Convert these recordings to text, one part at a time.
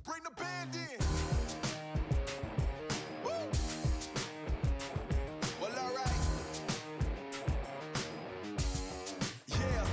Bring the band in. Woo! Well, alright. Yeah,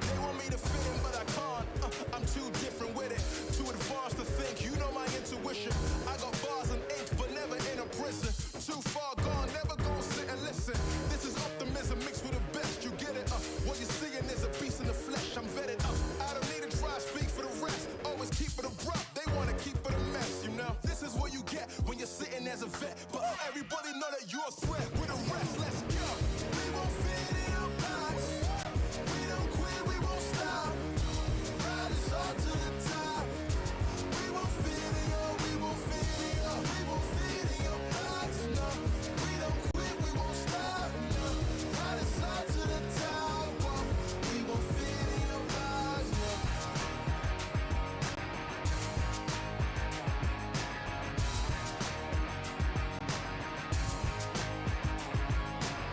they want me to fit in, but I can't. I'm too different with it. Too advanced to think, you know my intuition. I got bars and ink, but never in a prison. Too far gone, never gonna sit and listen. This is optimism mixed with the best, you get it? What you're seeing is a beast in the flesh, I'm vetted up. I don't need to try to speak for the rest. Always keep it abrupt, they wanna keep it a mess, you know? This is what you get when you're sitting as a vet. But everybody know that you're a threat. With the rest, let's go. We won't fit in your box. We don't quit, we won't stop. Ride us all to the top. We won't fit in your, we won't fit in your, we won't fit in your box, no. We don't quit, we won't stop, no. Ride us all to the top, whoa. We won't fit in your box, no.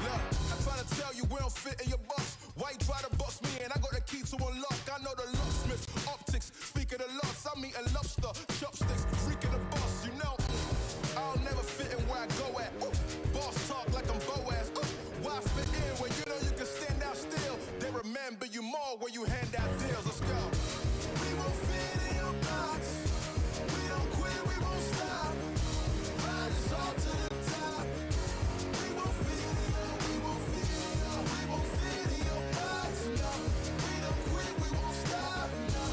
Look, I'm trying to tell you we don't fit in your box. Why you try to box me in? I got the key to unlock. I know the locksmith, optics. Speak of the loss, I'm eating lobster, chopsticks, freaking the boss, you know. I'll never fit in where I go at. Ooh, boss talk like I'm Boaz. Ooh, why fit in when you know you can stand out still? They remember you more when you hand out deals. Let's go. We won't fit in your box. We don't quit, we won't stop. Ride us all to the top. We won't fit in your, we won't fit in your, we won't fit in your box, no. We don't quit, we won't stop, no.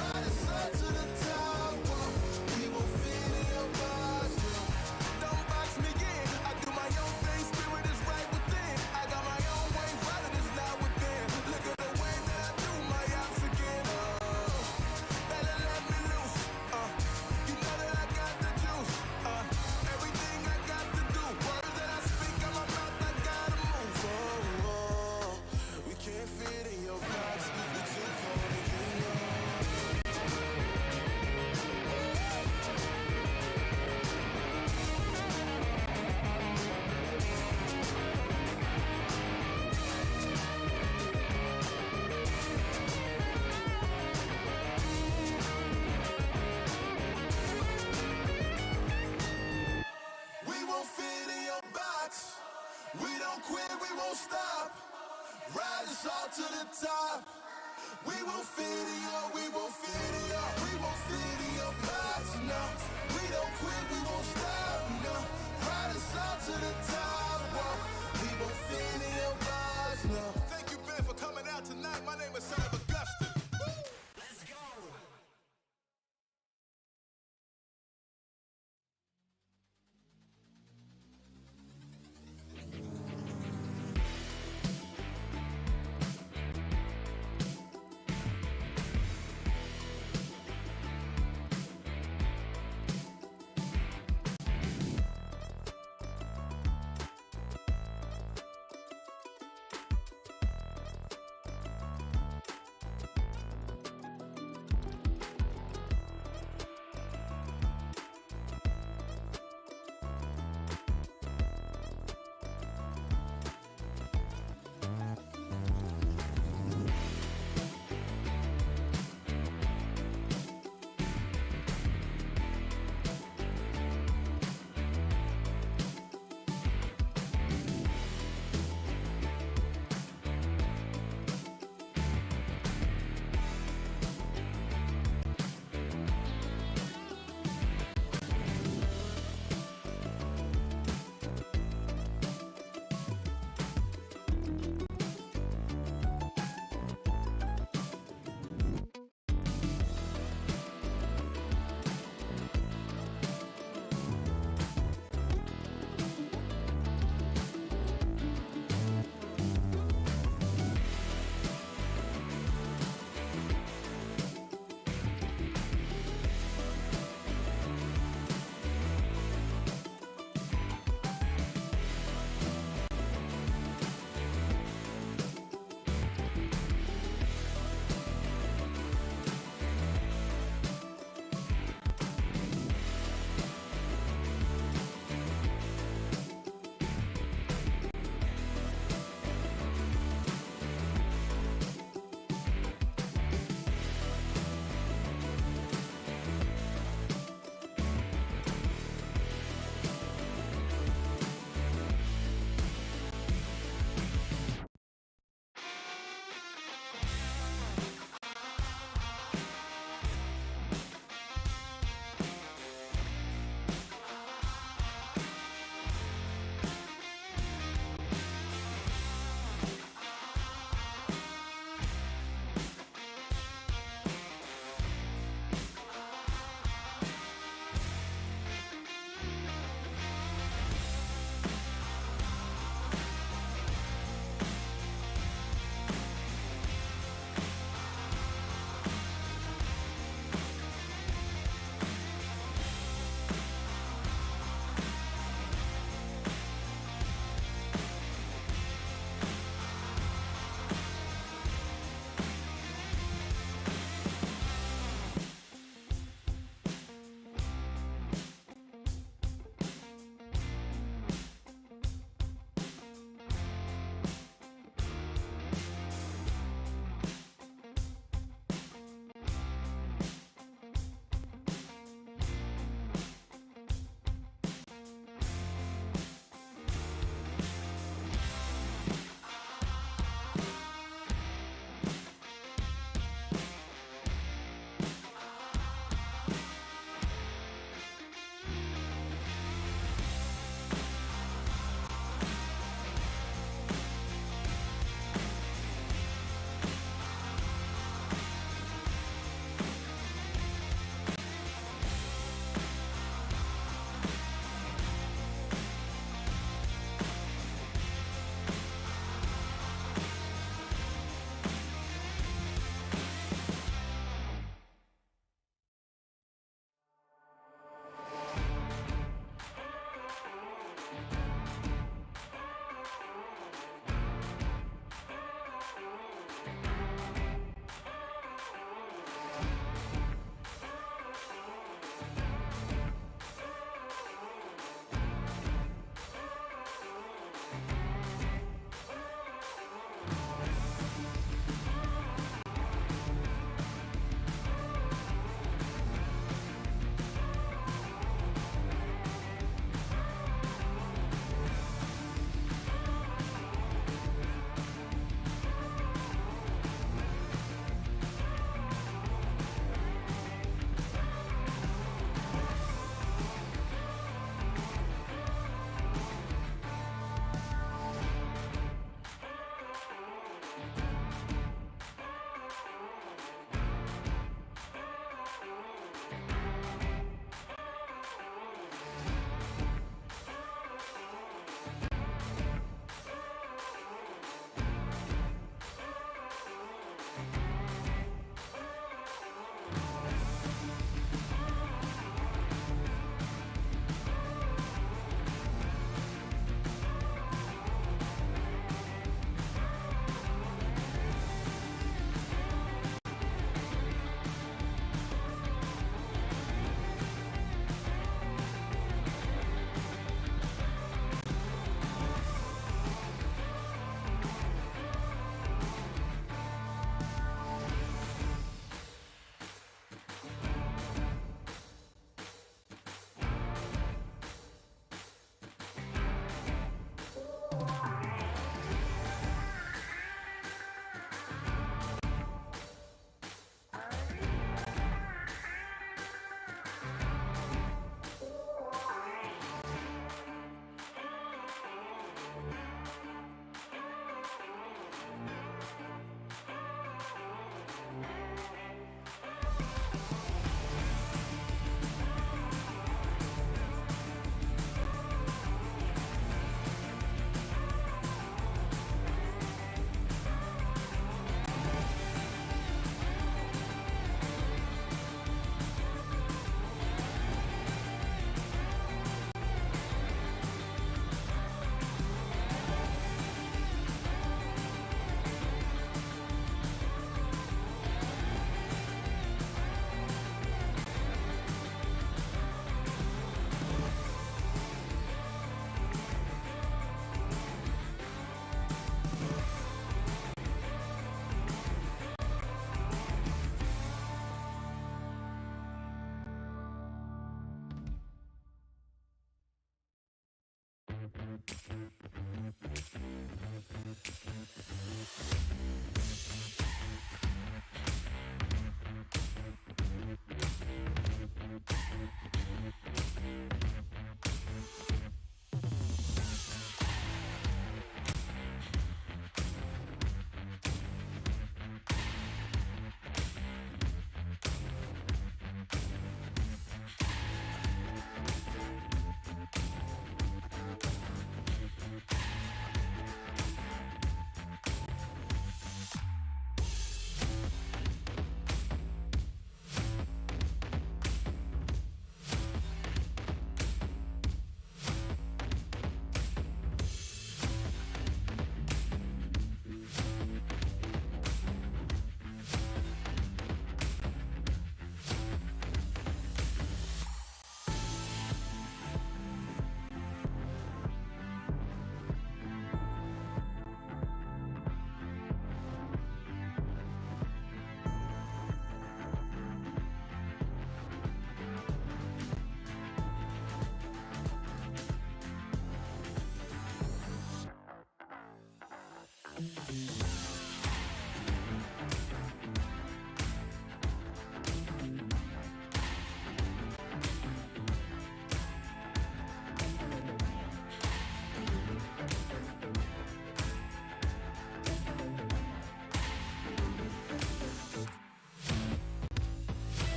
Ride us all to the top, whoa. We won't fit in your box, no. Don't box me in, I do my own thing, spirit is right within. I got my own way, violent is not within. Look at the way that I do my ops again, better let me loose, you know that I got the juice, everything I got to do, words that I speak out my mouth, I gotta move, we can't fit in your box, we too cold and you know. We won't fit in your box. We don't quit, we won't stop. Ride us all to the top. We won't fit in your, we won't fit in your, we won't fit in your box, no. We don't quit, we won't stop, no. Ride us all to the top, whoa. We won't fit in your box, no. Thank you, Ben, for coming out tonight. My name is Son of Augustine. Let's go.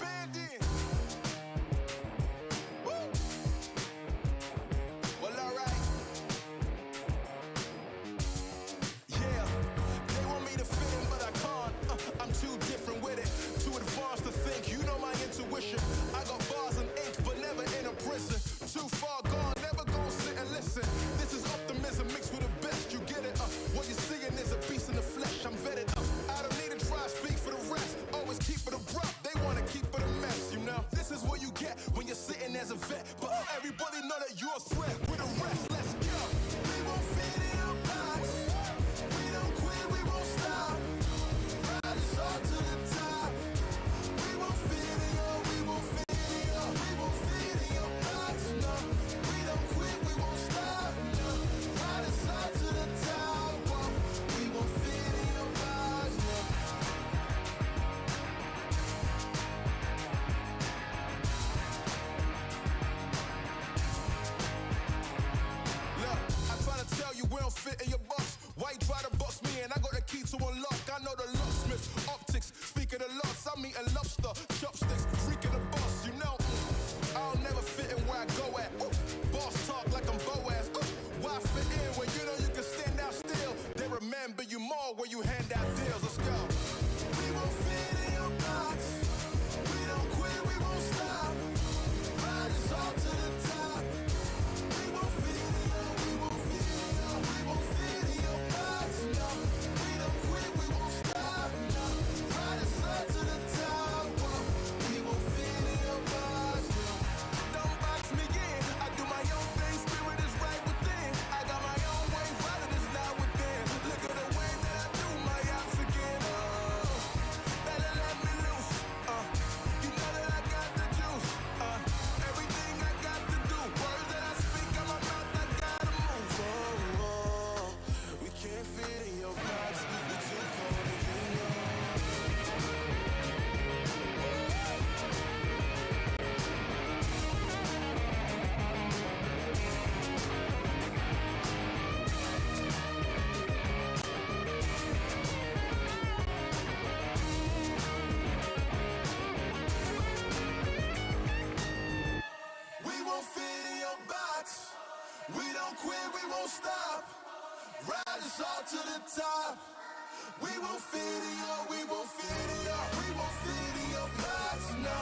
band in. Woo! Well, alright. Yeah, they want me to fit in, but I can't. I'm too different with it, too advanced to think. You know my intuition. I got bars and ink, but never in a prison. Too far gone, never gonna sit and listen. This is optimism mixed with the best. You get it? What you're seeing is a beast in the flesh. I'm vetted. I don't need to try to speak for the rest. Always keep it abrupt. They wanna keep it a mess. You know, this is what you get when you're sitting as a vet. But everybody know that you're a threat. With the rest, let's go. We won't fit in your box. We don't quit, we won't stop. Ride us all to the top. We won't fit in your, we won't fit in your, we won't fit in your box. No, we don't quit, we won't stop. No, ride us all to the top. Whoa. We won't fit in your box. No. Look, I try to tell you we don't fit in your box. Why you try to box me in? I got the key to unlock. I know the locksmith, optics, speak of the lots. I'm eating lobster, chopsticks, freaking the boss. You know, I'll never fit in where I go at. Ooh, boss talk like I'm Boaz. Ooh, why fit in when you know you can stand out still? They remember you more when you hand out deals. Let's go. We won't fit in your box. We don't quit, we won't stop. Ride us all to the top. We won't fit in your, we won't fit in your, we won't fit in your box. No, we don't quit, we won't stop. No, ride us all to the top. Whoa. We won't fit in your box. No, don't box me in. I do my own thing, spirit is right within. I got my own way, father is not within. Look at the way that I do my ops again. Oh, better let me loose. You know that I got the juice. Everything I got to do, words that I speak out my mouth, I gotta move. Oh, oh, we can't fit in your box. We too cold to be young. We won't fit in your box. We don't quit, we won't stop. Ride us all to the top. We won't fit in your, we won't fit in your, we won't fit in your box. No,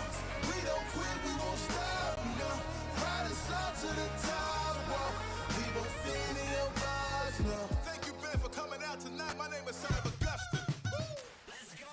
we don't quit, we won't stop. No, ride us all to the top. Whoa. We won't fit in your box. No. Thank you, Ben, for coming out tonight. My name is Son of Augustine. Let's go.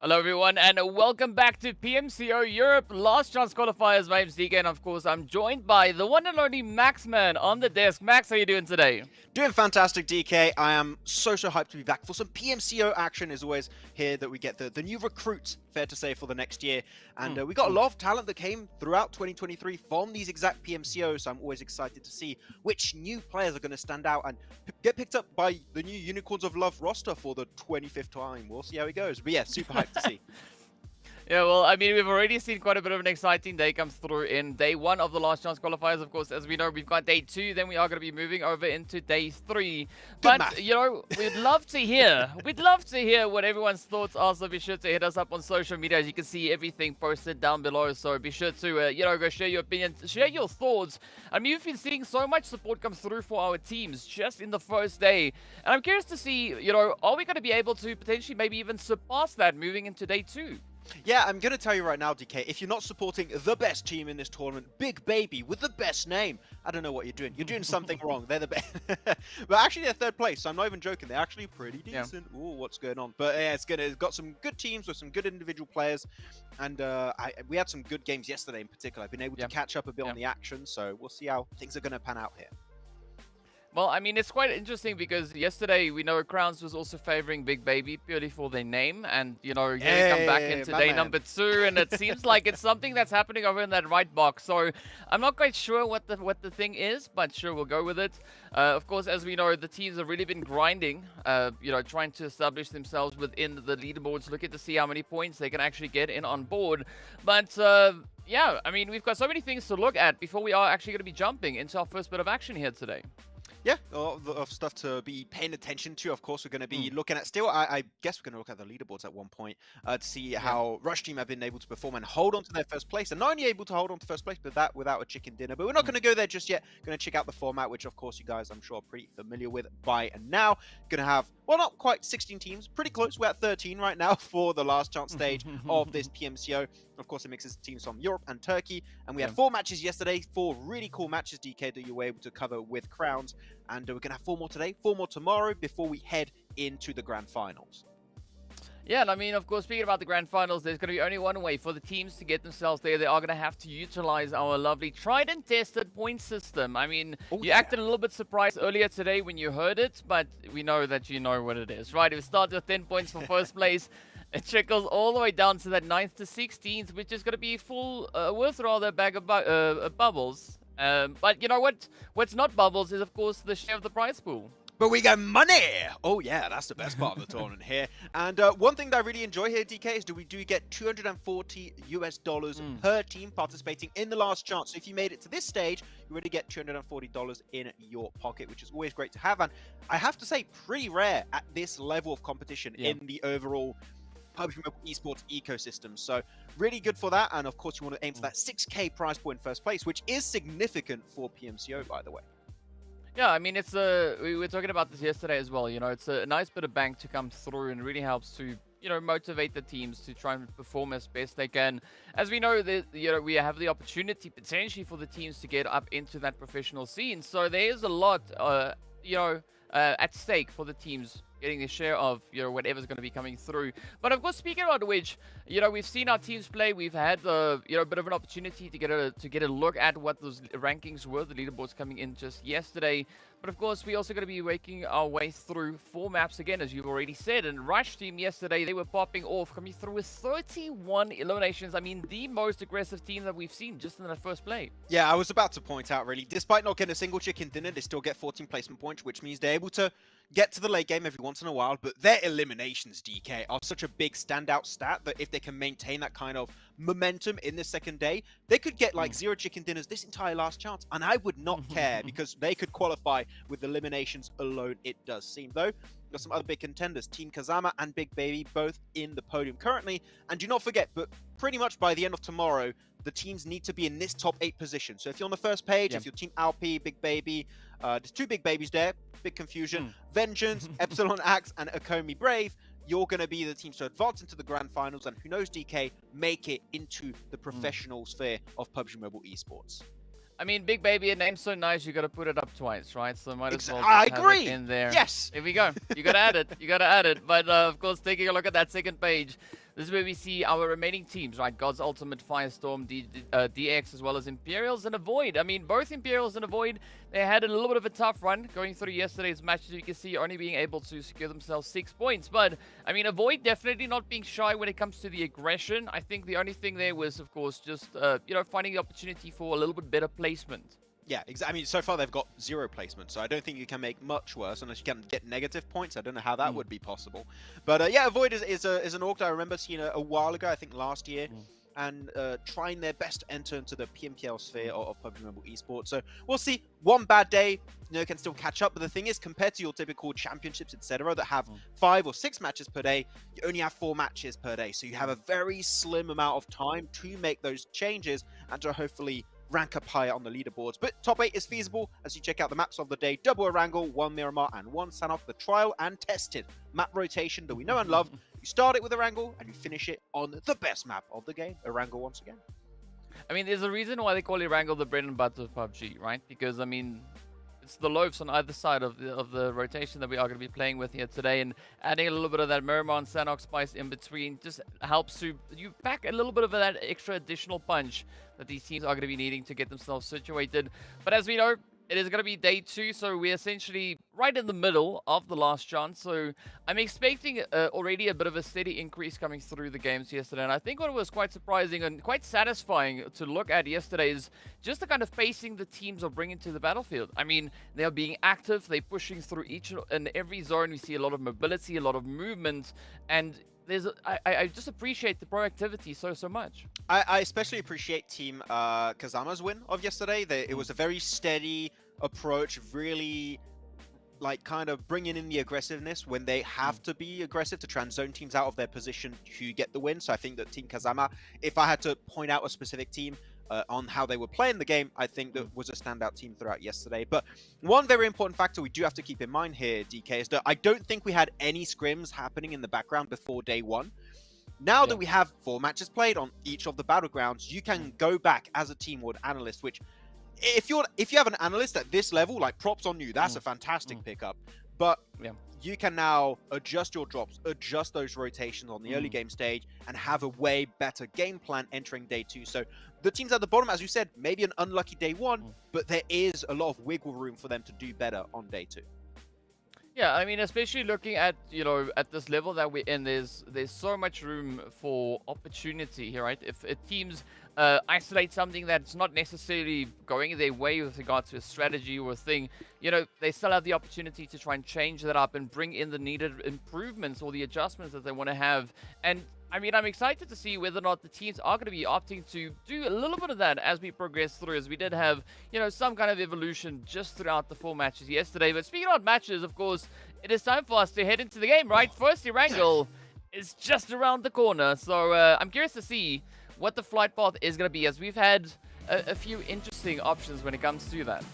Hello everyone and welcome back to PMCO Europe Last Chance Qualifiers. My name's DK and of course I'm joined by the one and only Maxman on the desk. Max, how you doing today? Doing fantastic, DK. I am so hyped to be back for some PMCO action. As always, here that we get the new recruits fair to say, for the next year. And we got a lot of talent that came throughout 2023 from these exact PMCOs. So I'm always excited to see which new players are going to stand out and get picked up by the new Unicorns of Love roster for the 25th time. We'll see how it goes. But yeah, super hyped to see. Yeah, well, I mean, we've already seen quite a bit of an exciting day come through in day 1 of the Last Chance qualifiers. Of course, as we know, we've got day 2, then we are going to be moving over into day 3. But, math. you know, we'd love to hear what everyone's thoughts are, so be sure to hit us up on social media. As you can see, everything posted down below, so be sure to, you know, go share your opinion, share your thoughts. I mean, we've been seeing so much support come through for our teams just in the first day. And I'm curious to see, you know, are we going to be able to potentially maybe even surpass that moving into day 2? Yeah, I'm going to tell you right now, DK, if you're not supporting the best team in this tournament, Big Baby, with the best name, I don't know what you're doing. You're doing something wrong. They're the best. But actually, they're third place, so I'm not even joking. They're actually pretty decent. Yeah. Ooh, what's going on? But yeah, it's got some good teams with some good individual players. And we had some good games yesterday in particular. I've been able to catch up a bit on the action, so we'll see how things are going to pan out here. Well, I mean, it's quite interesting because yesterday we know Crowns was also favoring Big Baby purely for their name, and you know, you come back into day number 2, and it seems like it's something that's happening over in that right box. So I'm not quite sure what the thing is, but sure, we'll go with it. Of course, as we know, the teams have really been grinding, you know, trying to establish themselves within the leaderboards, looking to see how many points they can actually get in on board. But yeah, I mean, we've got so many things to look at before we are actually going to be jumping into our first bit of action here today. Yeah, a lot of stuff to be paying attention to. Of course, we're going to be looking at still. I guess we're going to look at the leaderboards at one point to see how Rush Team have been able to perform and hold on to their first place. And not only able to hold on to first place, but that without a chicken dinner. But we're not going to go there just yet. Going to check out the format, which of course you guys, I'm sure, are pretty familiar with by now. Going to have, well, not quite 16 teams, pretty close. We're at 13 right now for the last chance stage of this PMCO. Of course, it mixes teams from Europe and Turkey. And we had 4 matches yesterday, 4 really cool matches, DK, that you were able to cover with Crowns. And we're going to have 4 more today, 4 more tomorrow before we head into the grand finals. Yeah, and I mean, of course, speaking about the grand finals, there's going to be only one way for the teams to get themselves there. They are going to have to utilize our lovely tried and tested point system. I mean, you acted a little bit surprised earlier today when you heard it, but we know that you know what it is, right? It starts with 10 points for first place. It trickles all the way down to that 9th to 16th, which is going to be full, worth rather a bag of bubbles. But you know what? What's not bubbles is, of course, the share of the prize pool. But we got money! Oh yeah, that's the best part of the tournament here. And one thing that I really enjoy here, DK, is we do get $240 US per team participating in the last chance. So if you made it to this stage, you already get $240 in your pocket, which is always great to have. And I have to say, pretty rare at this level of competition in the overall PUBG Mobile esports ecosystem. So really good for that. And of course, you want to aim for that 6K prize point in first place, which is significant for PMCO, by the way. Yeah, I mean, it's we were talking about this yesterday as well. You know, it's a nice bit of bank to come through and really helps to, you know, motivate the teams to try and perform as best they can. As we know, that, you know, we have the opportunity potentially for the teams to get up into that professional scene. So there is a lot, you know, at stake for the teams getting a share of, you know, whatever's going to be coming through. But of course, speaking about which, you know, we've seen our teams play. We've had you know, a bit of an opportunity to get a look at what those rankings were, the leaderboards coming in just yesterday. But of course, we also going to be making our way through 4 maps again, as you've already said. And Rush Team yesterday, they were popping off, coming through with 31 eliminations. I mean, the most aggressive team that we've seen just in the first play. Yeah, I was about to point out, really, despite not getting a single chicken dinner, they still get 14 placement points, which means they're able to get to the late game every once in a while. But their eliminations, DK, are such a big standout stat that if they can maintain that kind of momentum in the second day, they could get like 0 chicken dinners this entire last chance, and I would not care because they could qualify with eliminations alone, it does seem. Though got some other big contenders, Team Kazama and Big Baby, both in the podium currently. And do not forget, but pretty much by the end of tomorrow, the teams need to be in this top 8 position. So if you're on the first page, if you're Team Alpi, Big Baby, there's 2 Big Babies there, big confusion, Vengeance, Epsilon Axe, and Akomi Brave, you're going to be the teams to advance into the grand finals, and who knows, DK, make it into the professional sphere of PUBG Mobile esports. I mean, Big Baby, a name so nice, you got to put it up twice, right? So might as well I just agree. have it in there. Yes. Here we go. You got to add it. You got to add it. But of course, taking a look at that second page, This is where we see our remaining teams, right? God's Ultimate, Firestorm, DX, as well as Imperials and Avoid. I mean, both Imperials and Avoid, they had a little bit of a tough run going through yesterday's matches. You can see only being able to secure themselves 6 points. But, I mean, Avoid definitely not being shy when it comes to the aggression. I think the only thing there was, of course, just, finding the opportunity for a little bit better placement. Yeah, exactly. I mean, so far they've got 0 placement, so I don't think you can make much worse unless you can get negative points. I don't know how that would be possible. But yeah, Avoid is an org that I remember seeing a while ago, I think last year, and trying their best to enter into the PMPL sphere of PUBG Mobile Esports. So we'll see. One bad day, can still catch up. But the thing is, compared to your typical championships, etc., that have 5 or 6 matches per day, you only have 4 matches per day. So you have a very slim amount of time to make those changes and to hopefully rank up higher on the leaderboards. But top 8 is feasible as you check out the maps of the day. Double Erangel, 1 Miramar, and 1 Sanhok, the trial and tested map rotation that we know and love. You start it with Erangel and you finish it on the best map of the game, Erangel once again. I mean, there's a reason why they call Erangel the bread and butter of PUBG, right? Because, I mean, it's the loaves on either side of the rotation that we are going to be playing with here today, and adding a little bit of that Miramar and Sanhok spice in between just helps to you pack a little bit of that extra additional punch that these teams are going to be needing to get themselves situated. But as we know, it is going to be day 2, so we're essentially right in the middle of the last chance. So I'm expecting already a bit of a steady increase coming through the games yesterday. And I think what was quite surprising and quite satisfying to look at yesterday is just the kind of pacing the teams are bringing to the battlefield. I mean, they are being active. They're pushing through each and every zone. We see a lot of mobility, a lot of movement, and I just appreciate the proactivity so much. I especially appreciate Team Kazama's win of yesterday. It was a very steady approach, really like kind of bringing in the aggressiveness when they have to be aggressive to try and zone teams out of their position to get the win. So I think that Team Kazama, if I had to point out a specific team on how they were playing the game, I think that was a standout team throughout yesterday. But one very important factor we do have to keep in mind here, DK, is that I don't think we had any scrims happening in the background before day 1. Now that we have 4 matches played on each of the battlegrounds, you can go back as a team or an analyst, which if you have an analyst at this level, like props on you, that's a fantastic pickup. But you can now adjust your drops, adjust those rotations on the early game stage, and have a way better game plan entering day 2. So the teams at the bottom, as you said, maybe an unlucky day 1, but there is a lot of wiggle room for them to do better on day 2. Yeah, I mean, especially looking at, at this level that we're in, there's so much room for opportunity here, right? If teams isolate something that's not necessarily going their way with regards to a strategy or a thing, they still have the opportunity to try and change that up and bring in the needed improvements or the adjustments that they want to have. And I mean, I'm excited to see whether or not the teams are going to be opting to do a little bit of that as we progress through, as we did have, some kind of evolution just throughout the 4 matches yesterday. But speaking of matches, of course, it is time for us to head into the game, right? First Erangel is just around the corner. So I'm curious to see what the flight path is going to be, as we've had a few interesting options when it comes to that.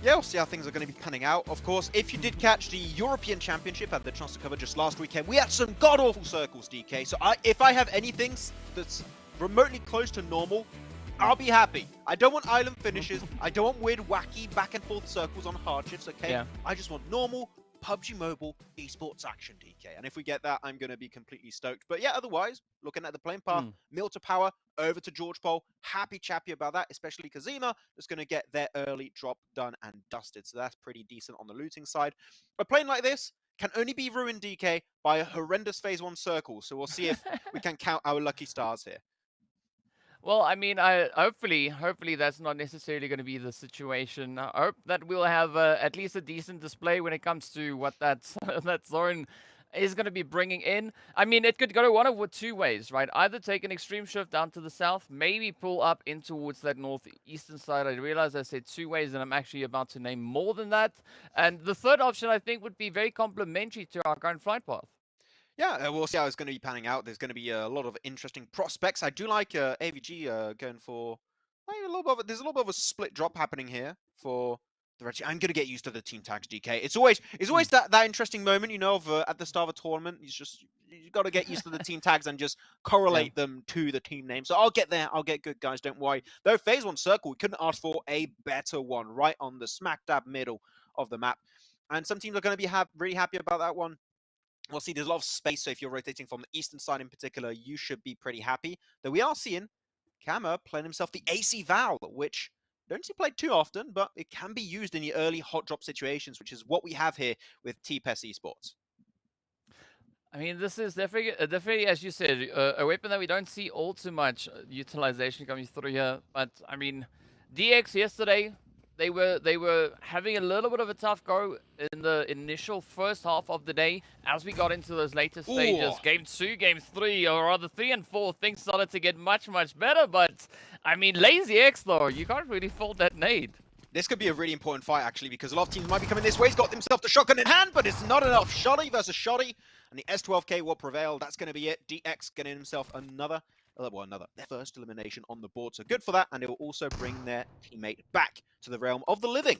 Yeah, we'll see how things are going to be panning out. Of course, if you did catch the European Championship, had the chance to cover just last weekend, we had some god-awful circles, DK. So if I have anything that's remotely close to normal, I'll be happy. I don't want island finishes. I don't want weird, wacky, back-and-forth circles on hardships, okay? Yeah. I just want normal PUBG Mobile esports action, DK. And if we get that, I'm going to be completely stoked. But yeah, otherwise, looking at the playing path, Mill to Power, over to George Pole. Happy chappy about that, especially Kazima is going to get their early drop done and dusted. So that's pretty decent on the looting side. A plane like this can only be ruined, DK, by a horrendous Phase 1 circle. So we'll see if we can count our lucky stars here. Well, I mean, hopefully that's not necessarily going to be the situation. I hope that we'll have at least a decent display when it comes to what that zone is going to be bringing in. I mean, it could go one of 2 ways, right? Either take an extreme shift down to the south, maybe pull up in towards that northeastern side. I realize I said 2 ways, and I'm actually about to name more than that. And the third option, I think, would be very complementary to our current flight path. Yeah, we'll see how it's going to be panning out. There's going to be a lot of interesting prospects. I do like AVG going for there's a little bit of a split drop happening here for the red team. I'm going to get used to the team tags, DK. It's always that interesting moment, of at the start of a tournament. You got to get used to the team tags and just correlate them to the team name. So I'll get there. I'll get good, guys. Don't worry. Though Phase 1 circle, we couldn't ask for a better one right on the smack dab middle of the map. And some teams are going to be really happy about that one. We'll see there's a lot of space, so if you're rotating from the eastern side in particular, you should be pretty happy. Though we are seeing Kama playing himself the AC Val, which don't see played too often, but it can be used in the early hot drop situations, which is what we have here with TPES Esports. I mean, this is definitely, as you said, a weapon that we don't see all too much utilization coming through here. But I mean, DX yesterday, they were having a little bit of a tough go in the initial first half of the day. As we got into those later stages, Ooh. game 2, game 3, or rather 3 and 4, things started to get much better. But I mean, Lazy X though, you can't really fault that nade. This could be a really important fight, actually, because a lot of teams might be coming this way. He's got himself the shotgun in hand, but it's not enough. Shoddy versus Shoddy, and the S12K will prevail. That's going to be it. DX getting himself their first elimination on the board. So good for that, and it will also bring their teammate back to the realm of the living,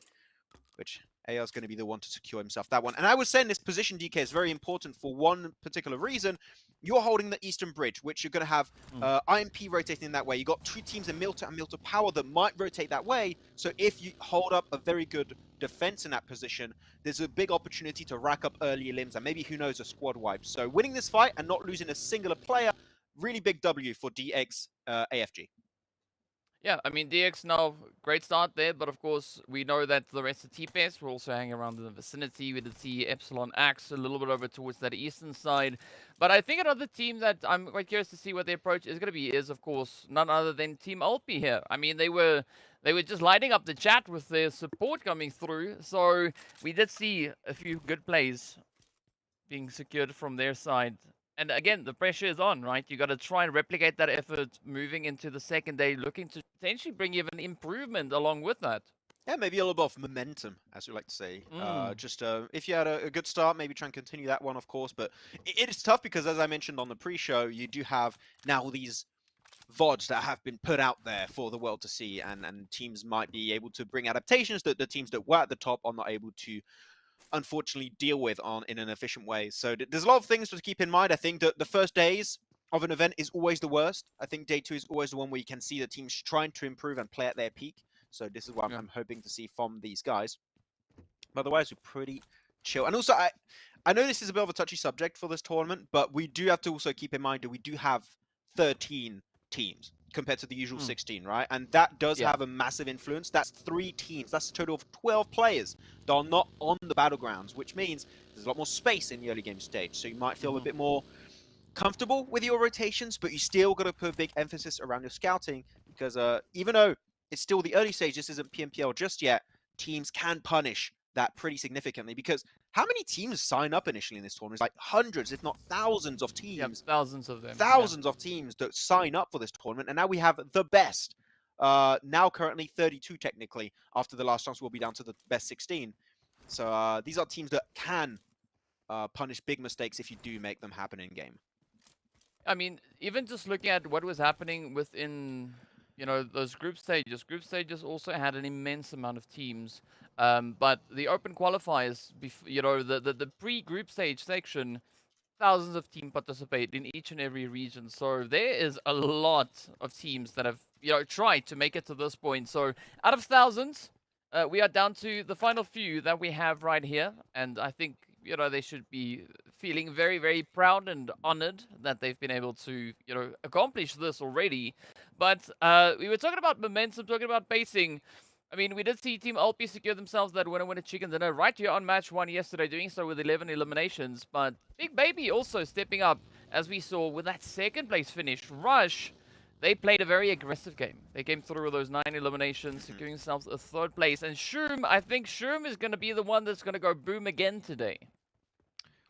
which AR is going to be the one to secure himself that one. And I was saying this position, DK, is very important for one particular reason. You're holding the Eastern Bridge, which you're going to have IMP rotating in that way. You got two teams in Milta and Milta Power that might rotate that way. So if you hold up a very good defense in that position, there's a big opportunity to rack up early limbs and maybe, who knows, a squad wipe. So winning this fight and not losing a singular player, really big W for DX AFG. Yeah, I mean, DX now, great start there, but of course, we know that the rest of TPS will also hang around in the vicinity. We did see Epsilon Axe a little bit over towards that eastern side. But I think another team that I'm quite curious to see what their approach is going to be is, of course, none other than Team Alpi here. I mean, they were just lighting up the chat with their support coming through. So we did see a few good plays being secured from their side. And again, the pressure is on, right? You got to try and replicate that effort moving into the second day, looking to potentially bring even improvement along with that. Yeah, maybe a little bit of momentum, as we like to say. If you had a good start, maybe try and continue that one, of course. But it is tough because, as I mentioned on the pre-show, you do have now these VODs that have been put out there for the world to see, and teams might be able to bring adaptations that the teams that were at the top are not able to, unfortunately, deal with in an efficient way. So there's a lot of things to keep in mind. I think that the first days of an event is always the worst. I think day 2 is always the one where you can see the teams trying to improve and play at their peak. So this is what I'm hoping to see from these guys. But otherwise, we're pretty chill. And also, I know this is a bit of a touchy subject for this tournament, but we do have to also keep in mind that we do have 13 teams compared to the usual 16, right? And that does have a massive influence. That's 3 teams. That's a total of 12 players that are not on the battlegrounds, which means there's a lot more space in the early game stage. So you might feel a bit more comfortable with your rotations, but you still got to put a big emphasis around your scouting, because even though it's still the early stage, this isn't PMPL just yet, teams can punish that pretty significantly, because how many teams sign up initially in this tournament? It's like hundreds, if not thousands of teams. Yep, thousands of them. Thousands of teams that sign up for this tournament, and now we have the best. Now currently 32 technically. After the last chance, we'll be down to the best 16. So these are teams that can punish big mistakes if you do make them happen in game. I mean, even just looking at what was happening within, you know, those group stages also had an immense amount of teams. But the open qualifiers, you know, the pre-group stage section, thousands of teams participate in each and every region. So there is a lot of teams that have, you know, tried to make it to this point. So out of thousands, we are down to the final few that we have right here. And I think, you know, they should be feeling very, very proud and honored that they've been able to, you know, accomplish this already. But we were talking about momentum, talking about pacing. I mean, we did see Team Alpi secure themselves that winner chicken dinner right here on match 1 yesterday, doing so with 11 eliminations. But Big Baby also stepping up, as we saw with that second place finish. Rush, they played a very aggressive game. They came through with those 9 eliminations, securing themselves a 3rd place. And Shroom, I think Shroom is going to be the one that's going to go boom again today.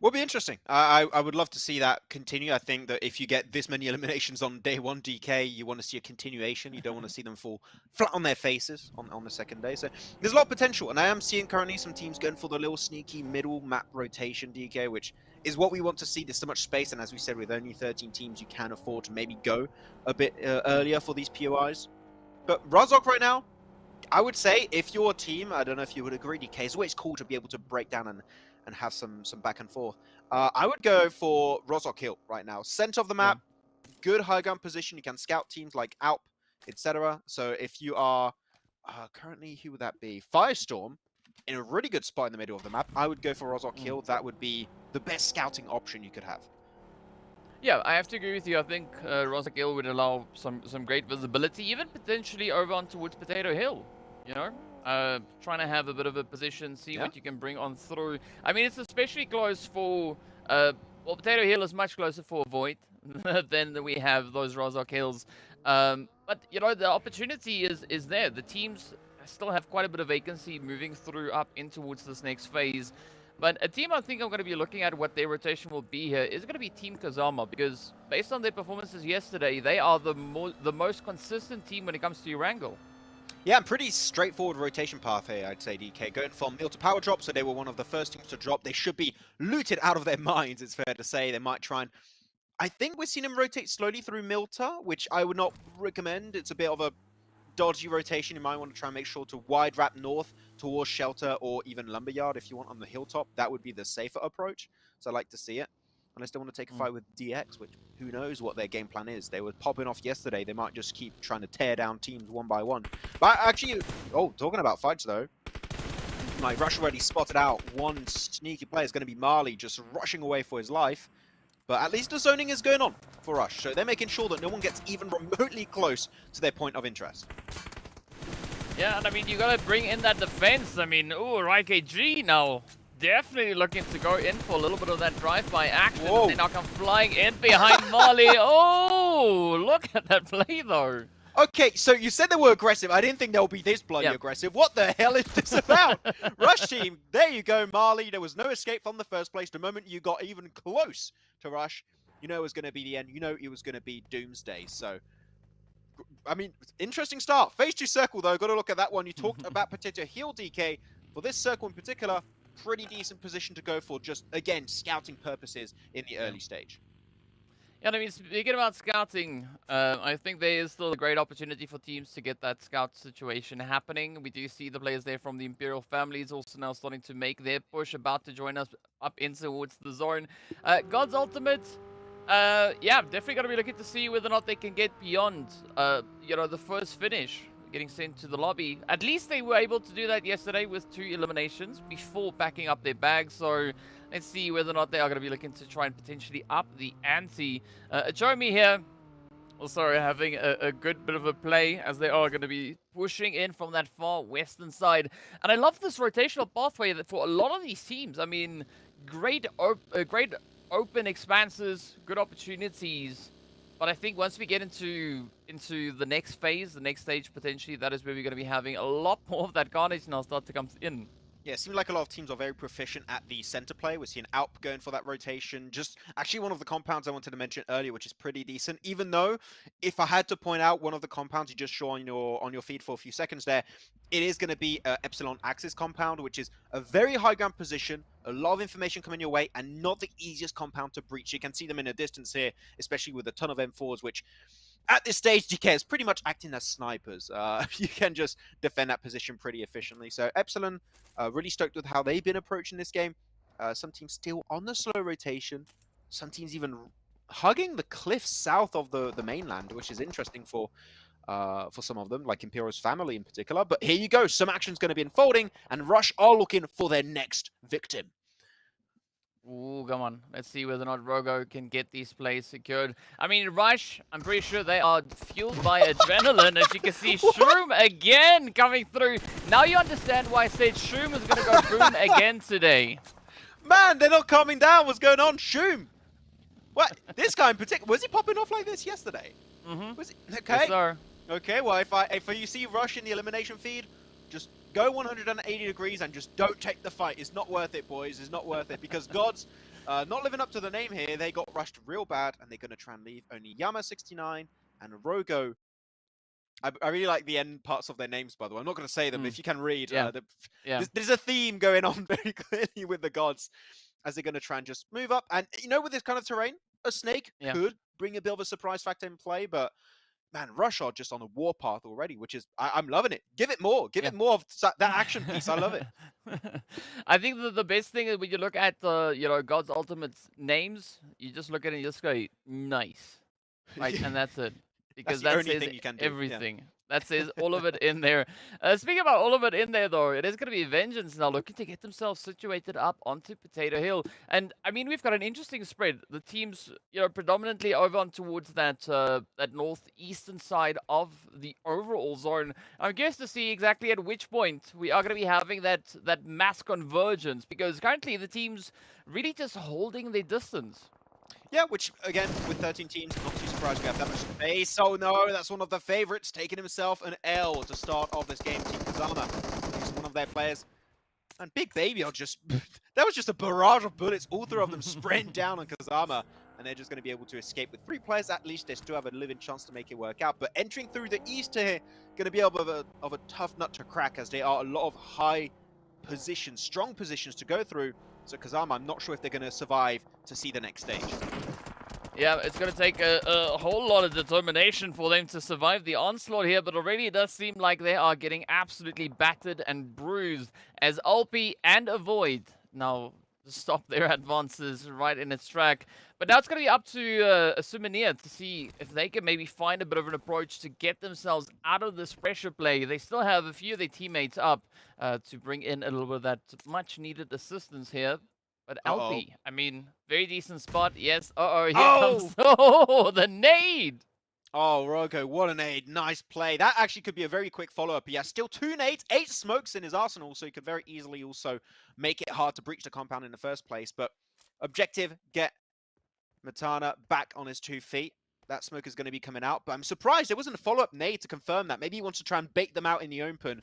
Will be interesting. I would love to see that continue. I think that if you get this many eliminations on day 1 DK, you want to see a continuation. You don't want to see them fall flat on their faces on the second day. So there's a lot of potential. And I am seeing currently some teams going for the little sneaky middle map rotation DK, which is what we want to see. There's so much space. And as we said, with only 13 teams, you can afford to maybe go a bit earlier for these POIs. But Razok right now, I would say if you're a team, I don't know if you would agree, DK, it's always cool to be able to break down and have some back and forth. I would go for Rozhok Hill right now. Center of the map, good high ground position. You can scout teams like Alp, etc. So if you are currently, who would that be? Firestorm. in a really good spot in the middle of the map. I would go for Rozhok Hill. That would be the best scouting option you could have. Yeah, I have to agree with you. I think Rozhok Hill would allow some great visibility, even potentially over on towards Potato Hill. You know, trying to have a bit of a position, see what you can bring on through. I mean, it's especially close for well, Potato Hill is much closer for Void than we have those Rozhok Hills. But you know, the opportunity is there. The teams still have quite a bit of vacancy moving through up in towards this next phase. But a team I think I'm going to be looking at what their rotation will be here is going to be Team Kazama, because based on their performances yesterday, they are the most consistent team when it comes to Erangel. Yeah, pretty straightforward rotation path here, I'd say, DK. Going from Mill to power drop, so they were one of the first teams to drop. They should be looted out of their minds, it's fair to say. They might try and... I think we're seeing them rotate slowly through Milta, which I would not recommend. It's a bit of a dodgy rotation. You might want to try and make sure to wide wrap north towards Shelter or even Lumberyard if you want on the hilltop. That would be the safer approach. So I like to see it. Unless they want to take a fight with DX, which who knows what their game plan is. They were popping off yesterday. They might just keep trying to tear down teams one by one. But actually, oh, talking about fights though. Like Rush already spotted out one sneaky player is going to be Marley just rushing away for his life. But at least the zoning is going on for Rush. So they're making sure that no one gets even remotely close to their point of interest. Yeah, and I mean, you gotta bring in that defense. I mean, ooh, RKG now definitely looking to go in for a little bit of that drive-by action. Whoa. They now come flying in behind Marley. Oh, look at that play, though. Okay, so you said they were aggressive. I didn't think they'll be this bloody aggressive. What the hell is this about? Rush team, there you go, Marley. There was no escape from the first place. The moment you got even close to Rush, you know it was going to be the end. You know it was going to be Doomsday. So, I mean, interesting start. Phase 2 circle, though. Got to look at that one. You talked about Potato Hill, DK. For this circle in particular, pretty decent position to go for. Just, again, scouting purposes in the early stage. Yeah, I mean, speaking about scouting, I think there is still a great opportunity for teams to get that scout situation happening. We do see the players there from the Imperial families also now starting to make their push, about to join us up in towards the zone. God's Ultimate, yeah, definitely going to be looking to see whether or not they can get beyond, you know, the first finish, getting sent to the lobby. At least they were able to do that yesterday with 2 eliminations before backing up their bags, so let's see whether or not they are going to be looking to try and potentially up the ante. Achomi here also having a good bit of a play, as they are going to be pushing in from that far western side. And I love this rotational pathway that for a lot of these teams. I mean, great open expanses, good opportunities. But I think once we get into the next phase, the next stage potentially, that is where we're going to be having a lot more of that carnage now start to come in. Yeah, it seems like a lot of teams are very proficient at the center play. We're seeing Alp going for that rotation. Just actually one of the compounds I wanted to mention earlier, which is pretty decent. Even though, if I had to point out one of the compounds you just saw on your feed for a few seconds there, it is going to be Epsilon Axis compound, which is a very high ground position, a lot of information coming your way, and not the easiest compound to breach. You can see them in a distance here, especially with a ton of M4s, which at this stage, DK is pretty much acting as snipers. You can just defend that position pretty efficiently. So Epsilon, really stoked with how they've been approaching this game. Some teams still on the slow rotation. Some teams even hugging the cliffs south of the mainland, which is interesting for some of them, like Imperial's family in particular. But here you go. Some action's going to be unfolding, and Rush are looking for their next victim. Ooh, come on. Let's see whether or not Rogo can get these plays secured. I mean, Rush, I'm pretty sure they are fueled by adrenaline. As you can see, Shroom again coming through. Now you understand why I said Shroom is going to go boom again today. Man, they're not calming down. What's going on? Shroom. What? This guy in particular, was he popping off like this yesterday? Was it? Okay. Yes, sir. Okay, well, if you see Rush in the elimination feed, just go 180 degrees and just don't take the fight. It's not worth it, boys. It's not worth it, because Gods not living up to the name here. They got rushed real bad, and they're going to try and leave only Yama69 and Rogo. I really like the end parts of their names, by the way. I'm not going to say them, but if you can read. There's a theme going on very clearly with the Gods, as they're going to try and just move up. And, you know, with this kind of terrain, a snake could bring a bit of a surprise factor in play, but man, Rush are just on a warpath already, which is, I'm loving it. Give it more. Give it more of that action piece. I love it. I think the best thing is when you look at the, you know, God's Ultimate names, you just look at it and you just go, nice. Right? And that's it. Because That's the that only says thing you can do. everything. That says all of it in there. Speaking about all of it in there, though, it is going to be Vengeance now looking to get themselves situated up onto Potato Hill. And, I mean, we've got an interesting spread. The teams, predominantly over on towards that northeastern side of the overall zone. I'm curious to see exactly at which point we are going to be having that mass convergence, because currently the teams really just holding their distance. Yeah, which, again, with 13 teams, not too surprised we have that much space. Oh no, that's one of the favorites, taking himself an L to start off this game. Team Kazama, he's one of their players. And Big Baby are just... that was just a barrage of bullets, all three of them spraying down on Kazama. And they're just going to be able to escape. With 3 players at least, they still have a living chance to make it work out. But entering through the east here, going to be of a tough nut to crack, as there are a lot of high positions, strong positions to go through. So Kazama, I'm not sure if they're going to survive to see the next stage. Yeah, it's going to take a whole lot of determination for them to survive the onslaught here, but already it does seem like they are getting absolutely battered and bruised as Alpi and Avoid now stop their advances right in its track. But now it's going to be up to Sumania to see if they can maybe find a bit of an approach to get themselves out of this pressure play. They still have a few of their teammates up to bring in a little bit of that much-needed assistance here. But Alpi, I mean, very decent spot. Yes, here comes... Oh, the nade! Oh, Rogo, what a nade. Nice play. That actually could be a very quick follow-up. He has still 2 nades, 8 smokes in his arsenal, so he could very easily also make it hard to breach the compound in the first place. But objective, get Matana back on his 2 feet. That smoke is going to be coming out, but I'm surprised there wasn't a follow-up nade to confirm that. Maybe he wants to try and bait them out in the open,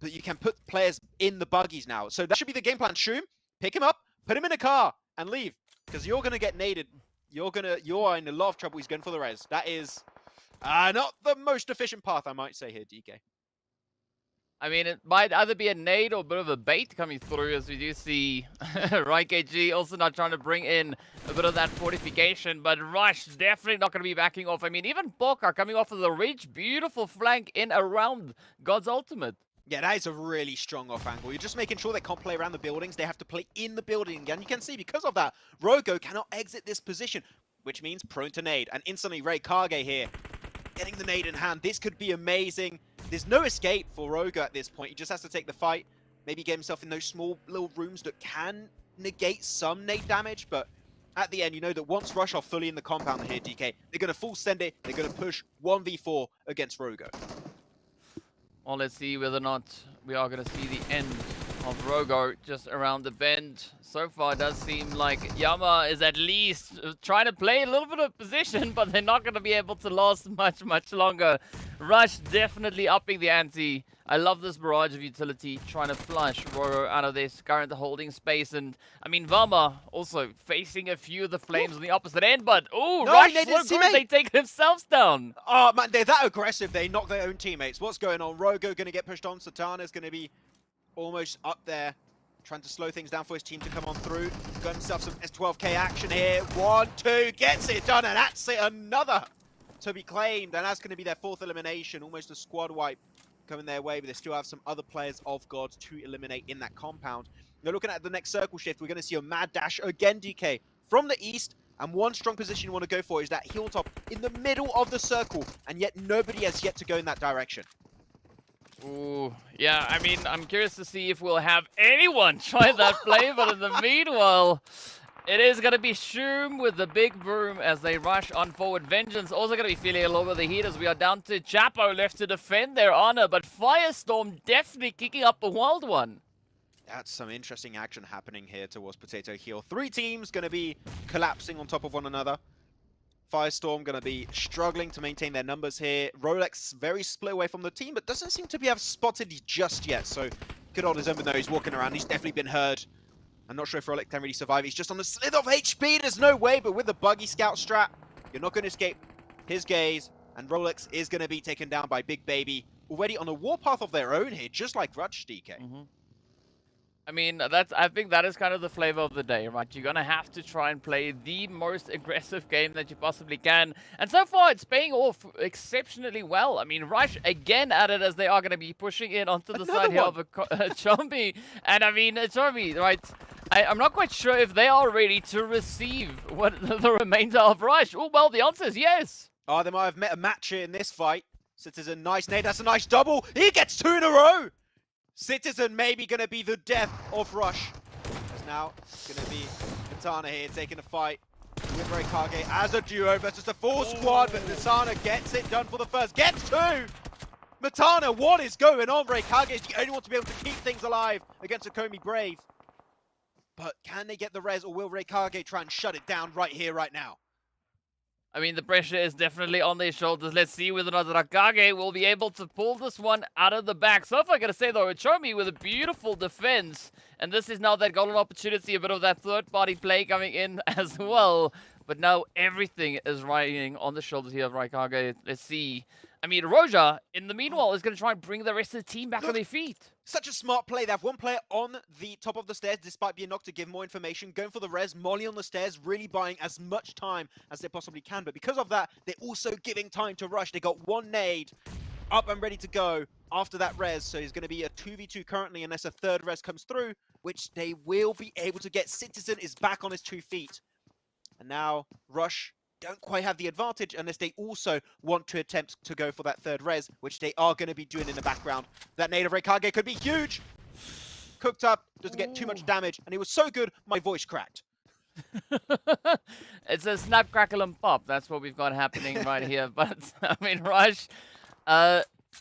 but you can put players in the buggies now. So that should be the game plan. Shoom, pick him up, put him in a car, and leave, because you're going to get naded. You're in a lot of trouble. He's going for the res. That is not the most efficient path, I might say here, DK. I mean, it might either be a nade or a bit of a bait coming through, as we do see RaiKG also not trying to bring in a bit of that fortification, but Rush definitely not going to be backing off. I mean, even Boka coming off of the ridge, beautiful flank in around God's Ultimate. Yeah, that is a really strong off angle. You're just making sure they can't play around the buildings. They have to play in the building. And you can see, because of that, Rogo cannot exit this position, which means prone to nade. And instantly, RaiKage here, getting the nade in hand. This could be amazing. There's no escape for Rogo at this point. He just has to take the fight. Maybe get himself in those small little rooms that can negate some nade damage. But at the end, you know that once Rush are fully in the compound here, DK, they're going to full send it. They're going to push 1v4 against Rogo. Well, let's see whether or not we are going to see the end of Rogo just around the bend. So far, it does seem like Yama is at least trying to play a little bit of position, but they're not going to be able to last much longer. Rush definitely upping the ante. I love this barrage of utility trying to flush Rogo out of this current holding space. And, I mean, Vama also facing a few of the flames on the opposite end, but, oh, no, Rush, so good, they take themselves down. Oh, man, they're that aggressive, they knock their own teammates. What's going on? Rogo going to get pushed on. Satana's going to be almost up there, trying to slow things down for his team to come on through. Got himself some S12K action here. 1, 2, gets it done, and that's it. Another to be claimed, and that's going to be their 4th elimination. Almost a squad wipe coming their way, but they still have some other players of God to eliminate in that compound. They're looking at the next circle shift. We're going to see a mad dash again, DK, from the east. And one strong position you want to go for is that hilltop in the middle of the circle, and yet nobody has yet to go in that direction. Ooh, yeah, I mean, I'm curious to see if we'll have anyone try that play, but in the meanwhile, it is going to be Shoom with the big boom as they rush on forward. Vengeance also going to be feeling a little bit of the heat as we are down to Chapo left to defend their honor, but Firestorm definitely kicking up a wild one. That's some interesting action happening here towards Potato Hill. 3 teams going to be collapsing on top of one another. Firestorm going to be struggling to maintain their numbers here. Rolex very split away from the team, but doesn't seem to have spotted just yet. So good on his own, though he's walking around. He's definitely been heard. I'm not sure if Rolex can really survive. He's just on a slither of HP. There's no way, but with the buggy scout strat, you're not going to escape his gaze. And Rolex is going to be taken down by Big Baby, already on a warpath of their own here, just like Rush, DK. I mean, I think that is kind of the flavor of the day, right? You're going to have to try and play the most aggressive game that you possibly can. And so far, it's paying off exceptionally well. I mean, Rush again at it as they are going to be pushing in onto the side here of a Chompy. And I mean, Chompy, right? I'm not quite sure if they are ready to receive what the remainder of Rush. Oh, well, the answer is yes. Oh, they might have met a match here in this fight. Citizen, nice nade. That's a nice double. He gets 2 in a row. Citizen maybe going to be the death of Rush. As now it's going to be Katana here taking the fight with Raikage as a duo versus a full squad, but Natana gets it done for the first. Gets 2! Matana, what is going on? Raikage is the only one to be able to keep things alive against Akomi Brave. But can they get the res, or will Raikage try and shut it down right here, right now? I mean, the pressure is definitely on their shoulders. Let's see whether or not Raikage will be able to pull this one out of the bag. So far, I gotta say though, Achomi with a beautiful defense. And this is now that golden opportunity, a bit of that third-party play coming in as well. But now everything is riding on the shoulders here of Raikage. Let's see. I mean, Roja, in the meanwhile, is going to try and bring the rest of the team back on their feet. Such a smart play. They have one player on the top of the stairs, despite being knocked, to give more information. Going for the res, Molly on the stairs, really buying as much time as they possibly can. But because of that, they're also giving time to Rush. They got 1 nade up and ready to go after that res. So he's going to be a 2v2 currently, unless a third res comes through, which they will be able to get. Citizen is back on his 2 feet. And now Rush don't quite have the advantage unless they also want to attempt to go for that third res, which they are going to be doing in the background. That nade of Raikage could be huge. Cooked up, doesn't get too much damage, and it was so good, my voice cracked. It's a snap, crackle, and pop. That's what we've got happening right here. But, I mean, Rush...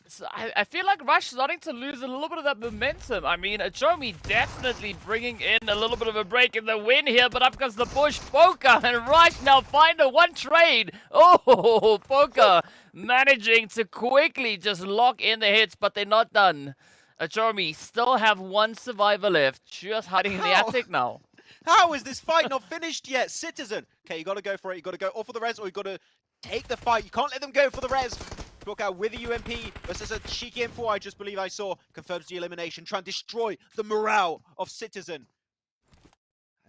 So I feel like Rush is starting to lose a little bit of that momentum. I mean, Achomi definitely bringing in a little bit of a break in the win here, but up comes the push. Poker and Rush now find a 1 trade. Oh, Poker managing to quickly just lock in the hits, but they're not done. Achomi still have 1 survivor left, just hiding in the attic now. How is this fight not finished yet? Citizen. Okay, you got to go for it. You got to go off for the res, or you got to take the fight. You can't let them go for the res. Poker with a UMP versus a cheeky M4, I just believe I saw, confirms the elimination, trying to destroy the morale of Citizen.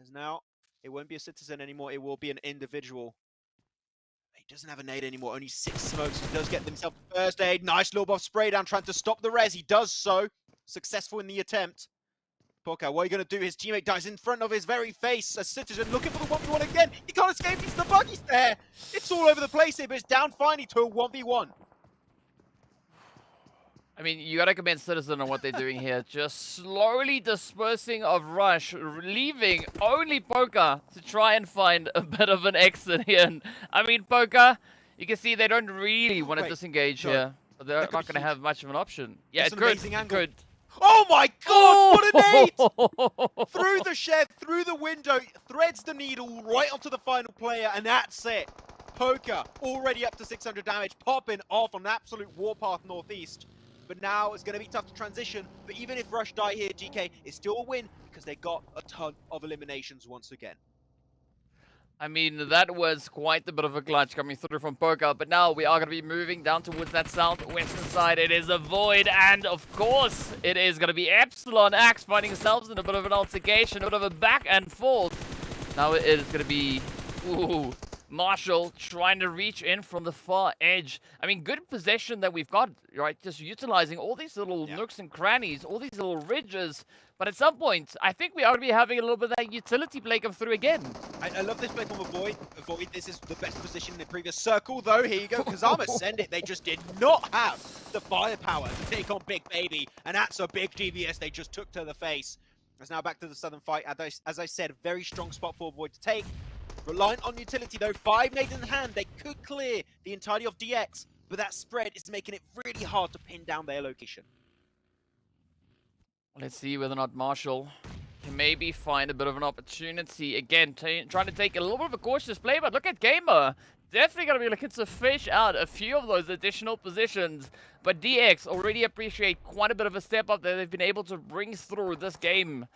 As now, it won't be a Citizen anymore, it will be an individual. He doesn't have a nade anymore, only 6 smokes. He does get himself the first aid. Nice little buff spray down, trying to stop the res. He does so. Successful in the attempt. Poker, what are you going to do? His teammate dies in front of his very face. A Citizen looking for the 1v1 again. He can't escape, he's the buggy's there. It's all over the place here, but it's down finally to a 1v1. I mean, you gotta commend Citizen on what they're doing here. Just slowly dispersing of Rush, leaving only Poker to try and find a bit of an exit here. And, I mean, Poker, you can see they don't really want to disengage here. But they're not gonna have much of an option. Yeah, it could. Oh my god, what a nade! Through the shed, through the window, threads the needle right onto the final player, and that's it. Poker already up to 600 damage, popping off on an absolute warpath northeast. But now it's going to be tough to transition. But even if Rush die here, GK, it's still a win because they got a ton of eliminations once again. I mean, that was quite a bit of a clutch coming through from Poker. But now we are going to be moving down towards that southwestern side. It is a Void. And, of course, it is going to be Epsilon Axe finding themselves in a bit of an altercation, a bit of a back and forth. Now it is going to be... Ooh... Marshall trying to reach in from the far edge. I mean, good possession that we've got, right? Just utilizing all these little nooks and crannies, all these little ridges. But at some point, I think we are going to be having a little bit of that utility play come through again. I love this play from Avoid. Avoid, this is the best position in the previous circle, though. Here you go. Kazama send it. They just did not have the firepower to take on Big Baby. And that's a big GBS they just took to the face. It's now back to the southern fight. As I said, very strong spot for Avoid to take. Reliant on utility though, 5 nades in hand, they could clear the entirety of DX, but that spread is making it really hard to pin down their location. Let's see whether or not Marshall can maybe find a bit of an opportunity. Again, trying to take a little bit of a cautious play, but look at Gamer. Definitely going to be looking to fish out a few of those additional positions. But DX already appreciate quite a bit of a step up that they've been able to bring through this game.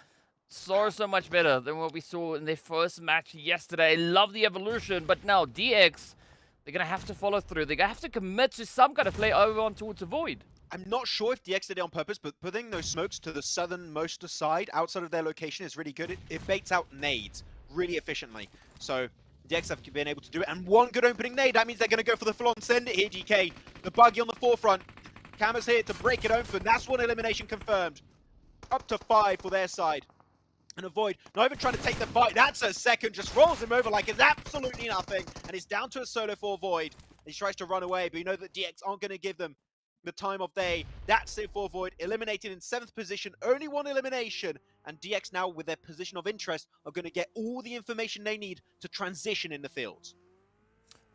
So much better than what we saw in their first match yesterday. Love the evolution, but now DX, they're going to have to follow through. They're going to have to commit to some kind of play over on towards a Void. I'm not sure if DX did it on purpose, but putting those smokes to the southernmost side, outside of their location, is really good. It baits out nades really efficiently. So DX have been able to do it. And 1 good opening nade, that means they're going to go for the full-on send it here, GK. The buggy on the forefront. Camera's here to break it open. That's 1 elimination confirmed. Up to 5 for their side. And Avoid, not even trying to take the fight. That's a second, just rolls him over like it's absolutely nothing. And it's down to a solo for Void. He tries to run away, but you know that DX aren't going to give them the time of day. That's it for Void, eliminated in 7th position, only 1 elimination, and DX now with their position of interest are going to get all the information they need to transition in the field.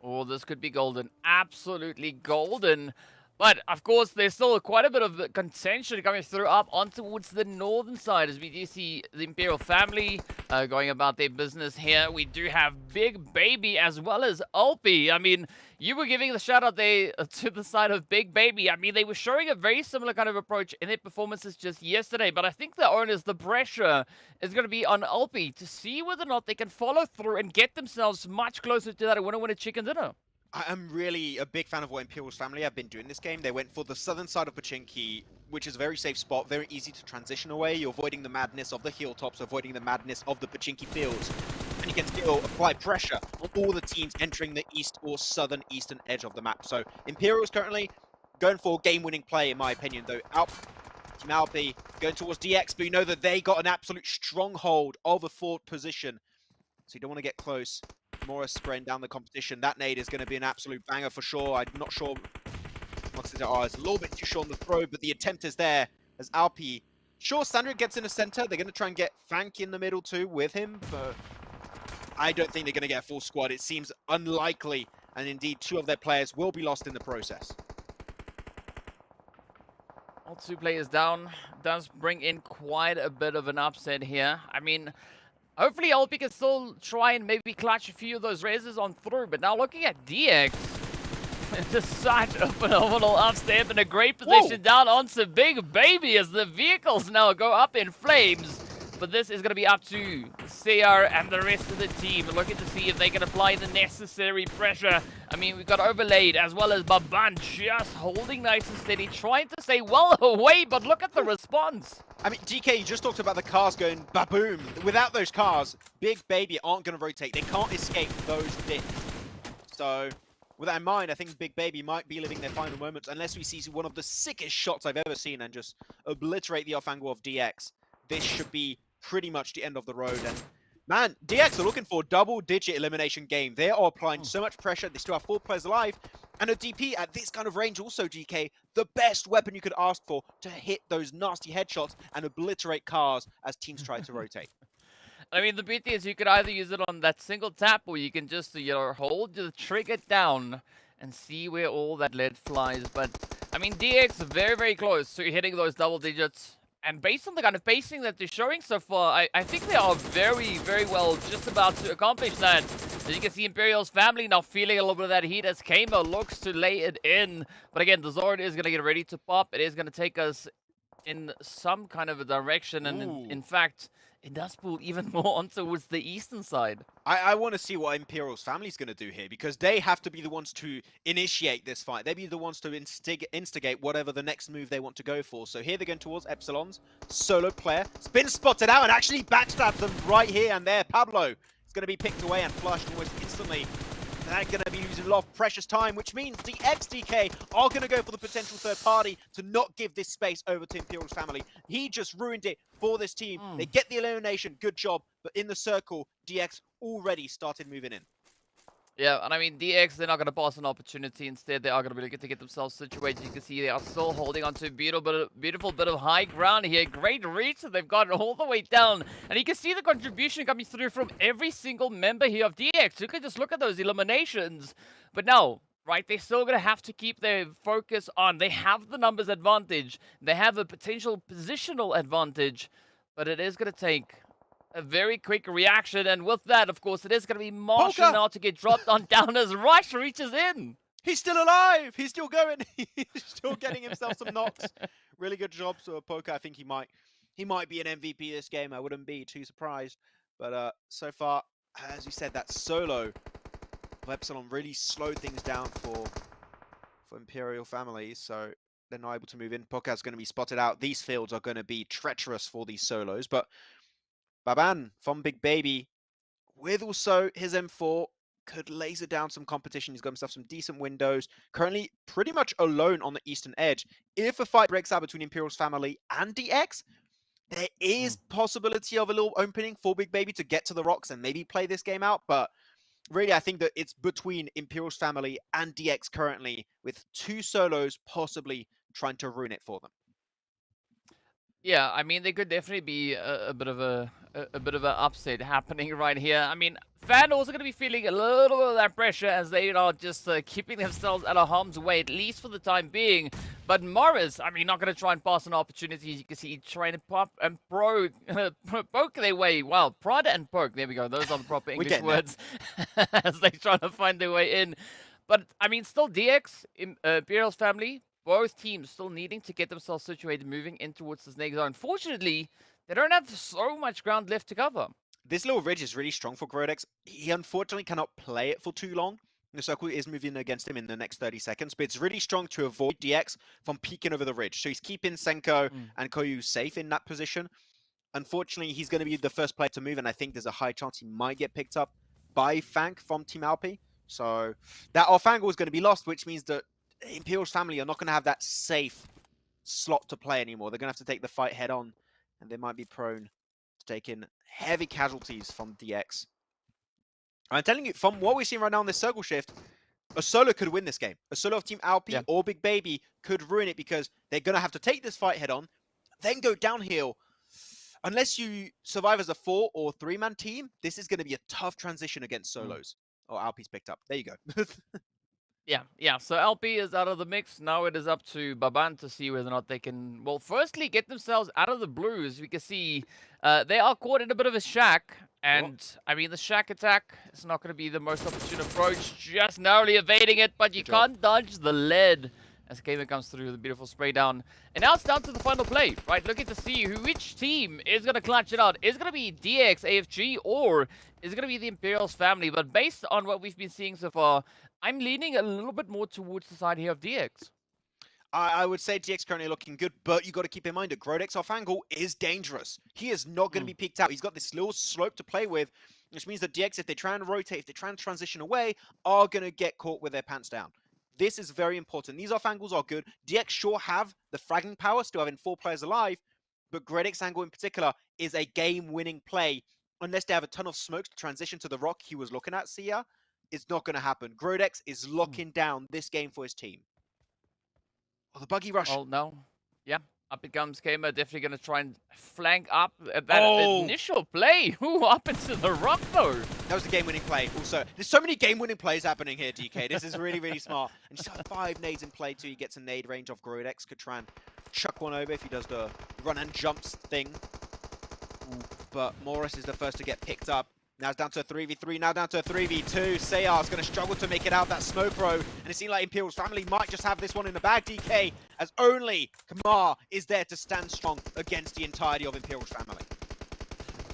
Oh, this could be golden. Absolutely golden. But, of course, there's still quite a bit of contention coming through up on towards the northern side as we do see the Imperial family going about their business here. We do have Big Baby as well as Ulpi. I mean, you were giving the shout out there to the side of Big Baby. I mean, they were showing a very similar kind of approach in their performances just yesterday. But I think the owners, the pressure is going to be on Ulpi to see whether or not they can follow through and get themselves much closer to that winner chicken dinner. I'm really a big fan of what Imperial's family have been doing this game. They went for the southern side of Pochinki, which is a very safe spot, very easy to transition away. You're avoiding the madness of the hilltops, avoiding the madness of the Pochinki fields. And you can still apply pressure on all the teams entering the east or southern eastern edge of the map. So Imperial's currently going for game-winning play, in my opinion, though. Team Alpi going towards DX, but you know that they got an absolute stronghold of a forward position. So you don't want to get close. Morris spraying down the competition. That nade is going to be an absolute banger for sure. I'm not sure. It's a little bit too short on the throw, but the attempt is there as Alpi. Sure, Sandra gets in the center. They're going to try and get Fank in the middle too with him, but I don't think they're going to get a full squad. It seems unlikely, and indeed 2 of their players will be lost in the process. All 2 players down does bring in quite a bit of an upset here. I mean, hopefully Ulpi can still try and maybe clutch a few of those raises on through. But now looking at DX, just such a phenomenal upstep and a great position down onto Big Baby as the vehicles now go up in flames. But this is going to be up to CR and the rest of the team. Looking to see if they can apply the necessary pressure. I mean, we've got Overlaid as well as Baban just holding nice and steady, trying to stay well away, but look at the response. I mean, DK, you just talked about the cars going ba-boom. Without those cars, Big Baby aren't going to rotate. They can't escape those bits. So, with that in mind, I think Big Baby might be living their final moments unless we see one of the sickest shots I've ever seen and just obliterate the off angle of DX. This should be pretty much the end of the road. And man, DX are looking for a double-digit elimination game. They are applying so much pressure. They still have 4 players alive. And a DP at this kind of range also, GK, the best weapon you could ask for to hit those nasty headshots and obliterate cars as teams try to rotate. I mean, the beauty is you could either use it on that single tap or you can just, hold the trigger down and see where all that lead flies. But, I mean, DX very, very close to hitting those double digits. And based on the kind of pacing that they're showing so far, I think they are very, very well just about to accomplish that. As you can see, Imperial's family now feeling a little bit of that heat as Kamo looks to lay it in. But again, the Zord is going to get ready to pop. It is going to take us in some kind of a direction. And in fact, it does pull even more on towards the eastern side. I want to see what Imperial's family's going to do here, because they have to be the ones to initiate this fight. They'll be the ones to instigate whatever the next move they want to go for. So here they're going towards Epsilon's solo player. It's been spotted out and actually backstabs them right here and there. Pablo is going to be picked away and flushed almost instantly. They're going to be losing a lot of precious time, which means the XDK are going to go for the potential third party to not give this space over to Imperial's family. He just ruined it for this team. They get the elimination, good job, but in the circle, DX already started moving in. Yeah, and I mean, DX, they're not going to pass an opportunity. Instead, they are going to be looking to get themselves situated. You can see they are still holding on to a beautiful bit of high ground here. Great reach that they've gotten all the way down. And you can see the contribution coming through from every single member here of DX. You can just look at those eliminations. But now, right, they're still going to have to keep their focus on. They have the numbers advantage. They have a potential positional advantage. But it is going to take a very quick reaction, and with that, of course, it is going to be Marshall now to get dropped on down as Rush reaches in. He's still alive! He's still going! He's still getting himself some knocks. Really good job, so Poker. I think he might be an MVP this game. I wouldn't be too surprised. But so far, as you said, that solo of Epsilon really slowed things down for Imperial family, so they're not able to move in. Poker's going to be spotted out. These fields are going to be treacherous for these solos, but Baban from Big Baby, with also his M4, could laser down some competition. He's got himself some decent windows. Currently pretty much alone on the eastern edge. If a fight breaks out between Imperial's family and DX, there is possibility of a little opening for Big Baby to get to the rocks and maybe play this game out. But really, I think that it's between Imperial's family and DX currently, with 2 solos possibly trying to ruin it for them. Yeah, I mean, there could definitely be a bit of a bit of an upset happening right here. I mean, Fan also going to be feeling a little bit of that pressure as they are just keeping themselves out of harm's way, at least for the time being. But Morris, I mean, not going to try and pass on opportunities. You can see trying to pop and poke their way. Well, prod and poke. There we go. Those are the proper English words as they try to find their way in. But, I mean, still DX, Imperial's family, both teams still needing to get themselves situated, moving in towards this next zone. Unfortunately, they don't have so much ground left to cover. This little ridge is really strong for Grodex. He unfortunately cannot play it for too long. The circle is moving against him in the next 30 seconds, but it's really strong to avoid DX from peeking over the ridge. So he's keeping Senko and Koyu safe in that position. Unfortunately, he's going to be the first player to move, and I think there's a high chance he might get picked up by Fank from Team Alpi. So that off angle is going to be lost, which means that Imperial's family are not going to have that safe slot to play anymore. They're going to have to take the fight head on, and they might be prone to take in heavy casualties from DX. I'm telling you, from what we're seeing right now in this circle shift, a solo could win this game. A solo of Team Alpi or Big Baby could ruin it because they're going to have to take this fight head on, then go downhill. Unless you survive as a 4 or 3-man team, this is going to be a tough transition against solos. Oh, Alpi's picked up. There you go. Yeah. So LP is out of the mix. Now it is up to Baban to see whether or not they can, well, firstly, get themselves out of the blues. We can see they are caught in a bit of a shack. And, I mean, the shack attack is not going to be the most opportune approach. Just narrowly evading it, but you can't dodge the lead as Gamer comes through with a beautiful spray down. And now it's down to the final play, right? Looking to see which team is going to clutch it out. Is it going to be DX, AFG, or is it going to be the Imperials family? But based on what we've been seeing so far, I'm leaning a little bit more towards the side here of DX. I would say DX currently looking good, but you got to keep in mind that Grodex off angle is dangerous. He is not going to be peeked out. He's got this little slope to play with, which means that DX, if they try and rotate, if they try and transition away, are going to get caught with their pants down. This is very important. These off angles are good. DX sure have the fragging power, still having 4 players alive, but Grodex angle in particular is a game-winning play. Unless they have a ton of smokes to transition to the rock he was looking at, Sia, it's not going to happen. Grodex is locking down this game for his team. Oh, the buggy rush. Oh, no. Yeah. Up it comes Gamer. Definitely going to try and flank up at that initial play. Ooh, up into the rock, though. That was the game-winning play. Also, there's so many game-winning plays happening here, DK. This is really, really smart. And just have 5 nades in play, too. He gets a nade range off Grodex. Could try and chuck one over if he does the run and jumps thing. Ooh, but Morris is the first to get picked up. Now it's down to a 3v3, now down to a 3v2. Sayar's going to struggle to make it out that smoke row. And it seems like Imperial's family might just have this one in the bag, DK, as only Kamar is there to stand strong against the entirety of Imperial's family.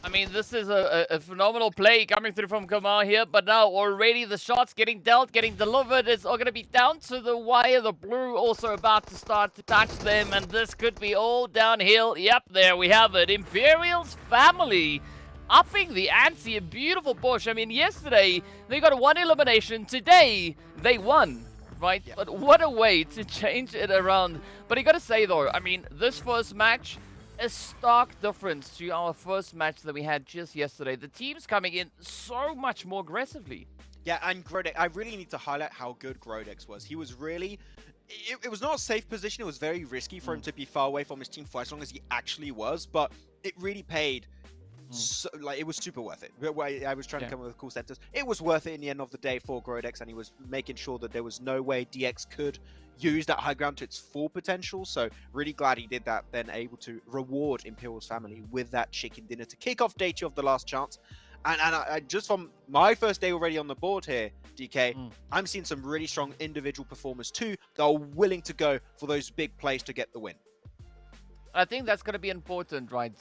I mean, this is a phenomenal play coming through from Kamar here, but now already the shots getting dealt, getting delivered. It's all going to be down to the wire. The blue also about to start to touch them, and this could be all downhill. Yep, there we have it. Imperial's family upping the ante, a beautiful push. I mean, yesterday they got 1 elimination. Today they won, right? Yeah. But what a way to change it around. But you got to say though, I mean, this first match, a stark difference to our first match that we had just yesterday. The team's coming in so much more aggressively. Yeah, and Grodex, I really need to highlight how good Grodex was. He was really... It was not a safe position. It was very risky for him to be far away from his team for as long as he actually was, but it really paid. So, like, it was super worth it. I was trying to come up with cool sentence. It was worth it in the end of the day for Grodex, and he was making sure that there was no way DX could use that high ground to its full potential. So really glad he did that, then able to reward Imperial's family with that chicken dinner to kick off day 2 of the last chance. And I just from my first day already on the board here, DK, I'm seeing some really strong individual performers too that are willing to go for those big plays to get the win. I think that's going to be important, right?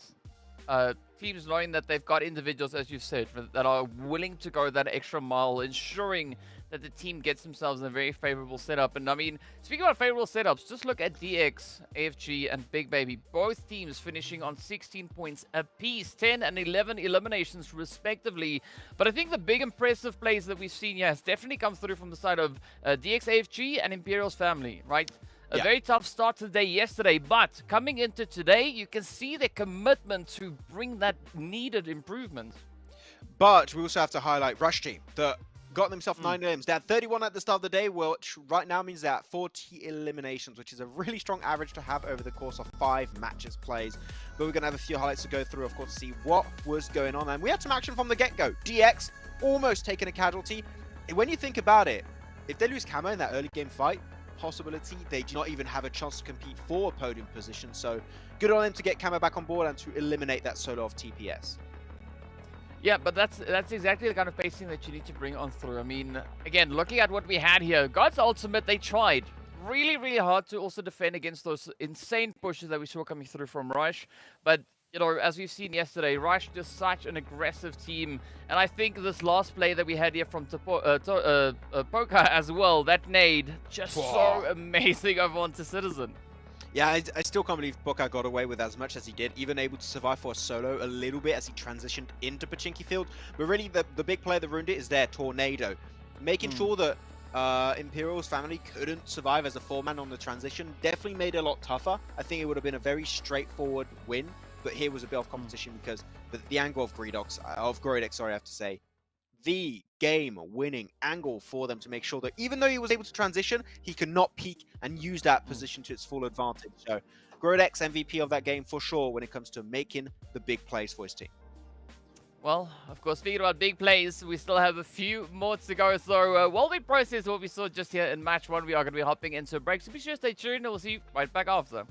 Teams knowing that they've got individuals, as you said, that are willing to go that extra mile, ensuring that the team gets themselves in a very favorable setup. And I mean, speaking about favorable setups, just look at DX, AFG, and Big Baby. Both teams finishing on 16 points apiece, 10 and 11 eliminations respectively. But I think the big impressive plays that we've seen here has definitely come through from the side of DX, AFG, and Imperial's family, right? A very tough start to the day yesterday, but coming into today, you can see the commitment to bring that needed improvement. But we also have to highlight Rush Team, that got themselves 9 elims. They had 31 at the start of the day, which right now means they're at 40 eliminations, which is a really strong average to have over the course of 5 matches plays. But we're going to have a few highlights to go through, of course, to see what was going on. And we had some action from the get-go. DX almost taking a casualty. When you think about it, if they lose Camo in that early game fight, possibility they do not even have a chance to compete for a podium position. So good on them to get Camo back on board and to eliminate that solo of TPS. Yeah, but that's exactly the kind of pacing that you need to bring on through. I mean, again, looking at what we had here, God's Ultimate, they tried really, really hard to also defend against those insane pushes that we saw coming through from Rush. But, you know, as we've seen yesterday, Rush is such an aggressive team. And I think this last play that we had here from Poker as well, that nade, just so amazing over onto Citizen. Yeah, I still can't believe Boca got away with as much as he did, even able to survive for a solo a little bit as he transitioned into Pochinki Field. But really, the big player that ruined it is their Tornado. Making sure that Imperial's family couldn't survive as a 4-man on the transition definitely made it a lot tougher. I think it would have been a very straightforward win, but here was a bit of competition because the angle of Groidex, I have to say, the game-winning angle for them to make sure that even though he was able to transition, he could not peek and use that position to its full advantage. So, Groidex MVP of that game for sure when it comes to making the big plays for his team. Well, of course, speaking about big plays, we still have a few more to go. So while we process what we saw just here in match 1, we are going to be hopping into a break. So be sure to stay tuned and we'll see you right back after.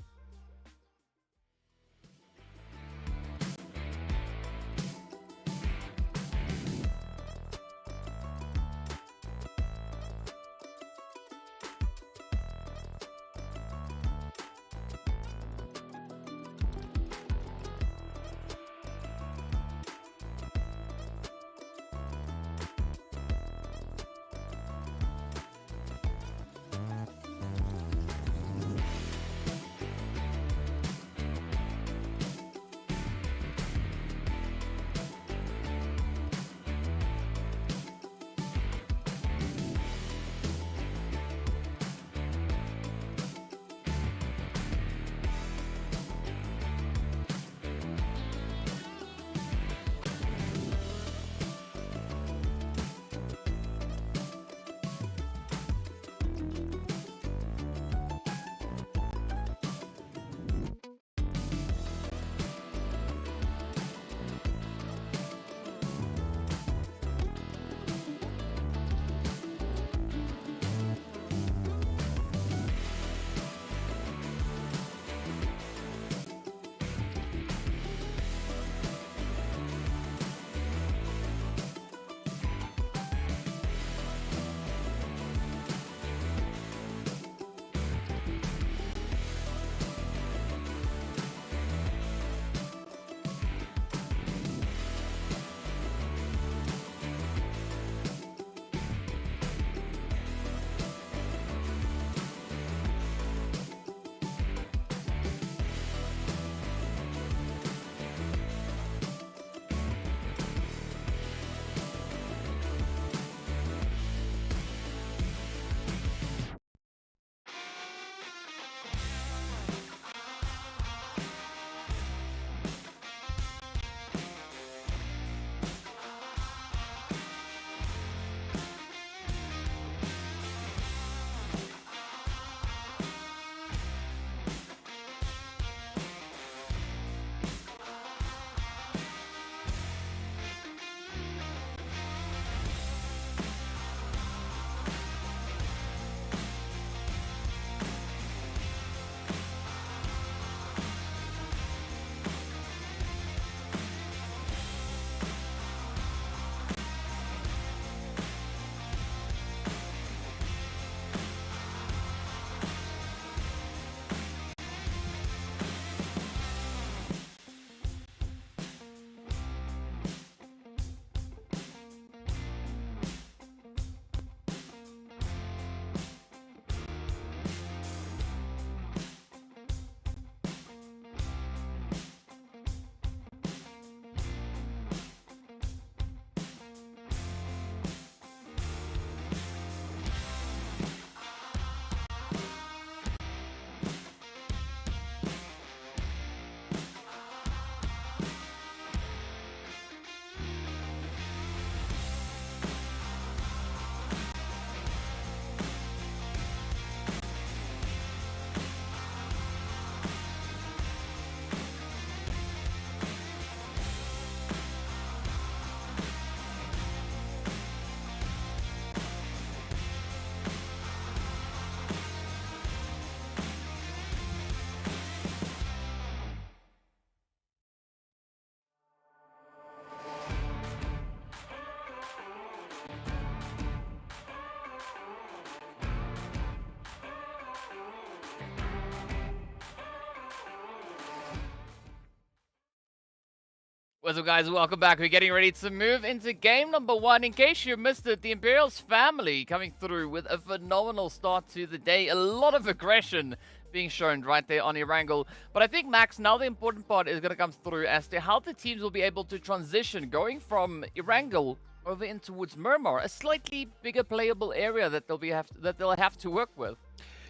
What's up, guys? Welcome back. We're getting ready to move into game number 1. In case you missed it, the Imperials family coming through with a phenomenal start to the day. A lot of aggression being shown right there on Erangel. But I think, Max, now the important part is going to come through as to how the teams will be able to transition going from Erangel over in towards Murmur, a slightly bigger playable area that they'll have to work with.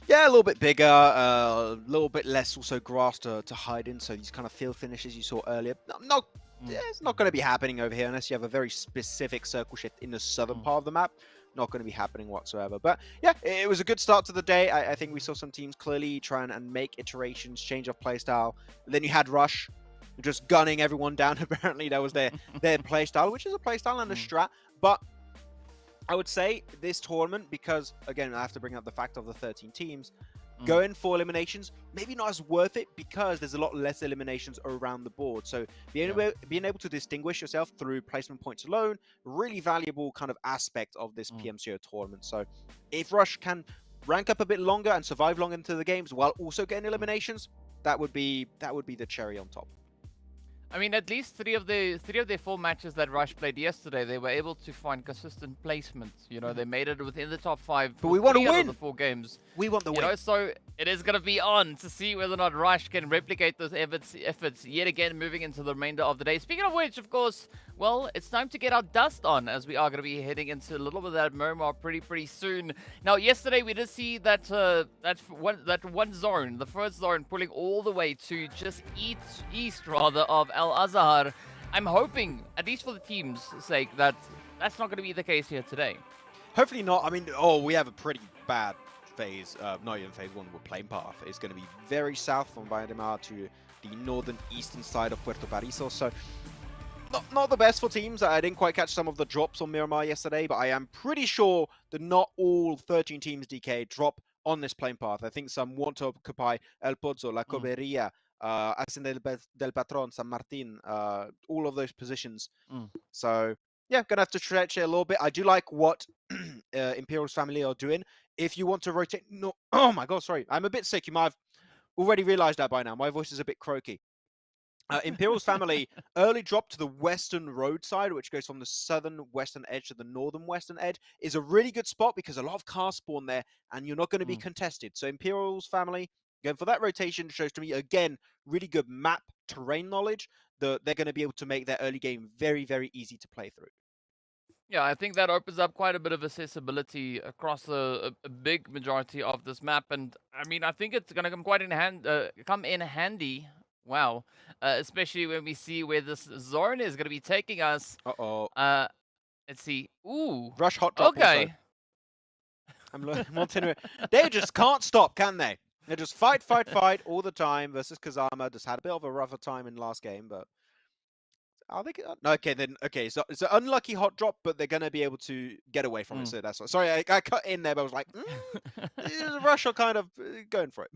Yeah, a little bit bigger, a little bit less also grass to hide in. So these kind of field finishes you saw earlier, it's not going to be happening over here unless you have a very specific circle shift in the southern part of the map. Not going to be happening whatsoever. But yeah, it was a good start to the day. I think we saw some teams clearly try and make iterations, change of playstyle. Then you had Rush just gunning everyone down. Apparently that was their playstyle, which is a playstyle and a strat. But I would say this tournament, because again, I have to bring up the fact of the 13 teams, going for eliminations, maybe not as worth it because there's a lot less eliminations around the board. So being able to distinguish yourself through placement points alone, really valuable kind of aspect of this PMCO tournament. So if Rush can rank up a bit longer and survive long into the games while also getting eliminations, that would be the cherry on top. I mean, at least three of the 4 matches that Rush played yesterday, they were able to find consistent placements. You know, they made it within the top 5. But we want to win. The 4 games. We want the win. You know, so it is going to be on to see whether or not Rush can replicate those efforts yet again, moving into the remainder of the day. Speaking of which, of course, well, it's time to get our dust on, as we are going to be heading into a little bit of that Murmur pretty soon. Now, yesterday we did see that one zone, the first zone, pulling all the way to just east rather of Al Azhar. I'm hoping, at least for the team's sake, that that's not going to be the case here today. Hopefully not. I mean, we have a pretty bad phase, not even phase 1, with playing path. It's going to be very south from Valle de Mar to the northern eastern side of Puerto Paraiso. So not the best for teams. I didn't quite catch some of the drops on Miramar yesterday, but I am pretty sure that not all 13 teams DK drop on this playing path. I think some want to occupy El Pozo, La Coberia, Hacienda del Patron, San Martin, all of those positions. So yeah, gonna have to stretch it a little bit. I do like what Imperial's family are doing. If you want to rotate, no, oh my god, sorry, I'm a bit sick. You might have already realized that by now. My voice is a bit croaky. Imperial's family early drop to the western roadside, which goes from the southern western edge to the northern western edge, is a really good spot because a lot of cars spawn there and you're not going to be contested. So Imperial's family going for that rotation shows to me, again, really good map terrain knowledge that they're going to be able to make their early game very, very easy to play through. Yeah, I think that opens up quite a bit of accessibility across a big majority of this map, and I mean, I think it's going to come in handy. Wow, especially when we see where this zone is going to be taking us. Let's see. Ooh, Rush hot drop. Okay. Montenegro. They just can't stop, can they? They just fight all the time versus Kazama. Just had a bit of a rougher time in the last game, but I think okay. So it's an unlucky hot drop, but they're gonna be able to get away from it. So that's sorry, I cut in there, but I was like, Rush are kind of going for it.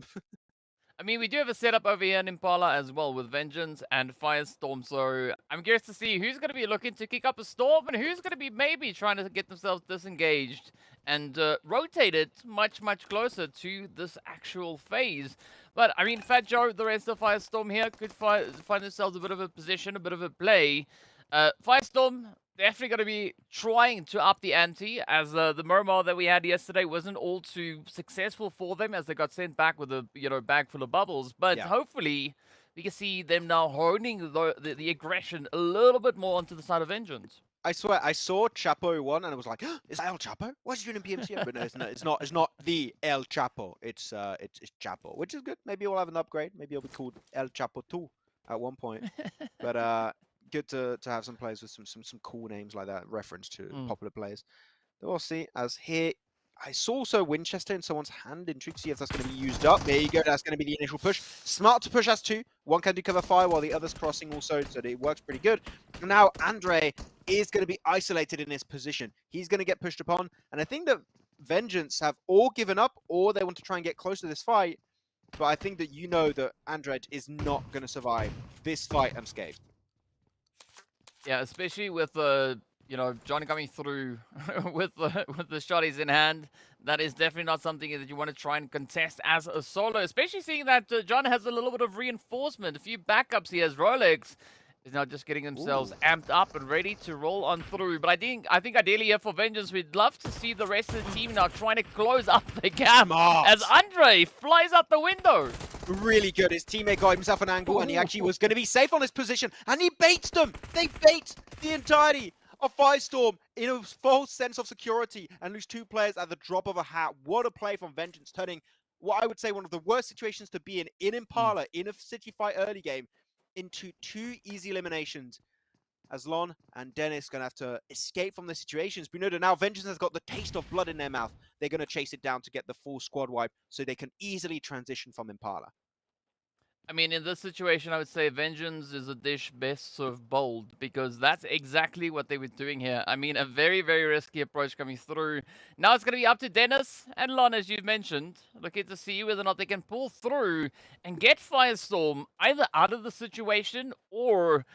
I mean, we do have a setup over here in Impala as well with Vengeance and Firestorm, so I'm curious to see who's going to be looking to kick up a storm and who's going to be maybe trying to get themselves disengaged and rotate it much closer to this actual phase. But, I mean, Fat Joe, the rest of Firestorm here could find themselves a bit of a position, a bit of a play. Firestorm definitely going to be trying to up the ante, as the Murmur that we had yesterday wasn't all too successful for them, as they got sent back with a bag full of bubbles. But hopefully we can see them now honing the aggression a little bit more onto the side of Vengeance. I swear, I saw Chapo 1 and I was like, is that El Chapo? What's he doing in PMCO? But no, it's not the El Chapo. It's Chapo, which is good. Maybe we'll have an upgrade. Maybe it'll be called El Chapo 2 at one point. But good to have some players with some cool names like that, reference to popular players. We'll see. As here, I saw also Winchester in someone's hand. Intrigued to see if that's going to be used up. There you go. That's going to be the initial push. Smart to push as 2. One can do cover fire while the other's crossing also, so it works pretty good. And now Andre is going to be isolated in his position. He's going to get pushed upon, and I think that Vengeance have all given up, or they want to try and get close to this fight. But I think that you know that Andrej is not going to survive this fight unscathed. Yeah, especially with Johnny coming through with the shotties in hand. That is definitely not something that you want to try and contest as a solo, especially seeing that John has a little bit of reinforcement, a few backups. He has Rolex, is now just getting themselves amped up and ready to roll on through. But I think ideally here for Vengeance, we'd love to see the rest of the team now trying to close up the gap Smart. as Andre flies out the window. Really good. His teammate got himself an angle, and he actually was going to be safe on his position, and he baits them. They bait the entirety of Firestorm in a false sense of security and lose 2 players at the drop of a hat. What a play from Vengeance, turning what I would say one of the worst situations to be in Impala, in a city fight early game, into 2 easy eliminations. As Lon and Dennis going to have to escape from the situations. We know that now Vengeance has got the taste of blood in their mouth. They're going to chase it down to get the full squad wipe so they can easily transition from Impala. I mean, in this situation, I would say Vengeance is a dish best served bold, because that's exactly what they were doing here. I mean, a very, very risky approach coming through. Now it's going to be up to Dennis and Lon, as you've mentioned, looking to see whether or not they can pull through and get Firestorm either out of the situation or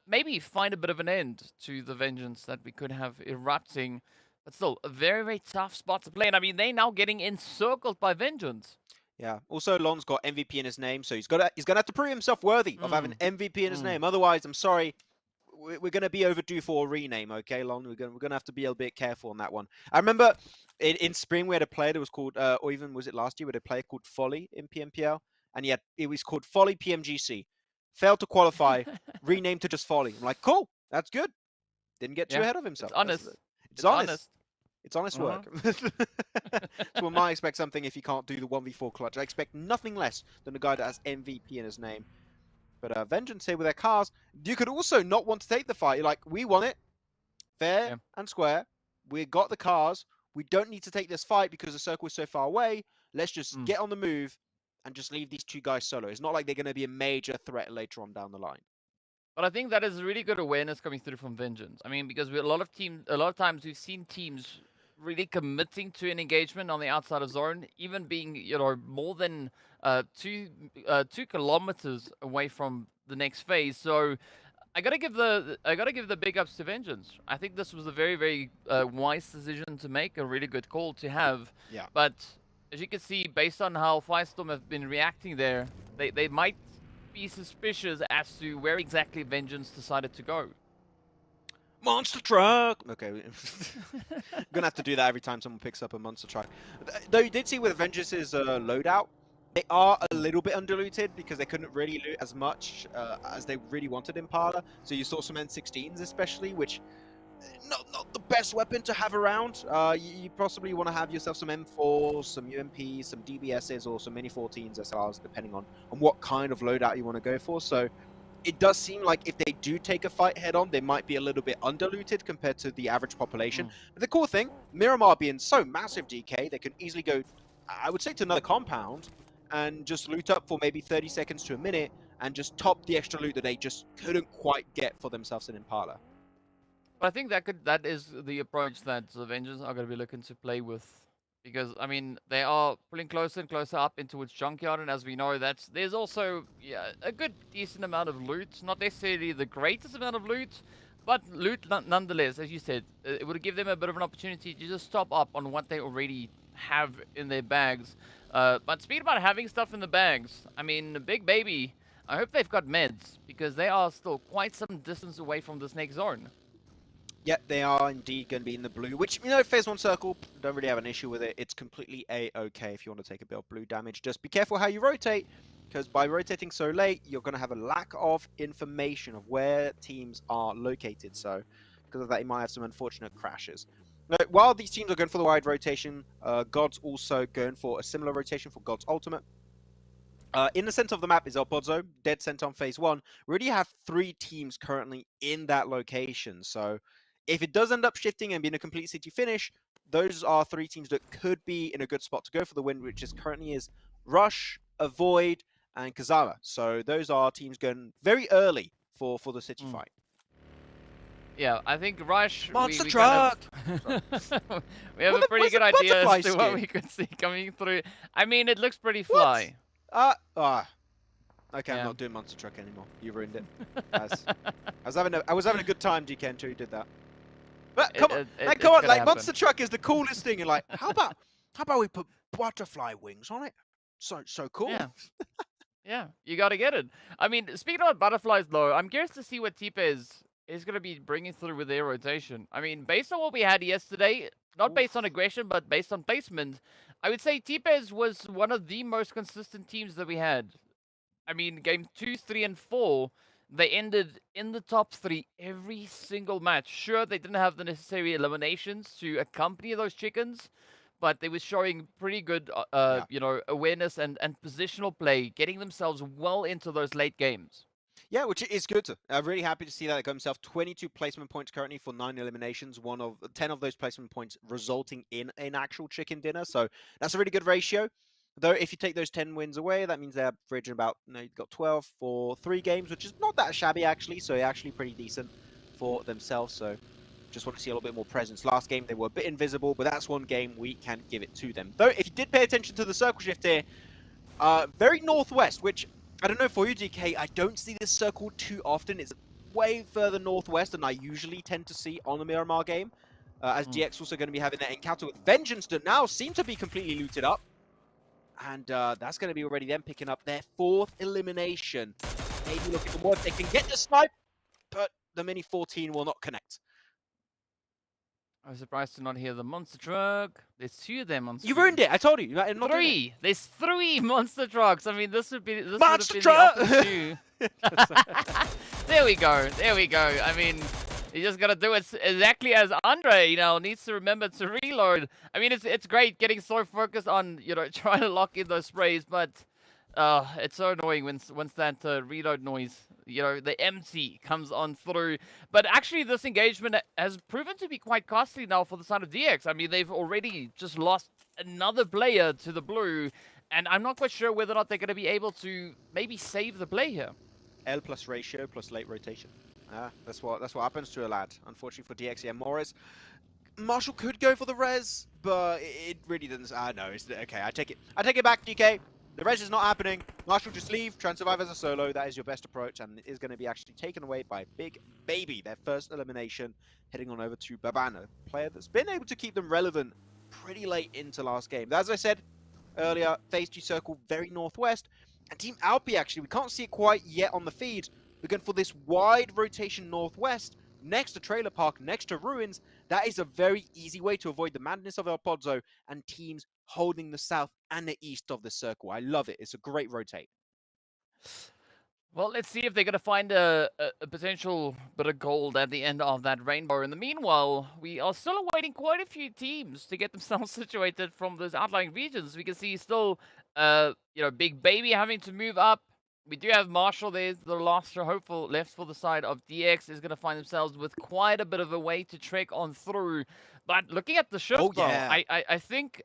maybe find a bit of an end to the Vengeance that we could have erupting. But still, a very, very tough spot to play. And I mean, they're now getting encircled by Vengeance. Yeah. Also, Lon's got MVP in his name, so he's gonna have to prove himself worthy of having MVP in his name. Otherwise, I'm sorry, we're gonna be overdue for a rename. Okay, Lon, we're gonna have to be a bit careful on that one. I remember in spring we had a player that was called, or even was it last year, we had a player called Folly in PMPL, and it was called Folly PMGC. Failed to qualify, renamed to just Folly. I'm like, cool, that's good. Didn't get too ahead of himself. It's honest. It's honest. It's honest work. So one might expect something if you can't do the 1v4 clutch. I expect nothing less than a guy that has MVP in his name. But Vengeance here with their cars. You could also not want to take the fight. Like, we want it fair and square. We got the cars. We don't need to take this fight because the circle is so far away. Let's just get on the move and just leave these 2 guys solo. It's not like they're going to be a major threat later on down the line. But I think that is really good awareness coming through from Vengeance. I mean, because a lot of times we've seen teams really committing to an engagement on the outside of zone, even being, more than 2 kilometers away from the next phase. So I gotta give the big ups to Vengeance. I think this was a very, very wise decision to make, a really good call to have. Yeah. But as you can see, based on how Firestorm have been reacting there, they might be suspicious as to where exactly Vengeance decided to go. Monster truck! Okay, I'm gonna have to do that every time someone picks up a monster truck. Though you did see with Vengeance's loadout, they are a little bit underlooted because they couldn't really loot as much as they really wanted in Impala. So you saw some N16s especially, which not the best weapon to have around. You possibly want to have yourself some M4s, some UMPs, some DBSs, or some Mini 14s SLRs, depending on what kind of loadout you want to go for. So it does seem like if they do take a fight head-on, they might be a little bit underlooted compared to the average population. But the cool thing, Miramar being so massive, DK, they can easily go, I would say, to another compound and just loot up for maybe 30 seconds to a minute and just top the extra loot that they just couldn't quite get for themselves in Impala. But I think that is the approach that the Vengeance are going to be looking to play with. Because, I mean, they are pulling closer and closer up into its junkyard, and as we know, there's also a good, decent amount of loot. Not necessarily the greatest amount of loot, but loot nonetheless, as you said. It would give them a bit of an opportunity to just top up on what they already have in their bags. But speaking about having stuff in the bags, I mean, Big Baby, I hope they've got meds, because they are still quite some distance away from this next zone. Yeah, they are indeed going to be in the blue, which, phase 1 circle, don't really have an issue with it. It's completely A-okay if you want to take a bit of blue damage. Just be careful how you rotate, because by rotating so late, you're going to have a lack of information of where teams are located. So, because of that, you might have some unfortunate crashes. Now, while these teams are going for the wide rotation, God's also going for a similar rotation for God's Ultimate. In the center of the map is El Pozo, dead center on phase 1. We already have 3 teams currently in that location, so if it does end up shifting and being a complete city finish, those are 3 teams that could be in a good spot to go for the win, which currently is Rush, Avoid, and Kazama. So those are teams going very early for the city fight. Yeah, I think Rush... Monster truck! We have a pretty good idea as to what we could see coming through. I mean, it looks pretty fly. Okay, I'm not doing Monster Truck anymore. You ruined it. I was having a good time, DK, until you did that. But come on, like Monster Truck is the coolest thing. And like, how about we put butterfly wings on it? So cool. Yeah. Yeah, you got to get it. I mean, speaking about butterflies, though, I'm curious to see what Tipez is going to be bringing through with their rotation. I mean, based on what we had yesterday, not based on aggression, but based on placement, I would say Tipez was one of the most consistent teams that we had. I mean, game 2, 3, and 4, they ended in the top 3 every single match. Sure, they didn't have the necessary eliminations to accompany those chickens, but they were showing pretty good, you know, awareness and positional play, getting themselves well into those late games. Yeah, which is good. I'm really happy to see that. They got himself 22 placement points currently for 9 eliminations. 10 of those placement points resulting in an actual chicken dinner. So that's a really good ratio. Though if you take those 10 wins away, that means they're averaging about, you've got 12 for 3 games, which is not that shabby actually. So actually pretty decent for themselves. So just want to see a little bit more presence. Last game they were a bit invisible, but that's one game we can give it to them. Though if you did pay attention to the circle shift here, very northwest, which I don't know for you, DK, I don't see this circle too often. It's way further northwest than I usually tend to see on a Miramar game. As DX also going to be having that encounter with Vengeance that now seem to be completely looted up. And that's going to be already them picking up their 4th elimination. Maybe looking for more if they can get the snipe, but the Mini 14 will not connect. I was surprised to not hear the monster truck. There's 2 of them on You ruined it. I told you. Not 3. There's 3 monster trucks. I mean, this would be Monster truck! The opposite 2. There we go. There we go. I mean, you just gotta do it exactly as Andre, you know, needs to remember to reload. I mean, it's great getting so focused on, you know, trying to lock in those sprays, but it's so annoying once that reload noise, you know, the empty comes on through. But actually, this engagement has proven to be quite costly now for the side of DX. I mean, they've already just lost another player to the blue, and I'm not quite sure whether or not they're going to be able to maybe save the play here. L plus ratio plus late rotation. That's what happens to a lad. Unfortunately for DX, yeah, Morris. Marshall could go for the res, but it really doesn't. No, it's okay. I take it back, DK. The res is not happening. Marshall, just leave. Try and survive as a solo. That is your best approach, and it is going to be actually taken away by Big Baby. Their first elimination, heading on over to Baban, a player that's been able to keep them relevant pretty late into last game. As I said earlier, phase 2 circle very northwest, and Team Alpi actually, we can't see it quite yet on the feed. We're going for this wide rotation northwest, next to Trailer Park, next to Ruins. That is a very easy way to avoid the madness of El Pozo and teams holding the south and the east of the circle. I love it. It's a great rotate. Well, let's see if they're going to find a potential bit of gold at the end of that rainbow. In the meanwhile, we are still awaiting quite a few teams to get themselves situated from those outlying regions. We can see still, you know, Big Baby having to move up. We do have Marshall there, the last hopeful left for the side of DX is going to find themselves with quite a bit of a way to trek on through. But looking at the shift, I think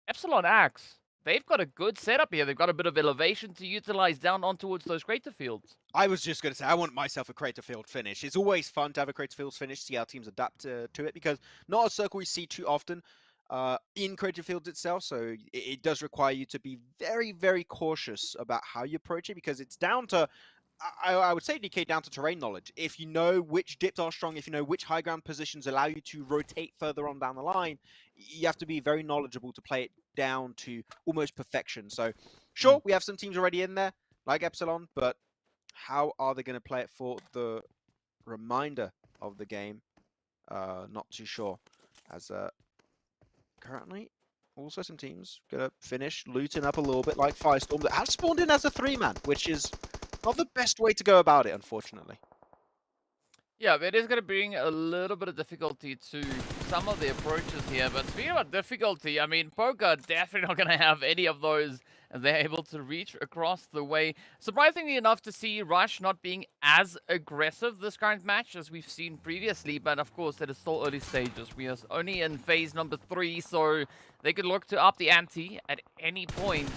Epsilon Axe, they've got a good setup here. They've got a bit of elevation to utilize down on towards those crater fields. I was just going to say, I want myself a crater field finish. It's always fun to have a crater field finish, see how teams adapt to it, because not a circle we see too often in Creative Fields itself, so it does require you to be very, very cautious about how you approach it, because it's down to, I would say, DK, down to terrain knowledge. If you know which dips are strong, if you know which high ground positions allow you to rotate further on down the line, you have to be very knowledgeable to play it down to almost perfection. So, sure, we have some teams already in there, like Epsilon, but how are they going to play it for the remainder of the game? Not too sure, as currently, also some teams gonna finish looting up a little bit like Firestorm that have spawned in as a 3-man, which is not the best way to go about it, unfortunately. Yeah, it is going to bring a little bit of difficulty to some of the approaches here. But speaking about difficulty, I mean, Poker definitely not going to have any of those. And they're able to reach across the way. Surprisingly enough to see Rush not being as aggressive this current match as we've seen previously. But of course, it is still early stages. We are only in phase number 3, so they could look to up the ante at any point.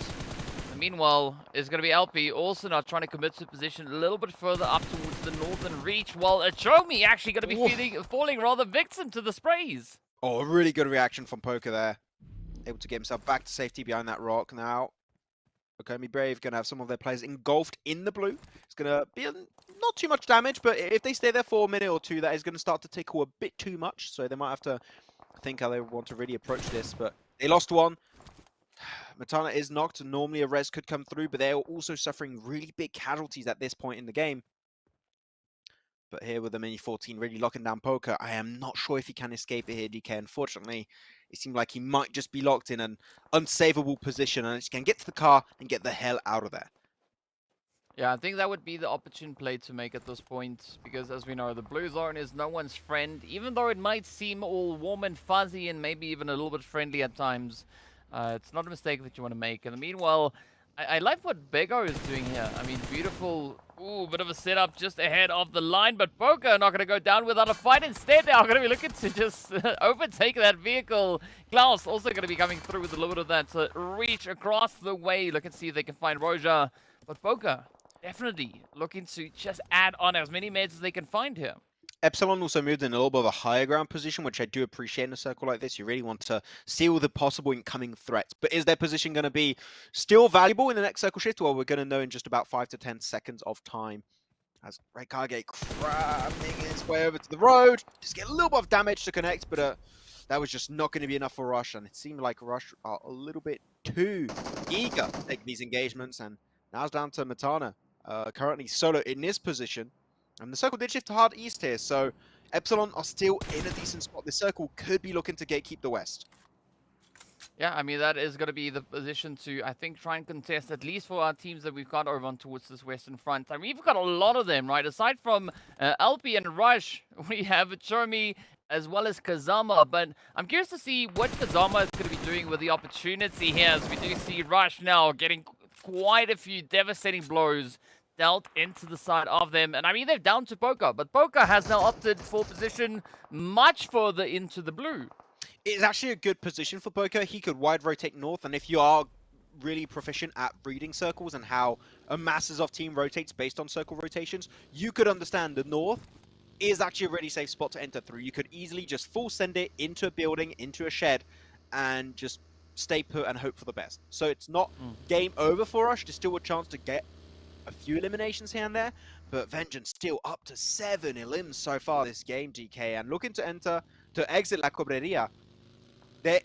Meanwhile, it's going to be LP also not trying to commit to position a little bit further up towards the northern reach, while Achomi actually going to be falling rather victim to the sprays. Oh, a really good reaction from Poker there. Able to get himself back to safety behind that rock. Now, Okomi Brave going to have some of their players engulfed in the blue. It's going to be not too much damage, but if they stay there for a minute or two, that is going to start to tickle a bit too much. So they might have to think how they want to really approach this, but they lost one. Matana is knocked. Normally a res could come through, but they're also suffering really big casualties at this point in the game. But here with the Mini 14 really locking down Poker, I am not sure if he can escape it here, DK. Unfortunately, it seemed like he might just be locked in an unsavable position and just can get to the car and get the hell out of there. Yeah, I think that would be the opportune play to make at this point, because as we know, the blue zone is no one's friend, even though it might seem all warm and fuzzy and maybe even a little bit friendly at times. It's not a mistake that you want to make. In the meanwhile, I like what Bego is doing here. I mean, beautiful, ooh, bit of a setup just ahead of the line, but Poker not going to go down without a fight. Instead, they are going to be looking to just overtake that vehicle. Klaus also going to be coming through with a little bit of that reach across the way. Look and see if they can find Roja. But Poker definitely looking to just add on as many meds as they can find here. Epsilon also moved in a little bit of a higher ground position, which I do appreciate in a circle like this. You really want to see all the possible incoming threats. But is their position going to be still valuable in the next circle shift? Well, we're going to know in just about 5 to 10 seconds of time. As Raikage cramming his way over to the road. Just get a little bit of damage to connect, but that was just not going to be enough for Rush. And it seemed like Rush are a little bit too eager to take these engagements. And now it's down to Matana. Currently solo in this position. And the circle did shift to hard east here, so Epsilon are still in a decent spot. The circle could be looking to gatekeep the west. Yeah, I mean, that is going to be the position to, I think, try and contest, at least for our teams that we've got over on towards this western front. I mean, we've got a lot of them, right? Aside from Alpi and Rush, we have Chomi as well as Kazama. But I'm curious to see what Kazama is going to be doing with the opportunity here, as we do see Rush now getting quite a few devastating blows dealt into the side of them. And I mean, they're down to Poker, but Poker has now opted for position much further into the blue. It's actually a good position for Poker. He could wide rotate north, and if you are really proficient at reading circles and how a masses of team rotates based on circle rotations, you could understand the north is actually a really safe spot to enter through. You could easily just full send it into a building, into a shed, and just stay put and hope for the best. So it's not game over for us. There's still a chance to get a few eliminations here and there, but Vengeance still up to 7 elims so far this game, DK, and looking to exit La Cobreria. There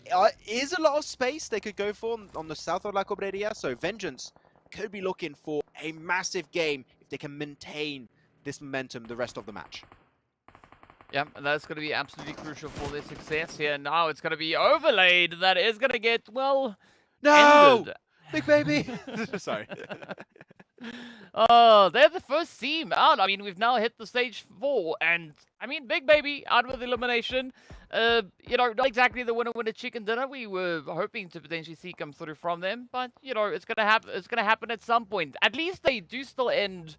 is a lot of space they could go for on the south of La Cobreria, so Vengeance could be looking for a massive game if they can maintain this momentum the rest of the match. Yeah, and that's going to be absolutely crucial for their success here. Now it's going to be Overlaid that is going to get, well, no! ended. Big baby! Sorry. Oh, they're the first team out. I mean, we've now hit the stage 4, and I mean, Big Baby out with elimination. You know, not exactly the winner chicken dinner we were hoping to potentially see come through from them, but you know, it's gonna happen. It's gonna happen at some point. At least they do still end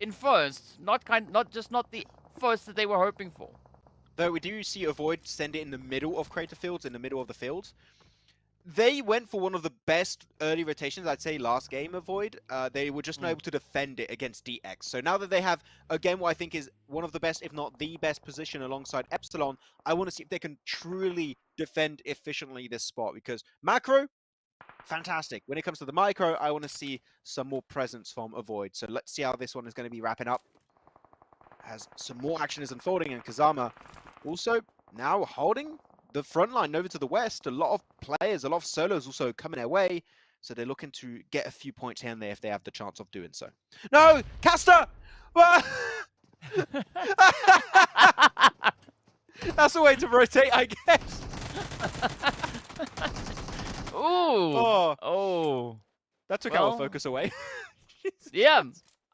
in first, not the first that they were hoping for. Though we do see Avoid send it in the middle of Crater Fields, in the middle of the field. They went for one of the best early rotations, I'd say, last game, Avoid. They were just not able to defend it against DX. So now that they have, again, what I think is one of the best, if not the best position alongside Epsilon, I want to see if they can truly defend efficiently this spot. Because macro, fantastic. When it comes to the micro, I want to see some more presence from Avoid. So let's see how this one is going to be wrapping up. As some more action is unfolding, and Kazama also now holding the front line over to the west. A lot of players, a lot of solos also coming their way. So they're looking to get a few points here and there if they have the chance of doing so. No! Caster! That's a way to rotate, I guess. Ooh! Oh! That took Well, our focus away. Yeah,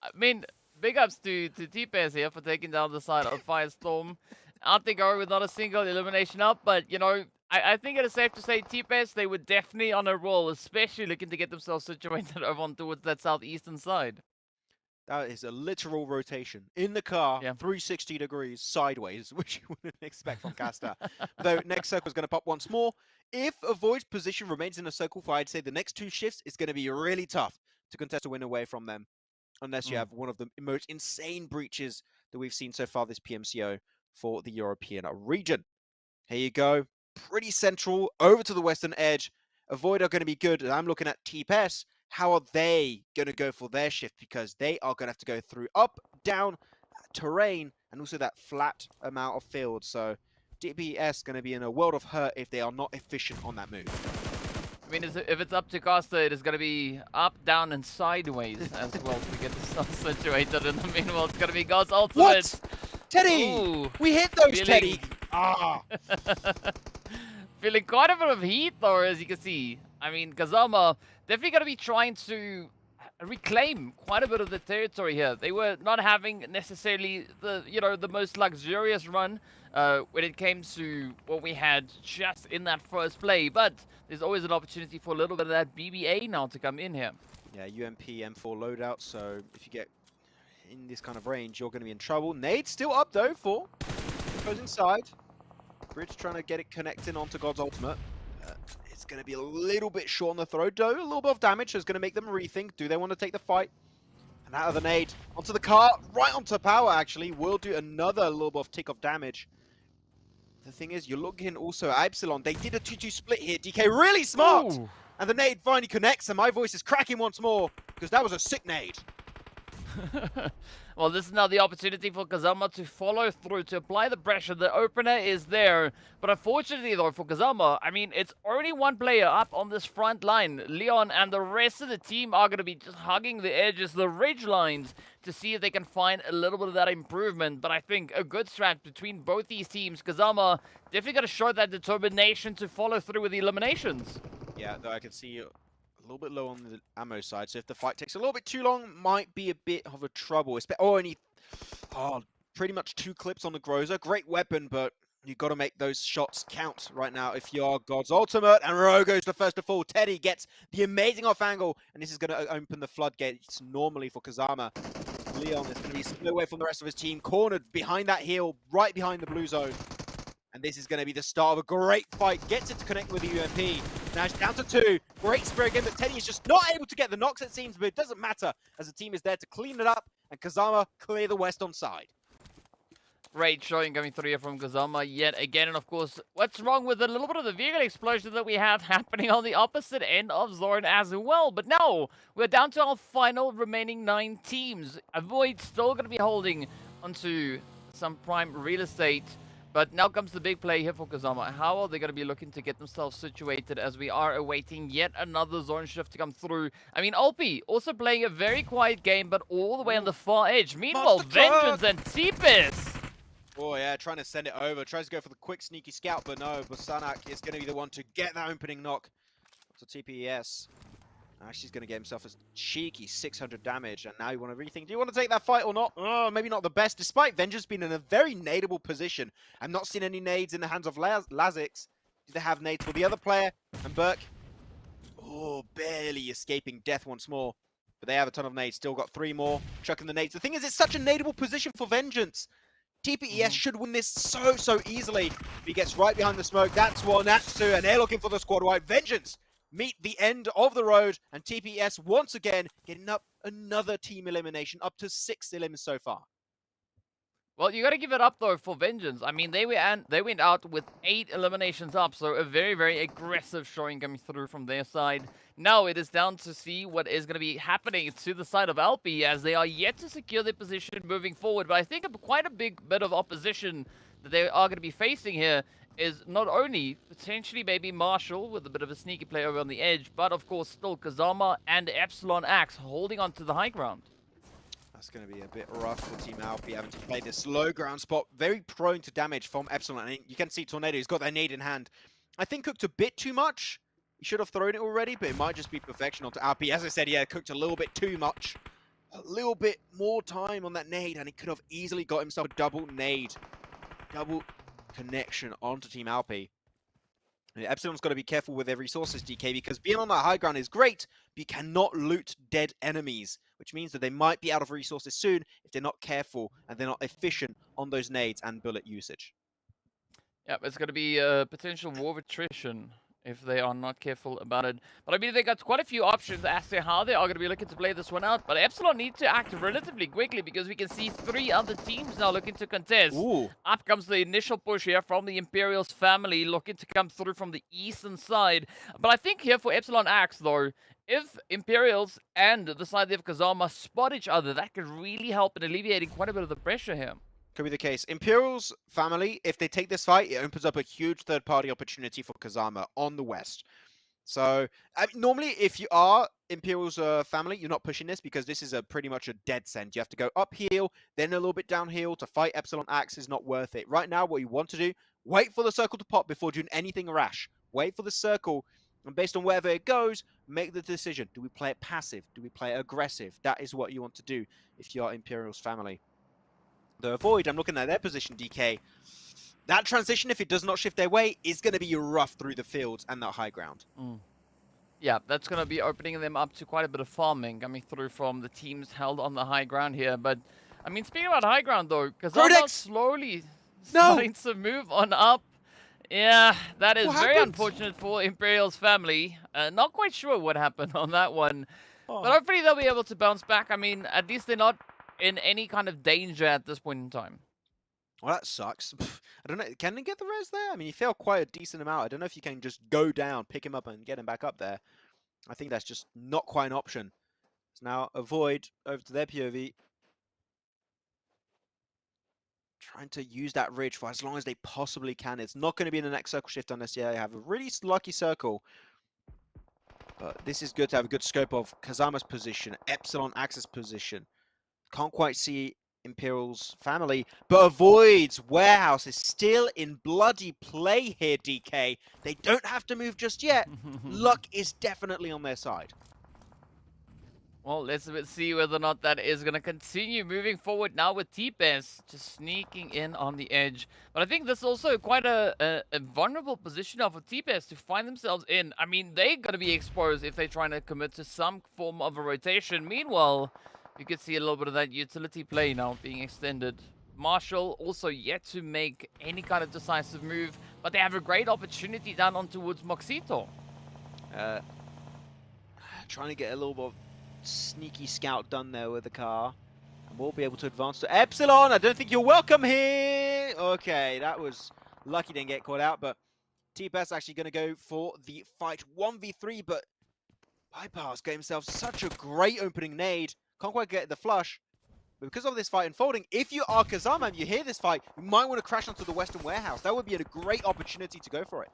I mean, big ups to T-Pass here for taking down the side of Firestorm. Artigo with not a single elimination up, but, you know, I think it is safe to say T-Pass, they were definitely on a roll, especially looking to get themselves situated over on towards that southeastern side. That is a literal rotation. In the car, Yeah. 360 degrees sideways, which you wouldn't expect from Caster. Though next circle is going to pop once more. If Avoid's position remains in a circle for, I'd say, the next 2 shifts, it's going to be really tough to contest a win away from them. Unless you have one of the most insane breaches that we've seen so far this PMCO for the European region. Here you go. Pretty central, over to the western edge. Avoid are going to be good, and I'm looking at TPS. How are they going to go for their shift? Because they are going to have to go through up, down terrain, and also that flat amount of field. So DPS going to be in a world of hurt if they are not efficient on that move. I mean, if it's up to Costa, it is going to be up, down, and sideways as well to get the situated. In the meanwhile, it's going to be God's ultimate. What? Teddy! Ooh, We hit those, feeling- Teddy! Ah! Feeling quite a bit of heat, though, as you can see. I mean, Kazama definitely going to be trying to reclaim quite a bit of the territory here. They were not having necessarily the, the most luxurious run when it came to what we had just in that first play, but there's always an opportunity for a little bit of that BBA now to come in here. Yeah, UMP M4 loadout, so if you get in this kind of range, you're going to be in trouble. Nade still up, though, for goes inside. Bridge trying to get it connecting onto God's ultimate. It's going to be a little bit short on the throw, though. A little bit of damage is going to make them rethink. Do they want to take the fight? And out of the nade, onto the car, right onto power, actually. Will do another little bit of tick of damage. The thing is, you're looking also at Epsilon. They did a 2-2 split here. DK really smart! Ooh. And the nade finally connects, and my voice is cracking once more, because that was a sick nade. Well, this is now the opportunity for Kazama to follow through, to apply the pressure. The opener is there. But unfortunately, though, for Kazama, I mean, it's only one player up on this front line. Leon and the rest of the team are going to be just hugging the edges, the ridge lines, to see if they can find a little bit of that improvement. But I think a good strat between both these teams. Kazama definitely going to show that determination to follow through with the eliminations. Yeah, though I can see a little bit low on the ammo side, so if the fight takes a little bit too long, might be a bit of a trouble. Pretty much 2 clips on the Groza. Great weapon, but you've got to make those shots count right now if you're God's ultimate. And Ro goes the first to fall. Teddy gets the amazing off angle, and this is going to open the floodgates normally for Kazama. Leon is going to be split away from the rest of his team, cornered behind that hill, right behind the blue zone. And this is going to be the start of a great fight. Gets it to connect with the UMP. Now it's down to 2. Great spray again, but Teddy is just not able to get the knocks, it seems, but it doesn't matter as the team is there to clean it up, and Kazama clear the West on side. Great showing coming through here from Kazama yet again. And of course, what's wrong with a little bit of the vehicle explosion that we have happening on the opposite end of Zorn as well? But no, we're down to our final remaining 9 teams. Avoid still going to be holding onto some prime real estate. But now comes the big play here for Kazama. How are they going to be looking to get themselves situated as we are awaiting yet another zone shift to come through? I mean, Alpi also playing a very quiet game, but all the way on the far edge. Meanwhile, Monster truck! Vengeance and Tepis. Oh yeah, trying to send it over. Tries to go for the quick sneaky scout, but no, Basanak is going to be the one to get that opening knock. So TPES. Now she's going to get himself a cheeky 600 damage, and now you want to rethink, do you want to take that fight or not? Oh, maybe not the best, despite Vengeance being in a very nadeable position. I've not seen any nades in the hands of Lazix. Do they have nades for the other player? And Burke, oh, barely escaping death once more. But they have a ton of nades, still got 3 more, chucking the nades. The thing is, it's such a nadeable position for Vengeance. TPES should win this so easily. If he gets right behind the smoke, that's 1, that's 2, and they're looking for the squad wipe. Vengeance meet the end of the road, and TPS once again getting up another team elimination, up to 6 elims so far. Well, you got to give it up, though, for Vengeance. I mean, they went out with 8 eliminations up, so a very aggressive showing coming through from their side. Now it is down to see what is going to be happening to the side of Alpi, as they are yet to secure their position moving forward. But I think quite a big bit of opposition that they are going to be facing here is not only potentially maybe Marshall with a bit of a sneaky play over on the edge, but of course still Kazama and Epsilon Axe holding on to the high ground. That's going to be a bit rough for Team Alpi, having to play this low ground spot. Very prone to damage from Epsilon. And you can see Tornado, who's got their nade in hand. I think cooked a bit too much. He should have thrown it already, but it might just be perfection onto Alpi. As I said, yeah, cooked a little bit too much. A little bit more time on that nade, and he could have easily got himself a double nade. Double connection onto Team Alpi. Epsilon's got to be careful with their resources, DK, because being on that high ground is great, but you cannot loot dead enemies, which means that they might be out of resources soon if they're not careful and they're not efficient on those nades and bullet usage. Yep, it's going to be a potential war of attrition if they are not careful about it. But I mean, they got quite a few options as to how they are going to be looking to play this one out. But Epsilon need to act relatively quickly, because we can see 3 other teams now looking to contest. Ooh. Up comes the initial push here from the Imperials family, looking to come through from the eastern side. But I think here for Epsilon Axe, though, if Imperials and the side of Kazama spot each other, that could really help in alleviating quite a bit of the pressure here. Could be the case. Imperial's family, if they take this fight, it opens up a huge third-party opportunity for Kazama on the west. So normally, if you are Imperial's family, you're not pushing this because this is a pretty much a dead send. You have to go uphill, then a little bit downhill to fight Epsilon Axe is not worth it. Right now, what you want to do, wait for the circle to pop before doing anything rash. Wait for the circle, and based on wherever it goes, make the decision. Do we play it passive? Do we play it aggressive? That is what you want to do if you are Imperial's family. The Void, I'm looking at their position, DK. That transition, if it does not shift their way, is going to be rough through the fields and that high ground. Yeah, that's going to be opening them up to quite a bit of farming coming through from the teams held on the high ground here. But, I mean, speaking about high ground, though, because I'm not slowly starting to move on up. Yeah, that is very unfortunate for Imperial's family. Not quite sure what happened on that one. But hopefully they'll be able to bounce back. I mean, at least they're not in any kind of danger at this point in time. Well, that sucks. I don't know. Can they get the res there? I mean, he fell quite a decent amount. I don't know if you can just go down, pick him up, and get him back up there. I think that's just not quite an option. So now Avoid over to their POV. Trying to use that ridge for as long as they possibly can. It's not going to be in the next circle shift unless they have a really lucky circle. But this is good to have a good scope of Kazama's position, Epsilon Axe's position. Can't quite see Imperial's family, but Avoid's warehouse is still in bloody play here, DK. They don't have to move just yet. Luck is definitely on their side. Well, let's see whether or not that is going to continue moving forward now with T-Pes just sneaking in on the edge. But I think this is also quite a vulnerable position of T-Pes to find themselves in. I mean, they're going to be exposed if they're trying to commit to some form of a rotation. Meanwhile, you could see a little bit of that utility play now being extended. Marshall also yet to make any kind of decisive move, but they have a great opportunity down on towards Moxito. Trying to get a little bit of sneaky scout done there with the car. And we'll be able to advance to Epsilon. I don't think you're welcome here. Okay, that was lucky didn't get caught out, but T-Pes actually going to go for the fight 1v3, but Bypass got himself such a great opening nade. Can't quite get the flush. But because of this fight unfolding, if you are Kazama and you hear this fight, you might want to crash onto the Western Warehouse. That would be a great opportunity to go for it.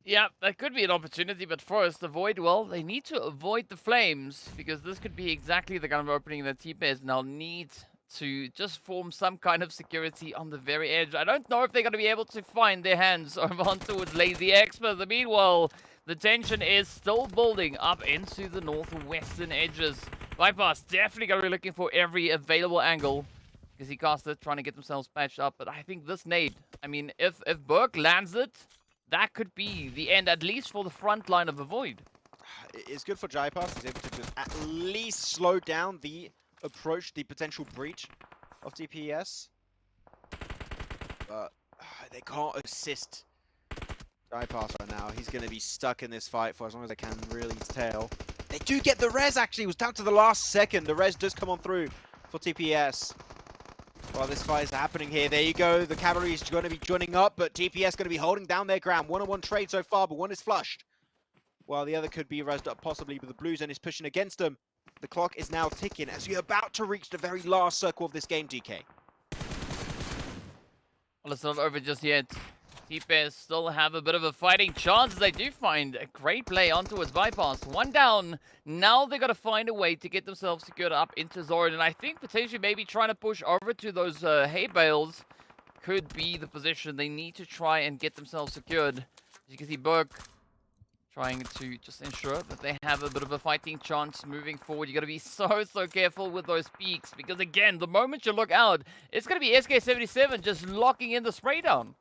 Yeah, that could be an opportunity, but first, Avoid, well, they need to avoid the flames, because this could be exactly the kind of opening that T-Pes now need to just form some kind of security on the very edge. I don't know if they're going to be able to find their hands over on towards Lazy X, but meanwhile, the tension is still building up into the northwestern edges. Bypass definitely going to be looking for every available angle, because he cast it, trying to get themselves patched up. But I think this nade, I mean, if Burke lands it, that could be the end, at least for the front line of Avoid. It's good for Jaipass. He's able to just at least slow down the approach, the potential breach of DPS. But they can't assist Jaipass right now. He's going to be stuck in this fight for as long as they can really tell. They do get the res, actually. It was down to the last second. The res does come on through for TPS. While this fight is happening here, there you go. The cavalry is going to be joining up, but TPS going to be holding down their ground. One-on-one trade so far, but one is flushed. While the other could be rezzed up possibly, but the Blue Zone is pushing against them. The clock is now ticking as we're about to reach the very last circle of this game, DK. Well, it's not over just yet. T-Pes still have a bit of a fighting chance as they do find a great play onto his Bypass. One down. Now they got to find a way to get themselves secured up into Zord. And I think potentially maybe trying to push over to those hay bales could be the position they need to try and get themselves secured. As you can see, Burke trying to just ensure that they have a bit of a fighting chance moving forward. You got to be so careful with those peaks, because again, the moment you look out, it's going to be SK77 just locking in the spray down.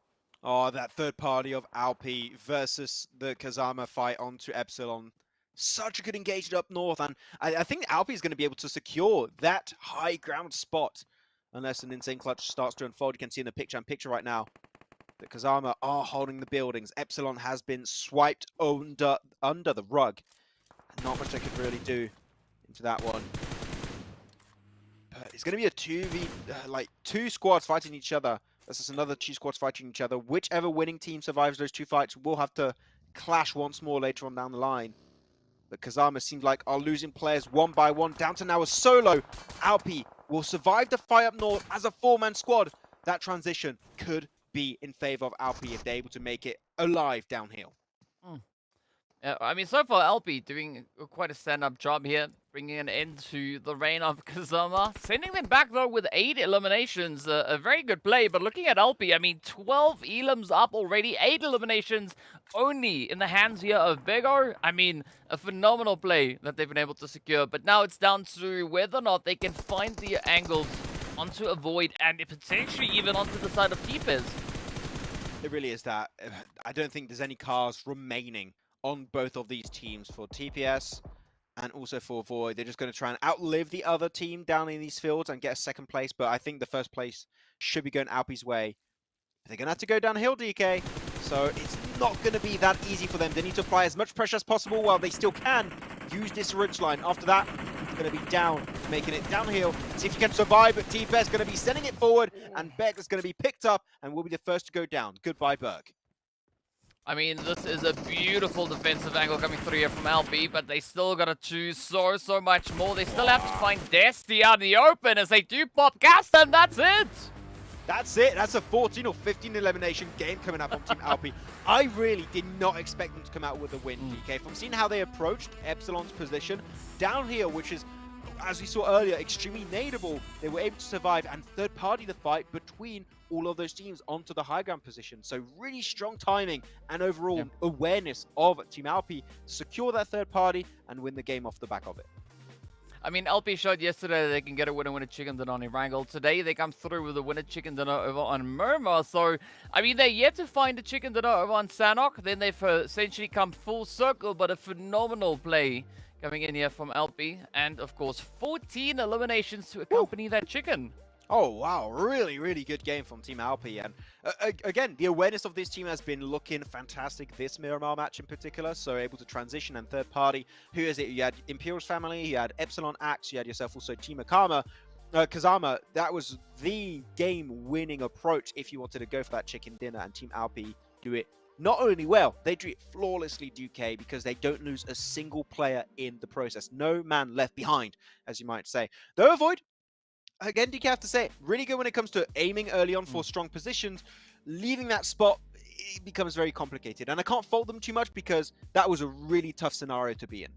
Oh, that third party of Alpi versus the Kazama fight onto Epsilon. Such a good engagement up north, and I think Alpi is going to be able to secure that high ground spot unless an insane clutch starts to unfold. You can see in the picture right now that Kazama are holding the buildings. Epsilon has been swiped under the rug. Not much they could really do into that one. But it's going to be a 2v, like 2 squads fighting each other. This is another 2 squads fighting each other. Whichever winning team survives those 2 fights will have to clash once more later on down the line. But Kazama seems like are losing players one by one, down to now a solo. Alpi will survive the fight up north as a 4-man squad. That transition could be in favor of Alpi if they're able to make it alive downhill. I mean, so far, Alpi doing quite a stand-up job here, bringing an end to the reign of Kazama. Sending them back, though, with 8 eliminations. A very good play, but looking at Alpi, I mean, 12 elims up already, 8 eliminations only in the hands here of Bego. I mean, a phenomenal play that they've been able to secure, but now it's down to whether or not they can find the angles onto Avoid and potentially even onto the side of T-Pez. It really is that. I don't think there's any cars remaining on both of these teams for TPS and also for Void. They're just going to try and outlive the other team down in these fields and get a second place, but I think the first place should be going Alpi's way. They're going to have to go downhill, DK, so it's not going to be that easy for them. They need to apply as much pressure as possible while they still can use this ridge line. After that, it's going to be down, making it downhill. See if you can survive, but TPS is going to be sending it forward, and Berg is going to be picked up and will be the first to go down. Goodbye, Berg. I mean, this is a beautiful defensive angle coming through here from LP, but they still gotta choose so much more. They still have to find Desti out in the open as they do pop gas, and that's it! That's it. That's a 14 or 15 elimination game coming up on Team Alpi. I really did not expect them to come out with a win, DK. From seeing how they approached Epsilon's position down here, which is, as we saw earlier, extremely nadeable, they were able to survive and third-party the fight between all of those teams onto the high ground position. So really strong timing and overall awareness of Team Alpi to secure that third party and win the game off the back of it. I mean, LP showed yesterday that they can get a winner chicken dinner on Erangel. Today, they come through with a winner chicken dinner over on Murmur. So, I mean, they're yet to find a chicken dinner over on Sanhok. Then they've essentially come full circle, but a phenomenal play coming in here from LP. And, of course, 14 eliminations to accompany that chicken. Oh, wow. Really, really good game from Team Alpi. And again, the awareness of this team has been looking fantastic this Miramar match in particular. So able to transition and third party. Who is it? You had Imperial's family, you had Epsilon Axe, you had yourself also Team Kazama. That was the game-winning approach if you wanted to go for that chicken dinner, and Team Alpi do it not only well, they do it flawlessly, DK, because they don't lose a single player in the process. No man left behind, as you might say. Though Avoid, again, DK, I have to say, really good when it comes to aiming early on for strong positions. Leaving that spot, it becomes very complicated. And I can't fault them too much because that was a really tough scenario to be in.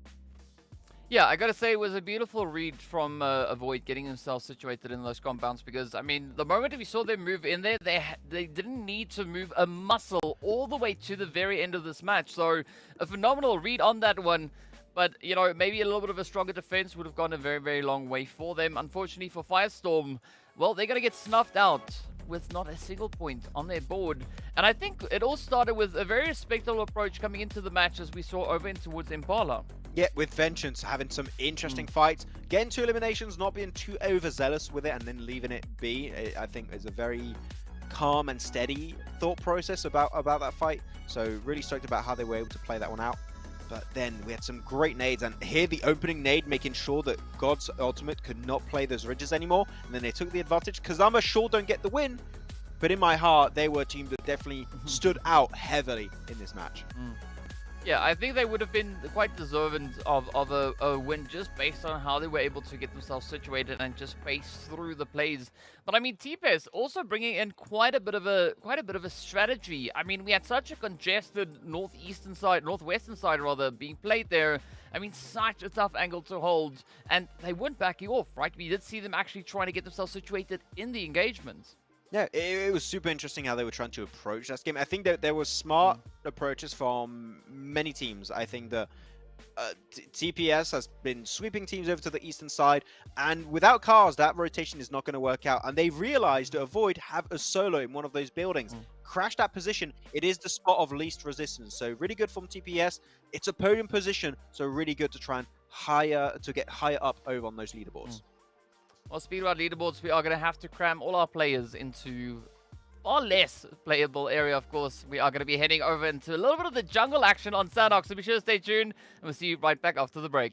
Yeah, I gotta say, it was a beautiful read from Avoid getting themselves situated in those compounds because, I mean, the moment we saw them move in there, they didn't need to move a muscle all the way to the very end of this match. So, a phenomenal read on that one. But, you know, maybe a little bit of a stronger defense would have gone a very long way for them. Unfortunately for Firestorm, well, they're going to get snuffed out with not a single point on their board. And I think it all started with a very respectable approach coming into the match as we saw over in towards Impala. Yeah, with Vengeance having some interesting fights. Getting 2 eliminations, not being too overzealous with it and then leaving it be, I think is a very calm and steady thought process about that fight. So really stoked about how they were able to play that one out. But then we had some great nades, and here the opening nade making sure that God's Ultimate could not play those ridges anymore, and then they took the advantage. Kazama sure don't get the win, but in my heart, they were a team that definitely stood out heavily in this match. Yeah, I think they would have been quite deserving of a win just based on how they were able to get themselves situated and just pace through the plays. But I mean, TPS also bringing in quite a bit of a strategy. I mean, we had such a congested northwestern side rather being played there. I mean, such a tough angle to hold, and they weren't backing off, right? We did see them actually trying to get themselves situated in the engagement. Yeah, it was super interesting how they were trying to approach that game. I think that there was smart approaches from many teams. I think the TPS has been sweeping teams over to the eastern side, and without cars, that rotation is not going to work out. And they've realized to avoid have a solo in one of those buildings. Crash that position. It is the spot of least resistance. So really good from TPS. It's a podium position, so really good to try and get higher up over on those leaderboards. Well, speedrun leaderboards, we are going to have to cram all our players into far less playable area, of course. We are going to be heading over into a little bit of the jungle action on Sanhok, so be sure to stay tuned, and we'll see you right back after the break.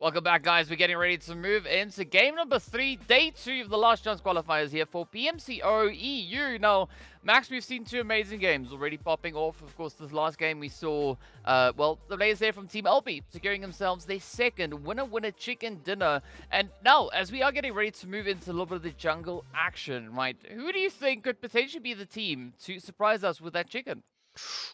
Welcome back, guys. We're getting ready to move into game number 3, day 2 of the last chance qualifiers here for PMCO EU. Now, Max, we've seen 2 amazing games already popping off. Of course, this last game we saw, well, the players there from Team LB securing themselves their second winner chicken dinner. And now, as we are getting ready to move into a little bit of the jungle action, right, who do you think could potentially be the team to surprise us with that chicken?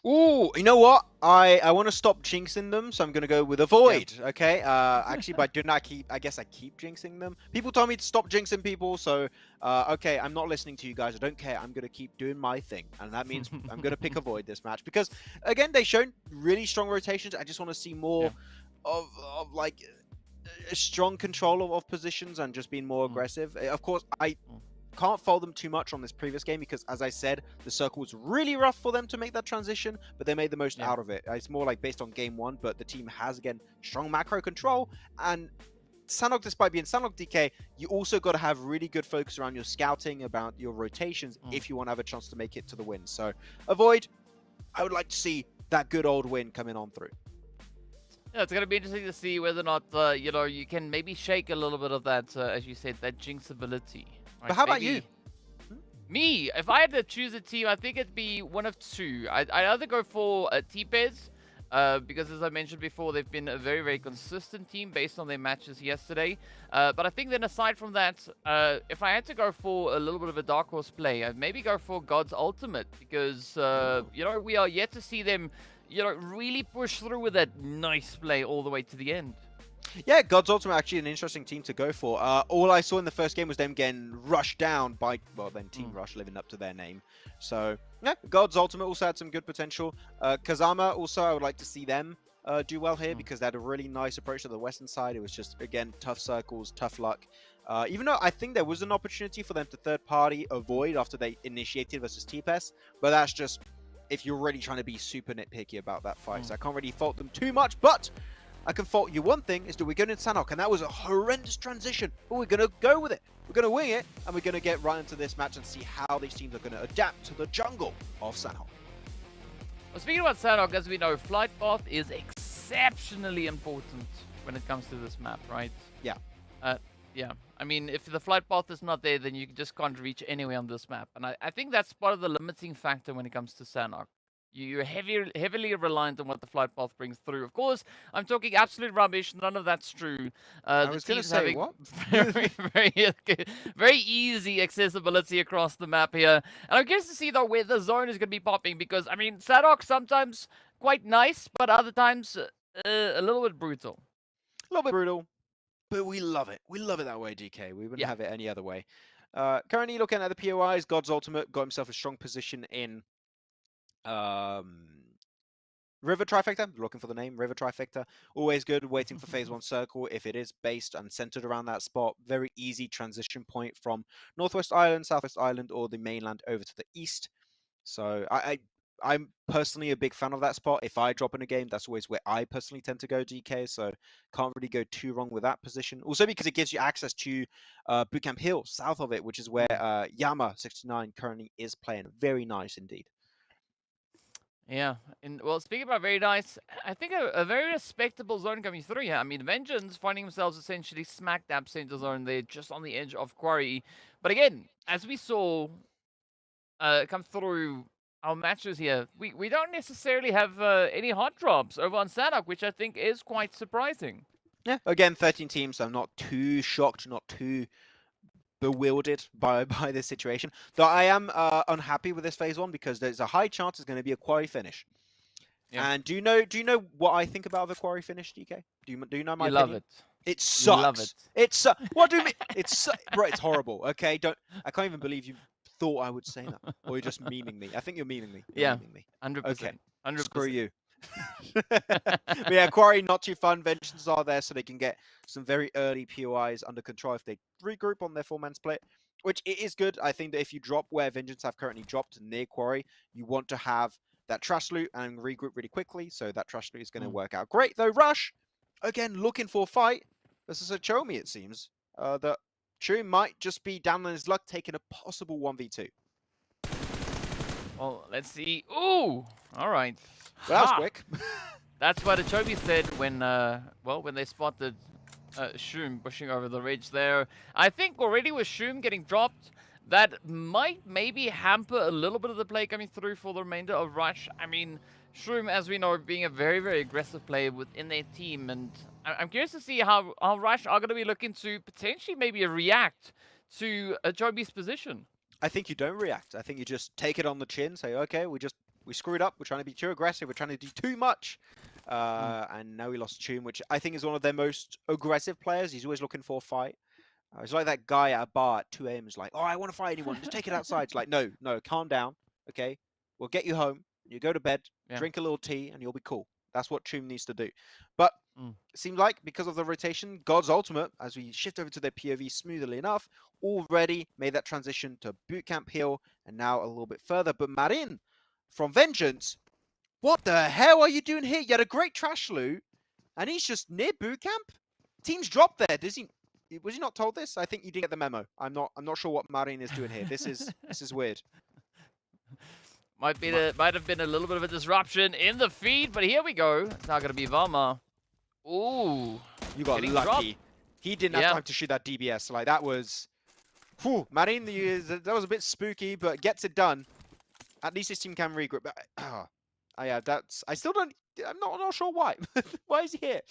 Ooh, you know what? I want to stop jinxing them, so I'm gonna go with avoid. Okay. Actually, by doing that, I guess I keep jinxing them. People told me to stop jinxing people, so okay, I'm not listening to you guys. I don't care. I'm gonna keep doing my thing, and that means I'm gonna pick avoid this match because again, they've shown really strong rotations. I just want to see more of like a strong control of positions and just being more aggressive. Of course, I can't fault them too much on this previous game because, as I said, the circle was really rough for them to make that transition, but they made the most out of it. It's more like based on game 1, but the team has, again, strong macro control. And Sanhok, despite being Sanhok DK, you also got to have really good focus around your scouting, about your rotations, if you want to have a chance to make it to the win. So, avoid, I would like to see that good old win coming on through. Yeah, it's going to be interesting to see whether or not, you know, you can maybe shake a little bit of that, as you said, that jinx ability. Right, but how about you? Me, if I had to choose a team, I think it'd be one of 2. I'd either go for T-Pez, because as I mentioned before, they've been a very, very consistent team based on their matches yesterday. But I think then aside from that, if I had to go for a little bit of a dark horse play, I'd maybe go for God's Ultimate because, you know, we are yet to see them, you know, really push through with that nice play all the way to the end. Yeah, God's Ultimate actually an interesting team to go for. All I saw in the first game was them getting rushed down by, well, then Team Rush living up to their name. So, yeah, God's Ultimate also had some good potential. Kazama also, I would like to see them do well here because they had a really nice approach to the western side. It was just, again, tough circles, tough luck. Even though I think there was an opportunity for them to third-party avoid after they initiated versus T-Pes, but that's just if you're really trying to be super nitpicky about that fight. So I can't really fault them too much, but I can fault you one thing, is that we're going into Sanhok, and that was a horrendous transition, but we're going to go with it. We're going to wing it, and we're going to get right into this match and see how these teams are going to adapt to the jungle of Sanhok. Well, speaking about Sanhok, as we know, flight path is exceptionally important when it comes to this map, right? Yeah. Yeah. I mean, if the flight path is not there, then you just can't reach anywhere on this map. And I think that's part of the limiting factor when it comes to Sanhok. You're heavily reliant on what the flight path brings through. Of course, I'm talking absolute rubbish. None of that's true. I was going to say, what? Very easy accessibility across the map here. And I'm curious to see, though, where the zone is going to be popping. Because, I mean, Sanhok sometimes quite nice, but other times a little bit brutal. A little bit brutal, but we love it. We love it that way, DK. We wouldn't have it any other way. Currently looking at the POIs, God's Ultimate got himself a strong position in River Trifecta, looking for the name, River Trifecta. Always good, waiting for phase 1 circle if it is based and centered around that spot. Very easy transition point from Northwest Island, Southwest Island, or the mainland over to the east. So I'm personally a big fan of that spot. If I drop in a game, that's always where I personally tend to go, DK. So can't really go too wrong with that position. Also because it gives you access to Bootcamp Hill, south of it, which is where Yama69 currently is playing. Very nice indeed. Yeah, and well, speaking about very nice, I think a very respectable zone coming through here. I mean, Vengeance finding themselves essentially smack dab center zone there, just on the edge of Quarry. But again, as we saw come through our matches here, we don't necessarily have any hot drops over on Sanhok, which I think is quite surprising. Yeah, again, 13 teams, so I'm not too shocked, not too bewildered by this situation. Though I am unhappy with this phase 1 because there's a high chance it's going to be a quarry finish. Yeah. And do you know what I think about the quarry finish, DK? Do you know my opinion? Love it. It sucks. You love it. It's what do you mean? Bro, it's horrible. Okay, I can't even believe you thought I would say that, or you're just memeing me. I think you're memeing me. You're memeing me. 100%. Okay, 100%. Screw you. But yeah, Quarry not too fun. Vengeance are there so they can get some very early POIs under control if they regroup on their 4-man split, which it is good. I think that if you drop where Vengeance have currently dropped near Quarry, you want to have that trash loot and regroup really quickly, so that trash loot is going to work out great. Though Rush, again, looking for a fight. This is a Chomi, it seems. That Chu might just be down on his luck, taking a possible 1v2. Well, let's see. Ooh! All right. Well, that was quick. That's what Achobi said when, when they spotted Shroom pushing over the ridge there. I think already with Shroom getting dropped, that might maybe hamper a little bit of the play coming through for the remainder of Rush. I mean, Shroom, as we know, being a very, very aggressive player within their team, and I'm curious to see how Rush are going to be looking to potentially maybe react to Joby's position. I think you don't react. I think you just take it on the chin, say, okay, we screwed up. We're trying to be too aggressive. We're trying to do too much. And now we lost Tune, which I think is one of their most aggressive players. He's always looking for a fight. It's like that guy at a bar at 2 a.m. is like, oh, I want to fight anyone. Just take it outside. It's like, no, calm down. Okay, we'll get you home. You go to bed, drink a little tea, and you'll be cool. That's what Tune needs to do. But it seems like because of the rotation, God's Ultimate, as we shift over to their POV smoothly enough, already made that transition to Bootcamp Hill, and now a little bit further. But Marin from Vengeance, what the hell are you doing here? You had a great trash loot, and he's just near Bootcamp. Team's dropped there. Was he not told this? I think you didn't get the memo. I'm not sure what Marin is doing here. This is weird. Might have been a little bit of a disruption in the feed, but here we go. It's not gonna be Vama. Ooh. You got lucky. Dropped. He didn't have time to shoot that DBS. Like that was whew, Marin, that was a bit spooky, but gets it done. At least his team can regroup. Yeah, I'm not sure why. Why is he here?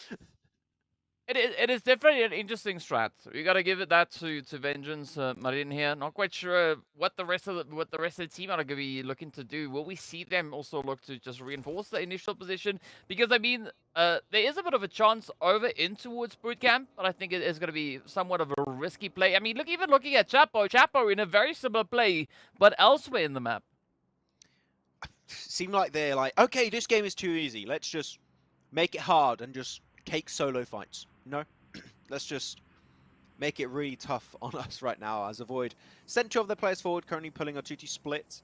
It is definitely an interesting strat. We gotta give it that to Vengeance Marin here. Not quite sure what the rest of the team are gonna be looking to do. Will we see them also look to just reinforce the initial position? Because I mean, there is a bit of a chance over in towards Bootcamp, but I think it is gonna be somewhat of a risky play. I mean, even looking at Chapo in a very similar play, but elsewhere in the map. Seem like they're like, okay, this game is too easy. Let's just make it hard and just take solo fights. No, let's just make it really tough on us right now as a Void. Sent 2 of their players forward, currently pulling a 2-2 split.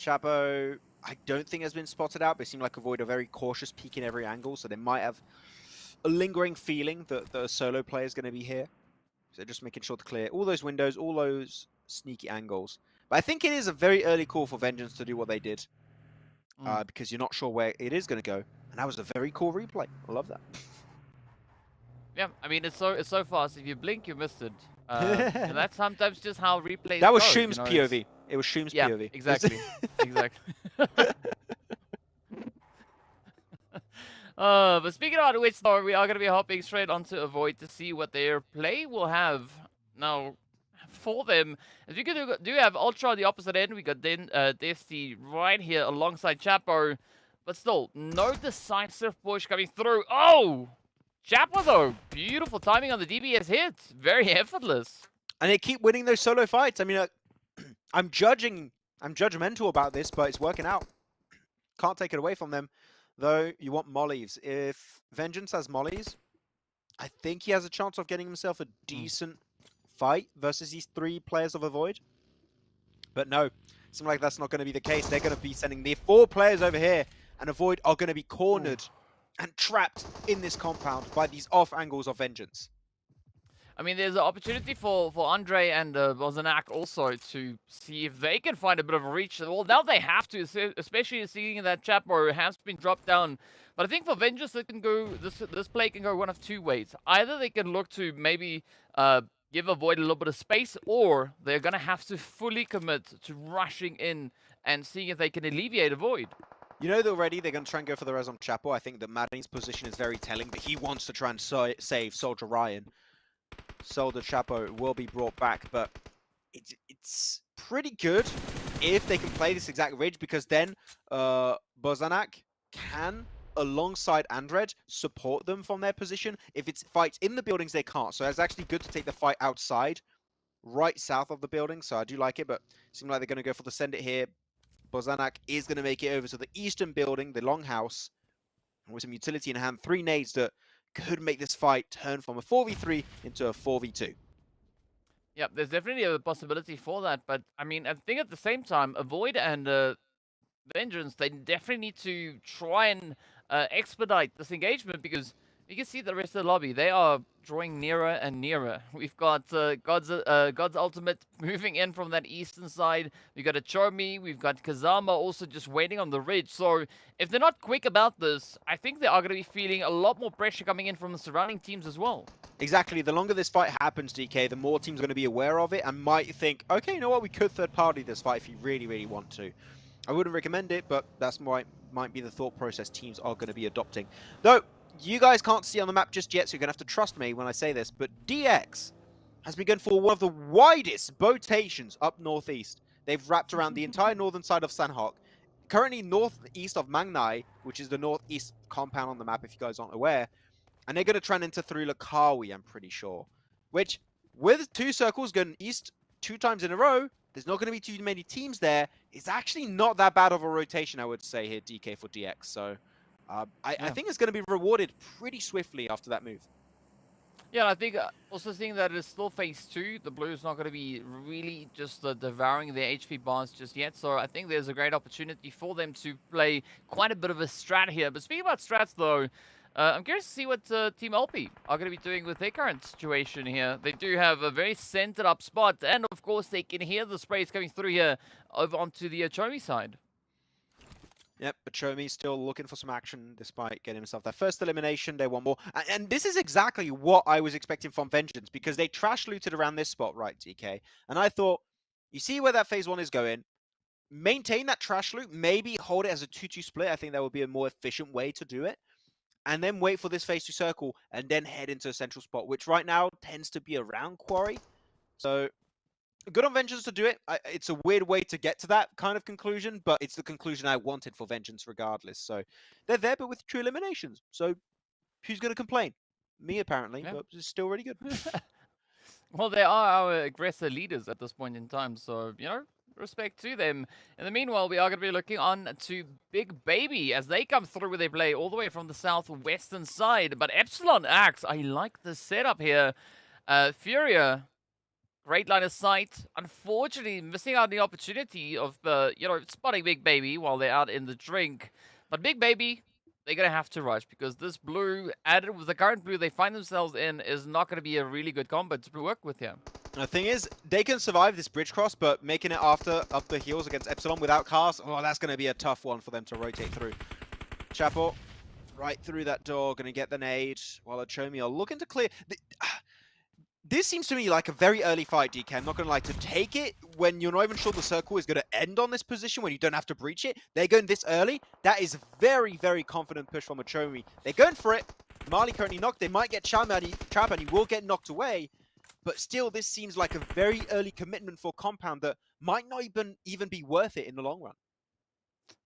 Chapo, I don't think has been spotted out, but it seemed like a Void are very cautious, peeking every angle, so they might have a lingering feeling that the solo player is going to be here. So just making sure to clear all those windows, all those sneaky angles. But I think it is a very early call for Vengeance to do what they did, because you're not sure where it is going to go. And that was a very cool replay. I love that. Yeah, I mean, it's so fast. If you blink, you missed it. And that's sometimes just how replays That was go, Shroom's POV. It was Shroom's POV. Exactly. Exactly. But speaking of which, though, we are going to be hopping straight onto Avoid to see what their play will have now for them. As we do have Ultra on the opposite end, we got Desti right here alongside Chapo. But still, no decisive push coming through. Oh! Chapo, though, beautiful timing on the DBS hit. Very effortless. And they keep winning those solo fights. I mean, I'm judgmental about this, but it's working out. Can't take it away from them. Though, you want mollies. If Vengeance has mollies, I think he has a chance of getting himself a decent fight versus these 3 players of Avoid. But no, seems like that's not going to be the case. They're going to be sending the 4 players over here, and Avoid are going to be cornered and trapped in this compound by these off angles of Vengeance. I mean, there's an opportunity for Andre and Bozanak also to see if they can find a bit of a reach. Well, now they have to, especially seeing that Chapo has been dropped down. But I think for Vengeance, it can go. This play can go one of 2 ways. Either they can look to maybe give Avoid a little bit of space, or they're gonna have to fully commit to rushing in and seeing if they can alleviate Avoid. You know that already they're going to try and go for the res on Chapo. I think that Marin's position is very telling, but he wants to try and save Soldier Ryan. Soldier Chapo will be brought back, but it's pretty good if they can play this exact ridge, because then Bozanak can, alongside Andred, support them from their position. If it's fights in the buildings, they can't. So it's actually good to take the fight outside, right south of the building. So I do like it, but it seems like they're going to go for the send it here. Bozanak is going to make it over to the eastern building, the longhouse, and with some utility in hand, 3 nades that could make this fight turn from a 4v3 into a 4v2. Yeah, there's definitely a possibility for that, but I mean, I think at the same time, Avoid and Vengeance, they definitely need to try and expedite this engagement, because You can see the rest of the lobby. They are drawing nearer and nearer. We've got God's Ultimate moving in from that eastern side. We've got a Chomi. We've got Kazama also just waiting on the ridge. So if they're not quick about this, I think they are going to be feeling a lot more pressure coming in from the surrounding teams as well. Exactly. The longer this fight happens, DK, the more teams are going to be aware of it and might think, okay, you know what, we could third party this fight if you really, really want to. I wouldn't recommend it, but that's might be the thought process teams are going to be adopting. Though, you guys can't see on the map just yet, so you're going to have to trust me when I say this, but DX has been going for one of the widest rotations up northeast. They've wrapped around the entire northern side of Sanhok. Currently northeast of Mangnai, which is the northeast compound on the map if you guys aren't aware. And they're going to trend into through Lakawi, I'm pretty sure. Which, with 2 circles going east 2 times in a row, there's not going to be too many teams there. It's actually not that bad of a rotation, I would say, here, DK, for DX. So, I think it's going to be rewarded pretty swiftly after that move. Yeah, and I think also seeing that it's still phase 2, the Blues not going to be really just devouring their HP bars just yet. So I think there's a great opportunity for them to play quite a bit of a strat here. But speaking about strats, though, I'm curious to see what Team LP are going to be doing with their current situation here. They do have a very centered up spot, and of course they can hear the sprays coming through here over onto the Chomi side. Yep, but Chomi still looking for some action despite getting himself their first elimination. They want more. And this is exactly what I was expecting from Vengeance, because they trash looted around this spot, right, DK? And I thought, you see where that phase 1 is going? Maintain that trash loot, maybe hold it as a 2-2 split. I think that would be a more efficient way to do it. And then wait for this phase 2 circle and then head into a central spot, which right now tends to be around Quarry. So good on Vengeance to do it. It's a weird way to get to that kind of conclusion, but it's the conclusion I wanted for Vengeance regardless. So they're there, but with 2 eliminations. So who's going to complain? Me, apparently, but it's still really good. Well, they are our aggressor leaders at this point in time, so, you know, respect to them. In the meanwhile, we are going to be looking on to Big Baby as they come through with their play all the way from the southwestern side. But Epsilon Axe, I like the setup here. Furia, great line of sight. Unfortunately, missing out on the opportunity of, you know, spotting Big Baby while they're out in the drink. But Big Baby, they're going to have to rush because this blue, added with the current blue they find themselves in, is not going to be a really good combo to work with here. The thing is, they can survive this bridge cross, but making it after up the heels against Epsilon without cars, oh, that's going to be a tough one for them to rotate through. Chapo, right through that door, going to get the nade, while Chomi are looking to clear. This seems to me like a very early fight, DK. I'm not going to lie. To take it when you're not even sure the circle is going to end on this position, when you don't have to breach it, they're going this early. That is very, very confident push from Chomi. They're going for it. Marley currently knocked. They might get Trap and he will get knocked away. But still, this seems like a very early commitment for Compound that might not even be worth it in the long run.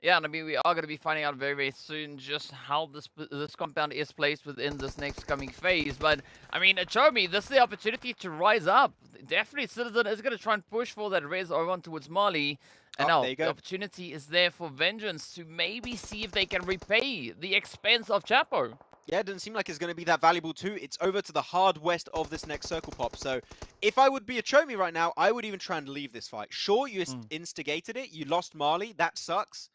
Yeah, and I mean, we are going to be finding out very, very soon just how this compound is placed within this next coming phase. But, I mean, Chomi, this is the opportunity to rise up. Definitely, Citizen is going to try and push for that res over on towards Marley. And now, the opportunity is there for Vengeance to maybe see if they can repay the expense of Chapo. Yeah, it doesn't seem like it's going to be that valuable too. It's over to the hard west of this next circle pop. So if I would be a Chomi right now, I would even try and leave this fight. Sure, you instigated it. You lost Marley. That sucks.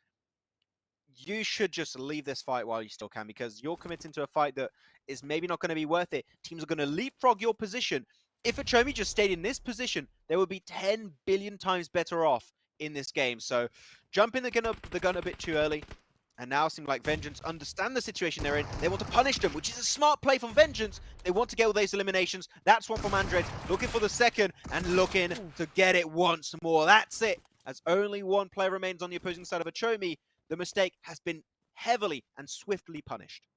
You should just leave this fight while you still can, because you're committing to a fight that is maybe not going to be worth it. Teams are going to leapfrog your position. If a Chomi just stayed in this position, they would be 10 billion times better off in this game. So jumping the gun a bit too early. And now it seems like Vengeance understand the situation they're in. They want to punish them, which is a smart play from Vengeance. They want to get all those eliminations. That's one from Andred, looking for the second and looking to get it once more. That's it. As only one player remains on the opposing side of a Chomi, the mistake has been heavily and swiftly punished.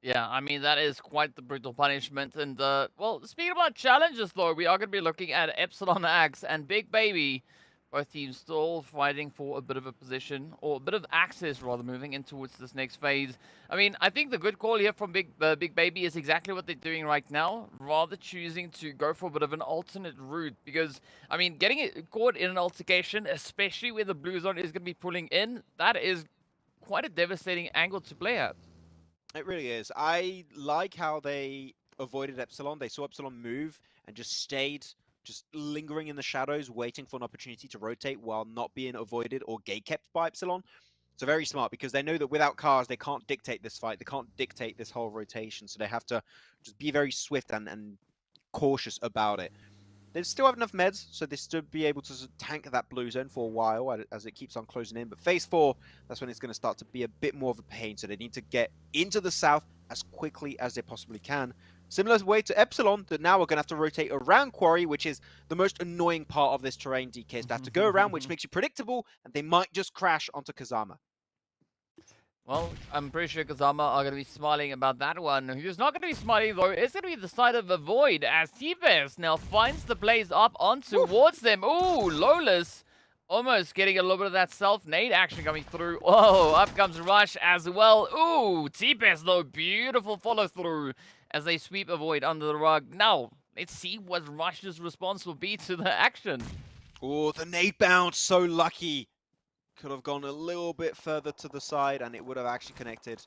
Yeah, I mean, that is quite the brutal punishment. And, well, speaking about challenges, though, we are going to be looking at Epsilon Axe and Big Baby. Both teams still fighting for a bit of a position, or a bit of access, rather, moving in towards this next phase. I mean, I think the good call here from Big Baby is exactly what they're doing right now, rather choosing to go for a bit of an alternate route. Because, I mean, getting it caught in an altercation, especially where the blue zone is going to be pulling in, that is quite a devastating angle to play at. It really is. I like how they avoided Epsilon. They saw Epsilon move and just stayed just lingering in the shadows, waiting for an opportunity to rotate while not being avoided or gate kept by Epsilon. So very smart, because they know that without cars, they can't dictate this fight. They can't dictate this whole rotation. So they have to just be very swift and cautious about it. They still have enough meds, so they still be able to tank that blue zone for a while as it keeps on closing in. But phase 4, that's when it's going to start to be a bit more of a pain. So they need to get into the south as quickly as they possibly can. Similar way to Epsilon, that now we're going to have to rotate around Quarry, which is the most annoying part of this terrain, DK, is to have to go around, which makes you predictable, and they might just crash onto Kazama. Well, I'm pretty sure Kazama are going to be smiling about that one. Who's not going to be smiling, though, is going to be the side of Avoid, as T-Pez now finds the plays up on towards them. Ooh, Lawless almost getting a little bit of that self-nade action coming through. Oh, up comes Rush as well. Ooh, T-Pez, though, beautiful follow-through as they sweep Avoid under the rug. Now, let's see what Rush's response will be to the action. Oh, the nade bounce, so lucky. Could have gone a little bit further to the side and it would have actually connected.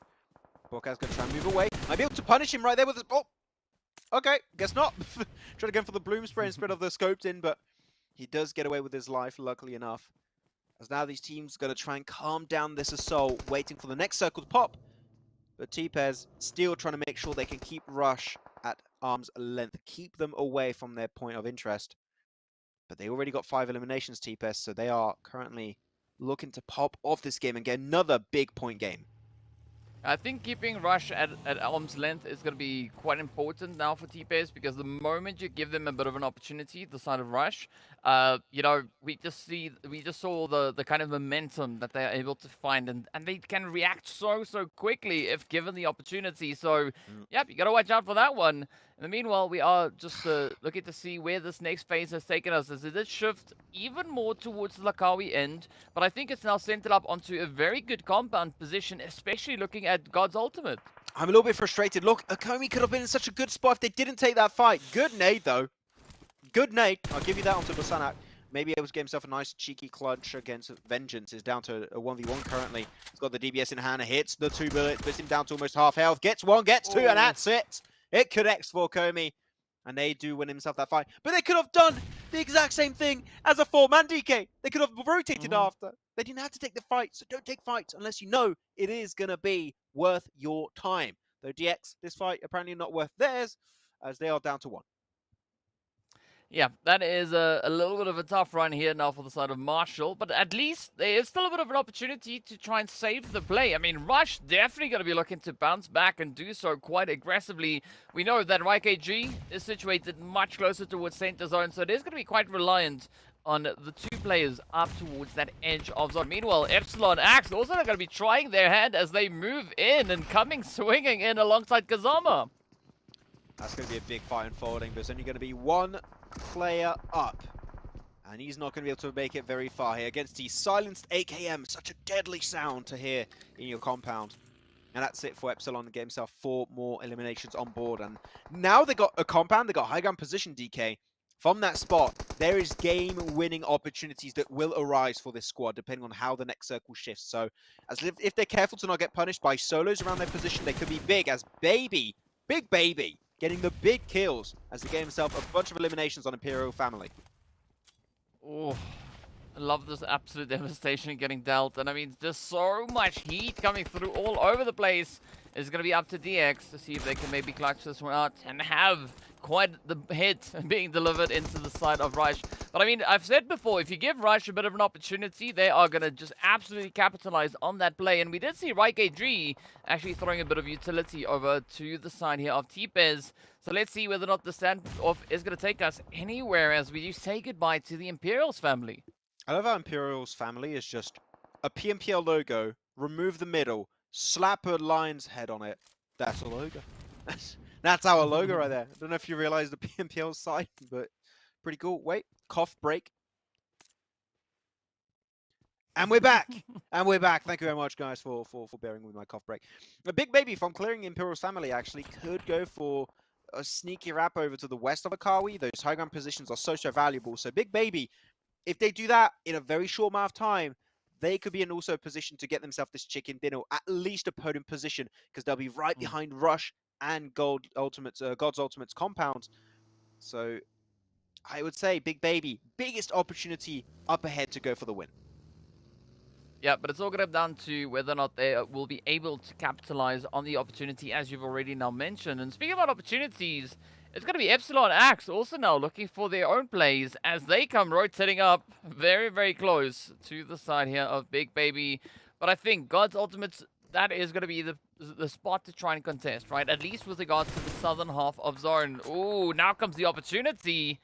Borkaz going to try and move away. Might be able to punish him right there with his... Oh! Okay, guess not. Trying to go for the bloom spray instead of the scoped in, but he does get away with his life, luckily enough. As now these teams going to try and calm down this assault, waiting for the next circle to pop. But T-Pez still trying to make sure they can keep Rush at arm's length, keep them away from their point of interest. But they already got 5 eliminations, T-Pez, so they are currently looking to pop off this game and get another big point game. I think keeping Rush at arm's length is going to be quite important now for T-Pez, because the moment you give them a bit of an opportunity, the side of Rush, you know, we just saw the kind of momentum that they're able to find, and they can react so quickly if given the opportunity. So, yep, you got to watch out for that one. In the meanwhile, we are just looking to see where this next phase has taken us, as it did shift even more towards the Lakawi end, but I think it's now centered up onto a very good compound position, especially looking at God's Ultimate. I'm a little bit frustrated. Look, Akomi could have been in such a good spot if they didn't take that fight. Good nade, though. Good nade. I'll give you that onto Basanak. Maybe able to get himself a nice cheeky clutch against Vengeance. Is down to a 1v1 currently. He's got the DBS in hand, hits the 2 bullets, puts him down to almost half health. Gets 1, gets 2, and that's it. It connects for Komi. And they do win himself that fight. But they could have done the exact same thing as a 4-man DK. They could have rotated after. They didn't have to take the fight, so don't take fights unless you know it is going to be worth your time. Though DX, this fight apparently not worth theirs, as they are down to 1. Yeah, that is a little bit of a tough run here now for the side of Marshall, but at least there is still a bit of an opportunity to try and save the play. I mean, Rush definitely going to be looking to bounce back and do so quite aggressively. We know that RYKG is situated much closer towards center zone, so it is going to be quite reliant on the 2 players up towards that edge of zone. Meanwhile, Epsilon Axe also going to be trying their hand as they move in and coming swinging in alongside Kazama. That's going to be a big fight unfolding. There's only going to be 1 player up. And he's not going to be able to make it very far here against the silenced AKM. Such a deadly sound to hear in your compound. And that's it for Epsilon to get himself 4 more eliminations on board. And now they got a compound, they got high ground position, DK. From that spot, there is game-winning opportunities that will arise for this squad, depending on how the next circle shifts. So, as if they're careful to not get punished by solos around their position, they could be big, as Baby, Big Baby, getting the big kills as they get himself a bunch of eliminations on Imperial Family. Oh, I love this absolute devastation getting dealt. And I mean, there's so much heat coming through all over the place. It's going to be up to DX to see if they can maybe clutch this one out and have quite the hit being delivered into the side of Rush. But I mean, I've said before, if you give Rush a bit of an opportunity, they are going to just absolutely capitalize on that play. And we did see RYKG actually throwing a bit of utility over to the side here of T-Pez. So let's see whether or not the standoff is going to take us anywhere as we say goodbye to the Imperials family. I love how Imperials family is just a PMPL logo, remove the middle, slap a lion's head on it. That's a logo. That's our logo right there. I don't know if you realize the PMPL side, but pretty cool. Wait, cough break. And we're back. And we're back. Thank you very much, guys, for bearing with my cough break. A Big Baby from Clearing Imperial's family actually could go for a sneaky wrap over to the west of Akawi. Those high ground positions are so valuable. So Big Baby, if they do that in a very short amount of time, they could be in also a position to get themselves this chicken dinner, at least a podium position, because they'll be right behind Rush and God's Ultimate's compound. So I would say Big Baby, biggest opportunity up ahead to go for the win. Yeah, but it's all going to come down to whether or not they will be able to capitalize on the opportunity, as you've already now mentioned. And speaking about opportunities, it's going to be Epsilon Axe also now looking for their own plays as they come rotating up very, very close to the side here of Big Baby. But I think God's Ultimate, that is going to be the spot to try and contest, right? At least with regards to the southern half of Zone. Ooh, now comes the opportunity.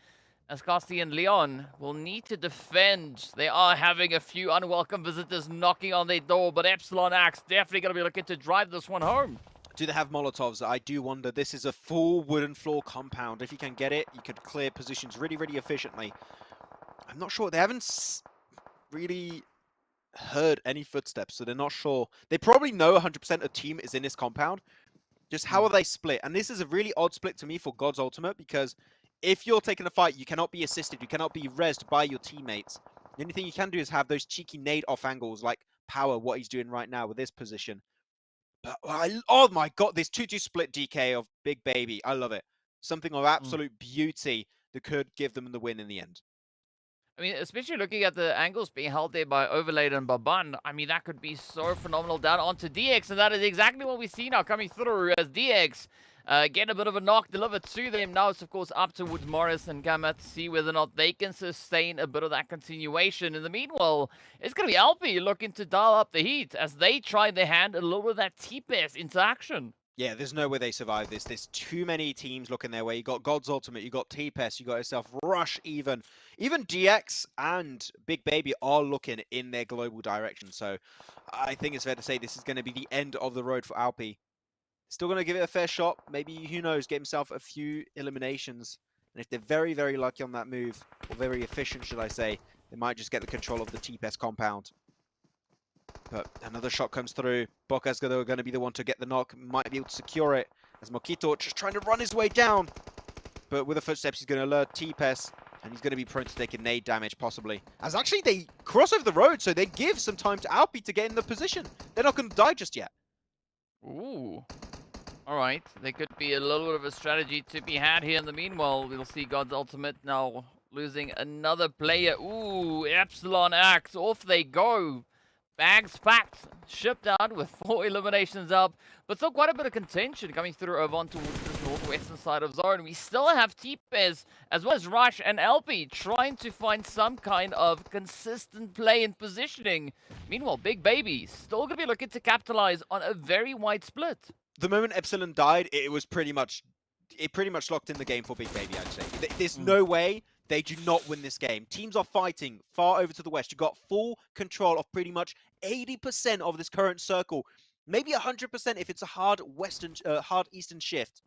As Casti and Leon will need to defend. They are having a few unwelcome visitors knocking on their door, but Epsilon Axe definitely going to be looking to drive this one home. Do they have Molotovs? I do wonder. This is a full wooden floor compound. If you can get it, you could clear positions really, really efficiently. I'm not sure. They haven't really heard any footsteps, so they're not sure. They probably know 100% of team is in this compound. Just how are they split? And this is a really odd split to me for God's Ultimate, because if you're taking a fight, you cannot be assisted, you cannot be rezzed by your teammates. The only thing you can do is have those cheeky nade off angles, like Power, what he's doing right now with this position. But oh my god, this 2-2 split DK of Big Baby, I love it. Something of absolute beauty that could give them the win in the end. I mean, especially looking at the angles being held there by Overlaid and Baban, I mean, that could be so phenomenal down onto DX, and that is exactly what we see now coming through as DX get a bit of a knock delivered to them. Now it's, of course, up towards Morris and Gamma to see whether or not they can sustain a bit of that continuation. In the meanwhile, it's going to be Alpi looking to dial up the heat as they try their hand a little bit of that T-Pass into action. Yeah, there's no way they survive this. There's too many teams looking their way. You got God's Ultimate, you got T-Pest, you got yourself Rush even. Even DX and Big Baby are looking in their global direction. So I think it's fair to say this is going to be the end of the road for Alpi. Still going to give it a fair shot. Maybe, who knows, get himself a few eliminations. And if they're very, very lucky on that move, or very efficient, should I say, they might just get the control of the T-Pest compound. But another shot comes through. Boca's going to be the one to get the knock. Might be able to secure it. As Mokito just trying to run his way down. But with the footsteps, he's going to alert T-Pest. And he's going to be prone to taking nade damage, possibly. As actually, they cross over the road, so they give some time to Alpi to get in the position. They're not going to die just yet. Ooh. All right. There could be a little bit of a strategy to be had here. In the meanwhile, we'll see God's Ultimate now losing another player. Ooh, Epsilon Axe. Off they go. Bags packed, shipped out with 4 eliminations up, but still quite a bit of contention coming through over on towards the northwestern side of Zone. We still have T-Pez as well as Rush and LP trying to find some kind of consistent play and positioning. Meanwhile, Big Baby still going to be looking to capitalize on a very wide split. The moment Epsilon died, it pretty much locked in the game for Big Baby, I'd say. There's no way they do not win this game. Teams are fighting far over to the west. You've got full control of pretty much 80% of this current circle. Maybe 100% if it's a hard eastern shift.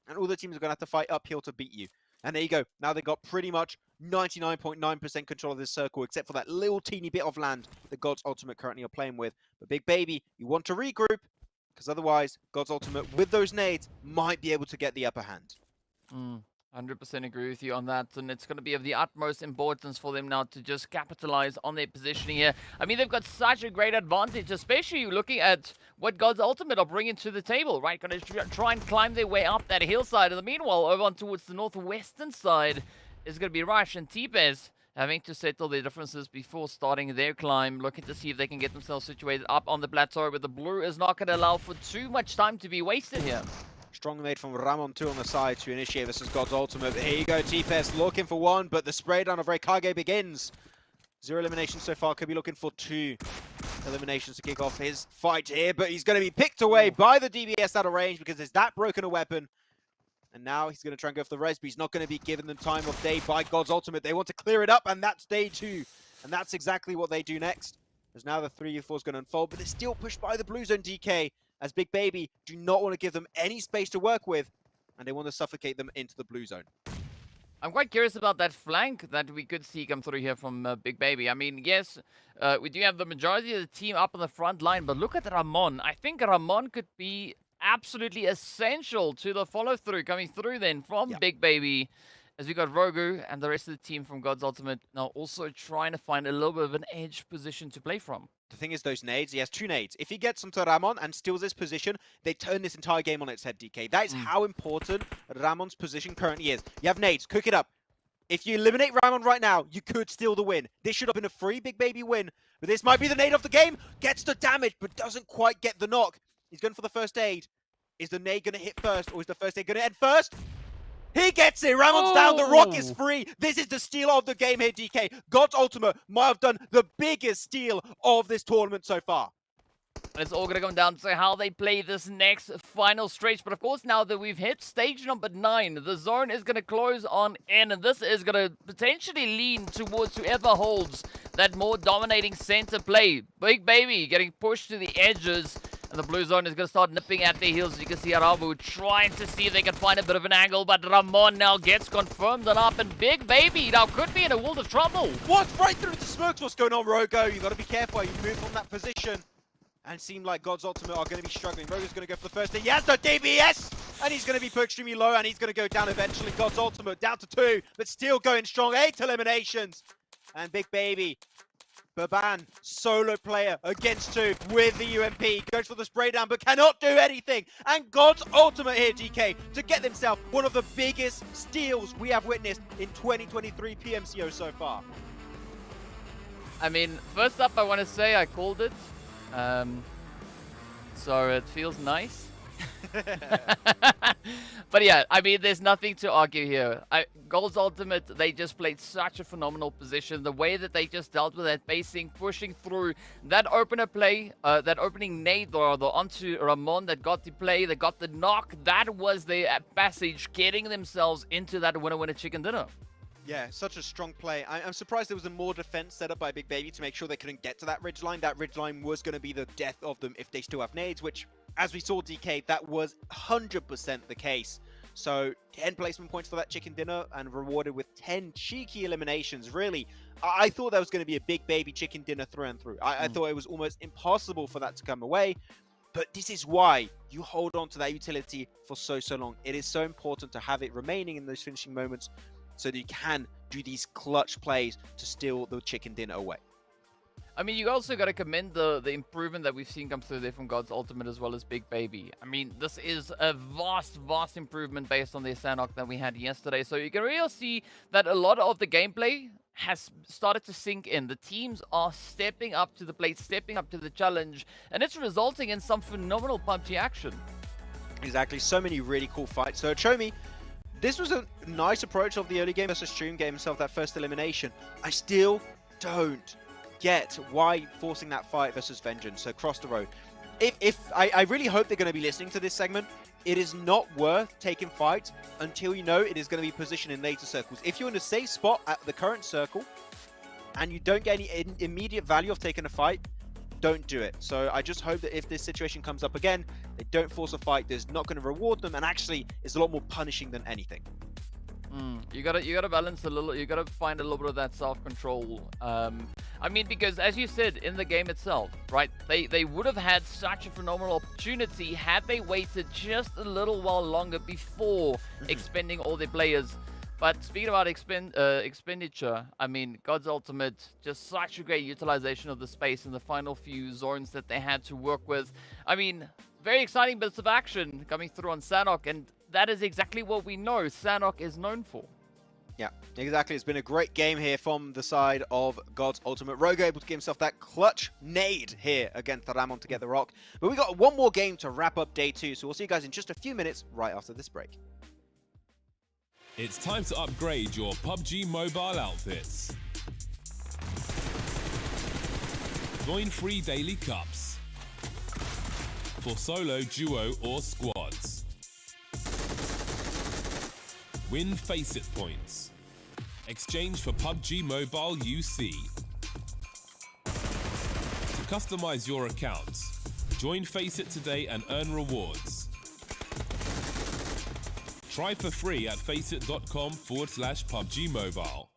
And all the teams are going to have to fight uphill to beat you. And there you go. Now they've got pretty much 99.9% control of this circle, except for that little teeny bit of land that God's Ultimate currently are playing with. But Big Baby, you want to regroup, because otherwise, God's Ultimate, with those nades, might be able to get the upper hand. 100% agree with you on that, and it's going to be of the utmost importance for them now to just capitalize on their positioning here. I mean, they've got such a great advantage, especially looking at what God's Ultimate are bringing to the table, right? Going to try and climb their way up that hillside. In the meanwhile, over on towards the northwestern side is going to be Rush and T-Pez having to settle their differences before starting their climb, looking to see if they can get themselves situated up on the plateau, but the blue is not going to allow for too much time to be wasted here. Strong made from Ramon 2 on the side to initiate this as God's Ultimate. Here you go, T-Pest looking for one, but the spray down of Reikage begins. 0 eliminations so far, could be looking for 2 eliminations to kick off his fight here, but he's going to be picked away by the DBS out of range because there's that broken a weapon. And now he's going to try and go for the res, but he's not going to be given the time of day by God's Ultimate. They want to clear it up, and that's day 2. And that's exactly what they do next. As now the 3v4 is going to unfold, but they're still pushed by the blue zone DK. As Big Baby do not want to give them any space to work with, and they want to suffocate them into the blue zone. I'm quite curious about that flank that we could see come through here from Big Baby. I mean, yes, we do have the majority of the team up on the front line, but look at Ramon. I think Ramon could be absolutely essential to the follow-through coming through then from Big Baby. As we got Rogu and the rest of the team from God's Ultimate now also trying to find a little bit of an edge position to play from. The thing is, those nades, he has 2 nades. If he gets them to Ramon and steals this position, they turn this entire game on its head, DK. That is how important Ramon's position currently is. You have nades, cook it up. If you eliminate Ramon right now, you could steal the win. This should have been a free Big Baby win, but this might be the nade of the game. Gets the damage, but doesn't quite get the knock. He's going for the first aid. Is the nade going to hit first, or is the first aid going to end first? He gets it! Ramon's down, the rock is free! This is the steal of the game here, DK. God's Ultimate might have done the biggest steal of this tournament so far. And it's all going to come down to how they play this next final stretch. But of course, now that we've hit stage number 9, the zone is going to close on in. And this is going to potentially lean towards whoever holds that more dominating center play. Big Baby getting pushed to the edges. And the blue zone is going to start nipping at their heels. You can see Arabu trying to see if they can find a bit of an angle. But Ramon now gets confirmed and up. And Big Baby now could be in a world of trouble. What? Right through the smokes. What's going on, Rogo? You got to be careful. You move from that position. And seem like God's Ultimate are going to be struggling. Rogo's going to go for the first hit. He has the DBS! And he's going to be put extremely low. And he's going to go down eventually. God's Ultimate down to 2. But still going strong. 8 eliminations. And Big Baby. Baban, solo player against 2 with the UMP. Goes for the spray down, but cannot do anything. And God's Ultimate here, DK, to get himself one of the biggest steals we have witnessed in 2023 PMCO so far. I mean, first up, I want to say I called it. So it feels nice. But yeah, I mean, there's nothing to argue here. God's Ultimate, they just played such a phenomenal position. The way that they just dealt with that basing, pushing through that opener play, that opening nade onto Ramon that got the play, that got the knock. That was the passage getting themselves into that winner-winner chicken dinner. Yeah, such a strong play. I'm surprised there was a more defense set up by Big Baby to make sure they couldn't get to that ridge line. That ridge line was going to be the death of them if they still have nades, which, as we saw, DK, that was 100% the case. So 10 placement points for that chicken dinner and rewarded with 10 cheeky eliminations. Really, I thought that was going to be a Big Baby chicken dinner through and through. I thought it was almost impossible for that to come away. But this is why you hold on to that utility for so long. It is so important to have it remaining in those finishing moments, so that you can do these clutch plays to steal the chicken dinner away. I mean, you also got to commend the improvement that we've seen come through there from God's Ultimate as well as Big Baby. I mean, this is a vast improvement based on the Sanhok that we had yesterday. So you can really see that a lot of the gameplay has started to sink in. The teams are stepping up to the plate, stepping up to the challenge, and it's resulting in some phenomenal PUBG action. Exactly, so many really cool fights. So Chomi, this was a nice approach of the early game versus Stream, gave himself that first elimination. I still don't get why forcing that fight versus Vengeance, so cross the road. I really hope they're going to be listening to this segment. It is not worth taking fights until you know it is going to be positioned in later circles. If you're in a safe spot at the current circle and you don't get any immediate value of taking a fight, don't do it. So I just hope that if this situation comes up again, they don't force a fight that's not going to reward them, and actually is a lot more punishing than anything. You gotta balance a little. You gotta find a little bit of that self-control. I mean, because as you said in the game itself, right? They would have had such a phenomenal opportunity had they waited just a little while longer before expending all their players. But speaking about expenditure, I mean, God's Ultimate, just such a great utilization of the space in the final few zones that they had to work with. I mean, very exciting bits of action coming through on Sanhok, and that is exactly what we know Sanhok is known for. Yeah, exactly. It's been a great game here from the side of God's Ultimate. Rogo able to give himself that clutch nade here against Ramon to get the rock. But we got one more game to wrap up day 2, so we'll see you guys in just a few minutes right after this break. It's time to upgrade your PUBG Mobile outfits. Join free daily cups for solo, duo or squads. Win Faceit points. Exchange for PUBG Mobile UC. To customize your accounts, join Faceit today and earn rewards. Try for free at faceit.com/PUBG Mobile.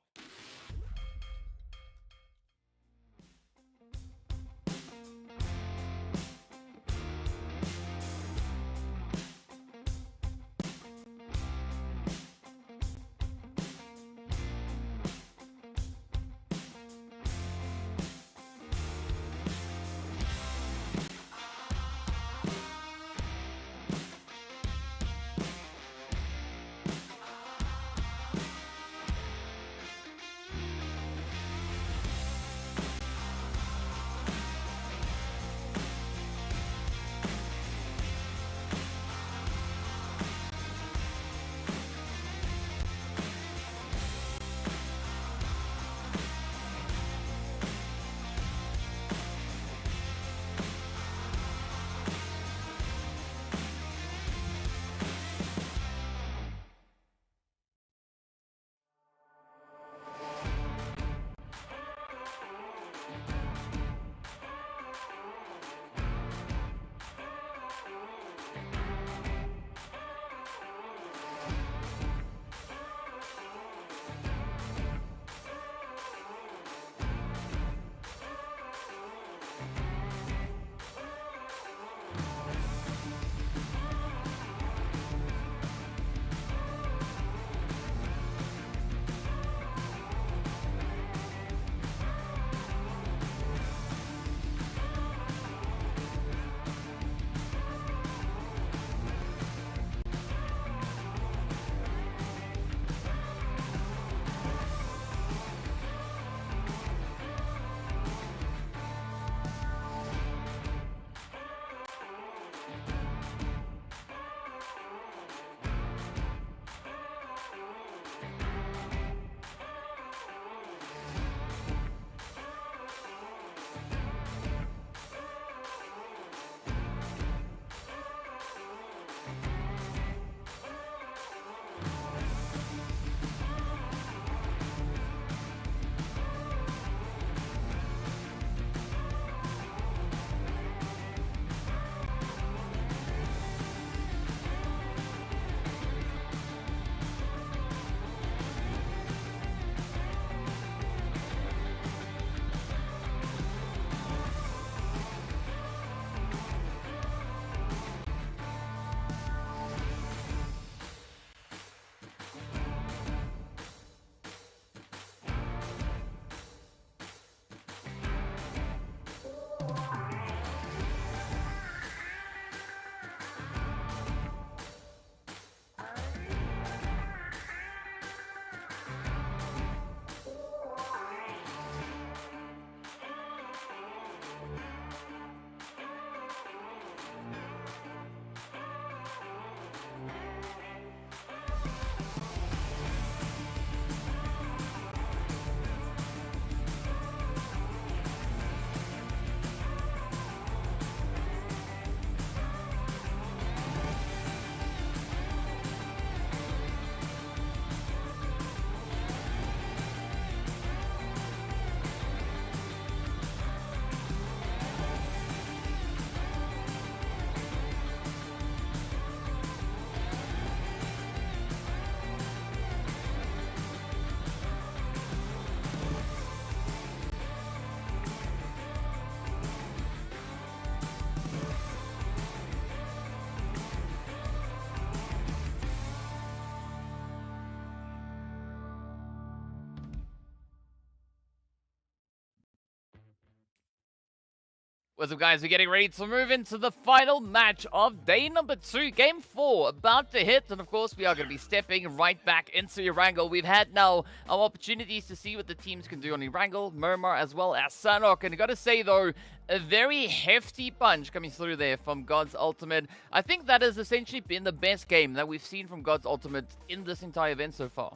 What's up, guys? We're getting ready to move into the final match of day number 2, game 4, about to hit. And of course, we are going to be stepping right back into Erangel. We've had now our opportunities to see what the teams can do on Erangel, Murmur, as well as Sanhok. And I got to say, though, a very hefty punch coming through there from God's Ultimate. I think that has essentially been the best game that we've seen from God's Ultimate in this entire event so far.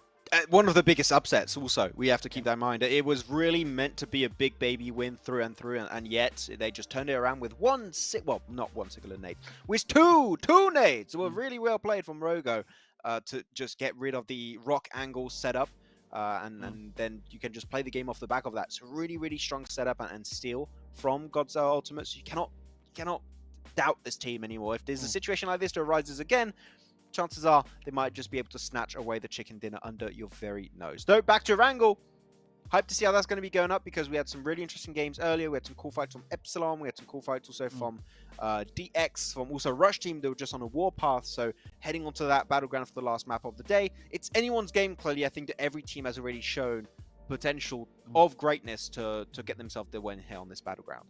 One of the biggest upsets also, we have to keep that in mind. It was really meant to be a big baby win through and through, and yet they just turned it around with not one singular nade, with two nades. Were really well played from Rogo to just get rid of the rock angle setup, and then you can just play the game off the back of that. So really strong setup and steal from God's Ultimate. So you cannot doubt this team anymore. If there's a situation like this that arises again, chances are they might just be able to snatch away the chicken dinner under your very nose. Though, back to Erangel. Hyped to see how that's going to be going up, because we had some really interesting games earlier. We had some cool fights from Epsilon. We had some cool fights also from DX, from also Rush Team. They were just on a warpath. So heading onto that battleground for the last map of the day. It's anyone's game, clearly. I think that every team has already shown potential of greatness to get themselves their win here on this battleground.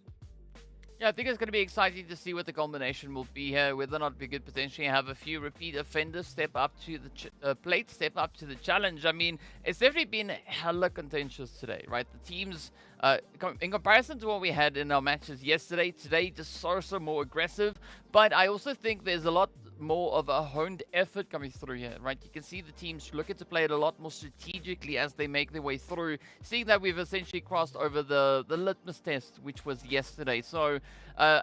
Yeah, I think it's going to be exciting to see what the combination will be here, whether or not we could potentially have a few repeat offenders step up to the plate, step up to the challenge. I mean, it's definitely been hella contentious today, right? The teams, in comparison to what we had in our matches yesterday, today just so more aggressive. But I also think there's a lot more of a honed effort coming through here, right? You can see the teams looking to play it a lot more strategically as they make their way through, seeing that we've essentially crossed over the litmus test, which was yesterday. So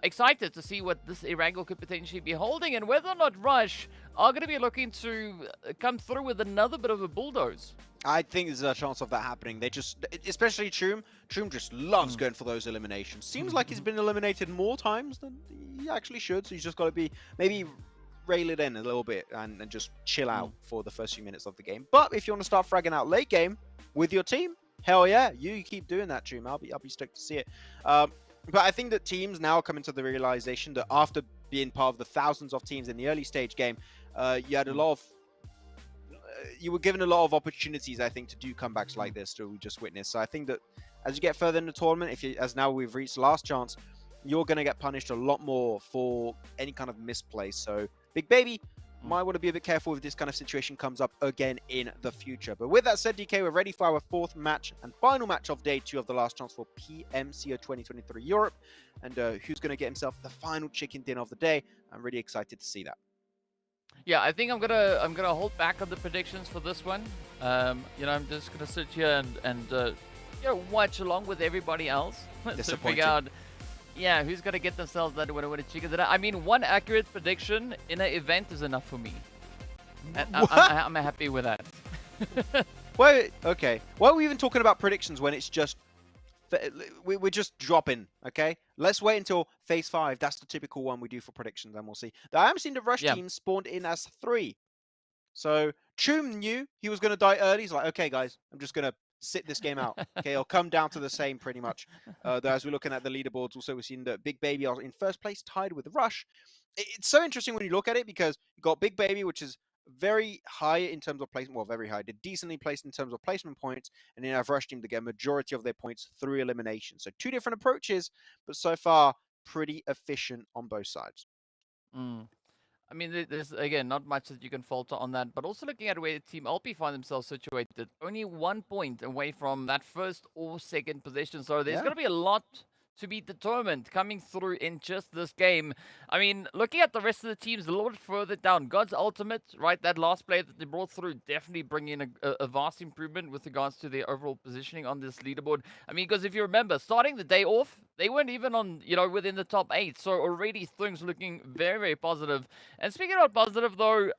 excited to see what this Erangel could potentially be holding, and whether or not Rush are going to be looking to come through with another bit of a bulldoze. I think there's a chance of that happening. They just, especially Choom just loves going for those eliminations. Seems like he's been eliminated more times than he actually should, so he's just got to be, maybe rail it in a little bit and just chill out for the first few minutes of the game. But if you want to start fragging out late game with your team, hell yeah, you keep doing that, Choom. I'll be stoked to see it. But I think that teams now are coming to the realization that after being part of the thousands of teams in the early stage game, you had a lot of you were given a lot of opportunities, I think, to do comebacks like this that we just witnessed. So I think that as you get further in the tournament, as now we've reached last chance, you're going to get punished a lot more for any kind of misplay. So Big Baby might want to be a bit careful if this kind of situation comes up again in the future. But with that said, DK, we're ready for our fourth match and final match of day 2 of the last chance for PMCO 2023 Europe. And who's going to get himself the final chicken dinner of the day? I'm really excited to see that. Yeah, I think I'm gonna hold back on the predictions for this one. You know, I'm just gonna sit here and you know, watch along with everybody else to figure out, yeah, who's gonna get themselves that winner with a chicken dinner. I mean, one accurate prediction in an event is enough for me. And I'm happy with that. Wait, okay. Why are we even talking about predictions when it's just we're just dropping, okay? Let's wait until phase 5. That's the typical one we do for predictions, and we'll see. I am seeing the Rush team spawned in as 3. So Choom knew he was going to die early. He's like, okay, guys, I'm just going to sit this game out. Okay, it'll come down to the same pretty much. As we're looking at the leaderboards, also we're seeing that Big Baby are in first place, tied with Rush. It's so interesting when you look at it, because you've got Big Baby, which is very high in terms of placement. Well, very high. They're decently placed in terms of placement points, and then I've rushed team to get a majority of their points through elimination. So 2 different approaches, but so far pretty efficient on both sides. Mm. I mean, there's again not much that you can falter on that, but also looking at where Team Alpi find themselves situated, only 1 point away from that first or second position. So there's Yeah. going to be a lot to be determined coming through in just this game. I mean, looking at the rest of the teams a little bit further down, God's Ultimate, right? That last player that they brought through definitely bringing a vast improvement with regards to their overall positioning on this leaderboard. I mean, because if you remember, starting the day off, they weren't even on, within the top 8. So already things looking very, very positive. And speaking about positive, though,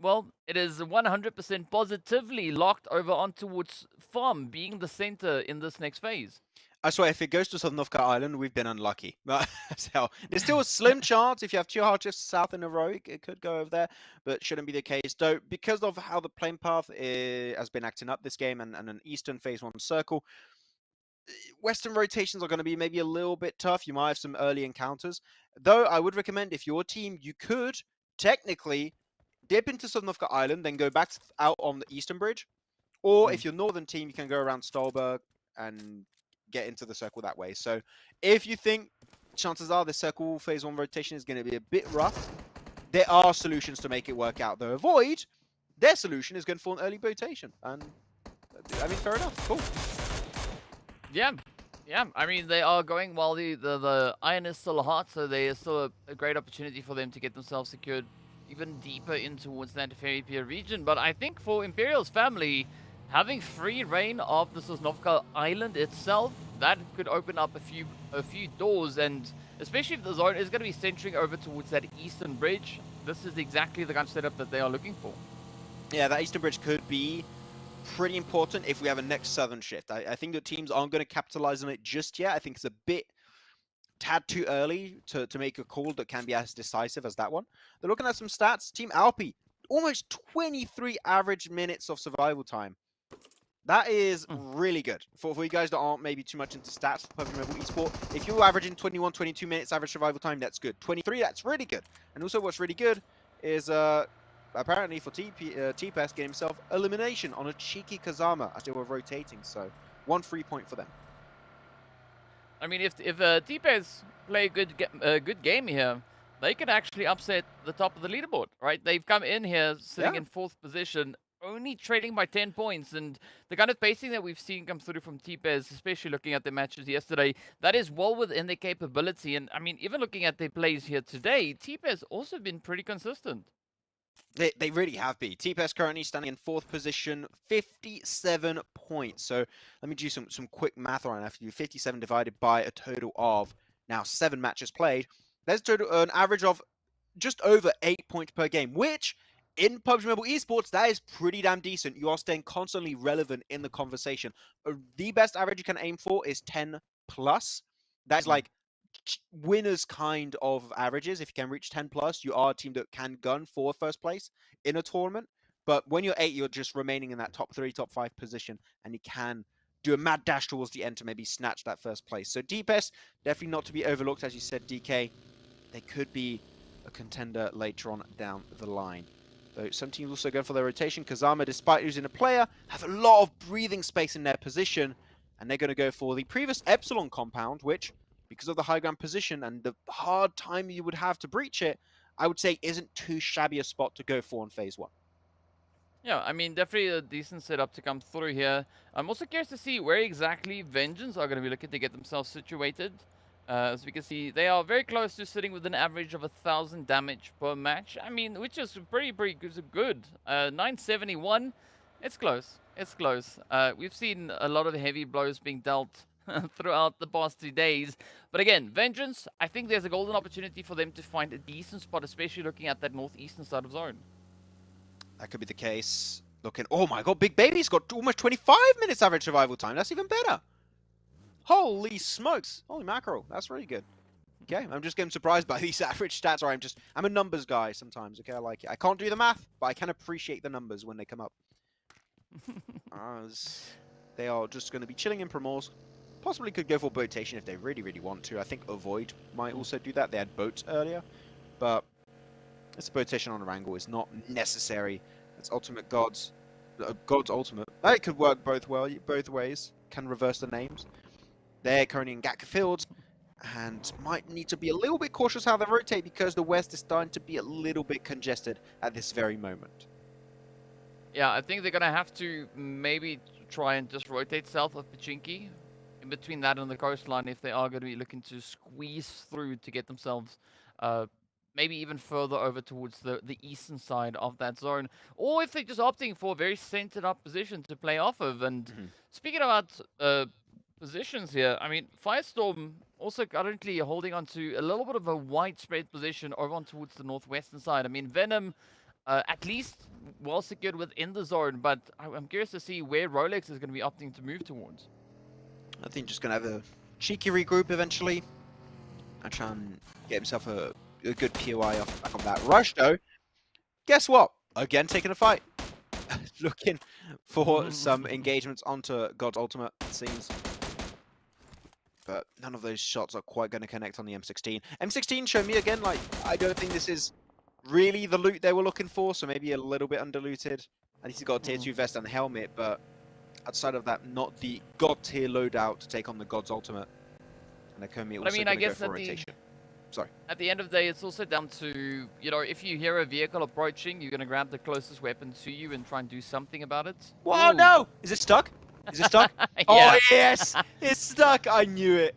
well, it is 100% positively locked over on towards Farm being the center in this next phase. I swear, if it goes to Sosnovka Island, we've been unlucky. So there's still a slim chance if you have 2 hard shifts south in a row, it could go over there, but shouldn't be the case. Though, because of how the plane path has been acting up this game and an Eastern Phase 1 circle, Western rotations are going to be maybe a little bit tough. You might have some early encounters. Though, I would recommend if your team, you could technically dip into Sosnovka Island, then go back out on the Eastern Bridge. Or if you're Northern team, you can go around Stolberg and get into the circle that way. So if you think chances are the circle phase 1 rotation is going to be a bit rough, there are solutions to make it work out. Though Avoid, their solution is going for an early rotation. And I mean, fair enough. Cool. Yeah. I mean, they are going while the iron is still hot, so there is still a great opportunity for them to get themselves secured even deeper in towards that Ferry Pier region. But I think for Imperial's family, having free reign of the Sosnovka Island itself, that could open up a few doors, and especially if the zone is going to be centering over towards that Eastern Bridge, this is exactly the kind of setup that they are looking for. Yeah, that Eastern Bridge could be pretty important if we have a next Southern shift. I think the teams aren't going to capitalize on it just yet. I think it's a tad too early to make a call that can be as decisive as that one. They're looking at some stats. Team Alpi, almost 23 average minutes of survival time. That is really good. For you guys that aren't maybe too much into stats for PUBG Mobile Esport, if you're averaging 21, 22 minutes average survival time, that's good. 23, that's really good. And also what's really good is apparently for TPES getting himself elimination on a cheeky Kazama as they were rotating. So 1 free point for them. I mean, if TPES play a good game here, they could actually upset the top of the leaderboard, right? They've come in here sitting in 4th position, only trailing by 10 points, and the kind of pacing that we've seen come through from TPES, especially looking at their matches yesterday, that is well within their capability. And I mean, even looking at their plays here today, TPES also been pretty consistent. They really have been. TPES currently standing in 4th position, 57 points. So let me do some quick math right now. If you do 57 divided by a total of now 7 matches played, there's an average of just over 8 points per game, which in PUBG Mobile Esports, that is pretty damn decent. You are staying constantly relevant in the conversation. The best average you can aim for is 10 plus. That's like winners kind of averages. If you can reach 10 plus, you are a team that can gun for first place in a tournament. But when you're 8, you're just remaining in that top 3, top 5 position, and you can do a mad dash towards the end to maybe snatch that first place. So DPES, definitely not to be overlooked, as you said, DK. They could be a contender later on down the line. Though some teams also go for their rotation. Kazama, despite losing a player, have a lot of breathing space in their position, and they're going to go for the previous Epsilon compound, which, because of the high ground position and the hard time you would have to breach it, I would say isn't too shabby a spot to go for in phase 1. Yeah, I mean, definitely a decent setup to come through here. I'm also curious to see where exactly Vengeance are going to be looking to get themselves situated. As we can see, they are very close to sitting with an average of 1,000 damage per match. I mean, which is pretty good. 971, it's close. It's close. We've seen a lot of heavy blows being dealt throughout the past 2 days. But again, Vengeance, I think there's a golden opportunity for them to find a decent spot, especially looking at that northeastern side of zone. That could be the case. Looking, oh my god, Big Baby's got almost 25 minutes average survival time. That's even better. Holy smokes. Holy mackerel. That's really good. Okay, I'm just getting surprised by these average stats. Or I'm a numbers guy sometimes. Okay, I like it. I can't do the math, but I can appreciate the numbers when they come up. As they are just going to be chilling in Primors. Possibly could go for boatation if they really, really want to. I think Avoid might also do that. They had boats earlier. But This rotation on Wrangle is not necessary. It's ultimate God's God's ultimate. It could work both ways. Can reverse the names. They're currently in Gatka Fields and might need to be a little bit cautious how they rotate because the West is starting to be a little bit congested at this very moment. Yeah, I think they're gonna have to maybe try and just rotate south of Pachinki, in between that and the coastline, if they are going to be looking to squeeze through to get themselves, maybe even further over towards the eastern side of that zone, or if they're just opting for a very centered up position to play off of. And speaking about positions here, I mean, Firestorm also currently holding on to a little bit of a widespread position over on towards the northwestern side. I mean, Venom. At least well secured within the zone, but I'm curious to see where Rolex is going to be opting to move towards. I think just going to have a cheeky regroup eventually and try and get himself a good POI off back on that rush, though. Guess what? Again, taking a fight. Looking for some engagements onto God's ultimate, it seems. But none of those shots are quite going to connect on the M16. M16 show me again, like, I don't think this is really the loot they were looking for, so maybe a little bit underlooted. At least he's got a tier 2 vest and helmet, but outside of that, not the God tier loadout to take on the God's ultimate. And Akomi also going to go for rotation. At the end of the day, it's also down to, you know, if you hear a vehicle approaching, you're going to grab the closest weapon to you and try and do something about it. Whoa, no! Is it stuck? Is it stuck? Yeah. Oh, yes! It's stuck! I knew it.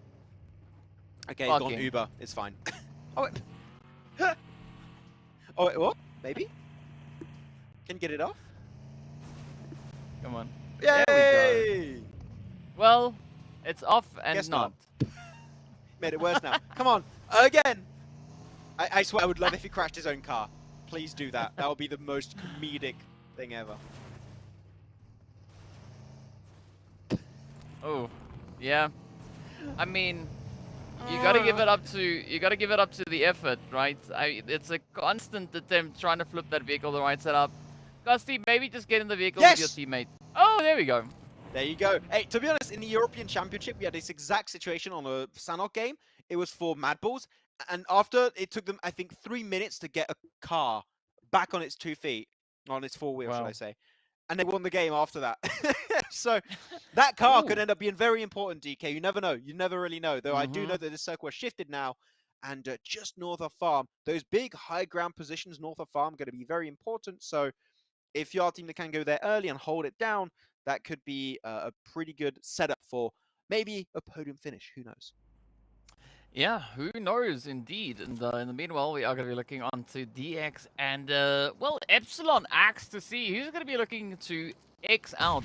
Okay, it's gone Fucking. Uber. It's fine. Oh, wait. Oh, wait, what? Maybe? Can you get it off? Come on. Yay! There we go. Well, it's off and Guess not. Made it worse now. Come on, again! I swear I would love if he crashed his own car. Please do that. That would be the most comedic thing ever. Oh, yeah. I mean, you gotta give it up to the effort, right? It's a constant attempt trying to flip that vehicle the right side up. Gusty, maybe just get in the vehicle with your teammate. Oh, there we go. There you go. Hey, to be honest, in the European Championship, we had this exact situation on a Sanok game. It was for Mad Bulls, and after it took them, I think, 3 minutes to get a car back on its 2 feet, on its 4 wheels, should I say. And they won the game after that. So that car could end up being very important, DK. You never know. You never really know. Though I do know that this circle has shifted now. And just north of farm, those big high ground positions north of farm are going to be very important. So if you're a team that can go there early and hold it down, that could be a pretty good setup for maybe a podium finish. Who knows? Yeah, who knows, indeed. And in the meanwhile, we are going to be looking on to DX and, well, Epsilon Axe to see who's going to be looking to X out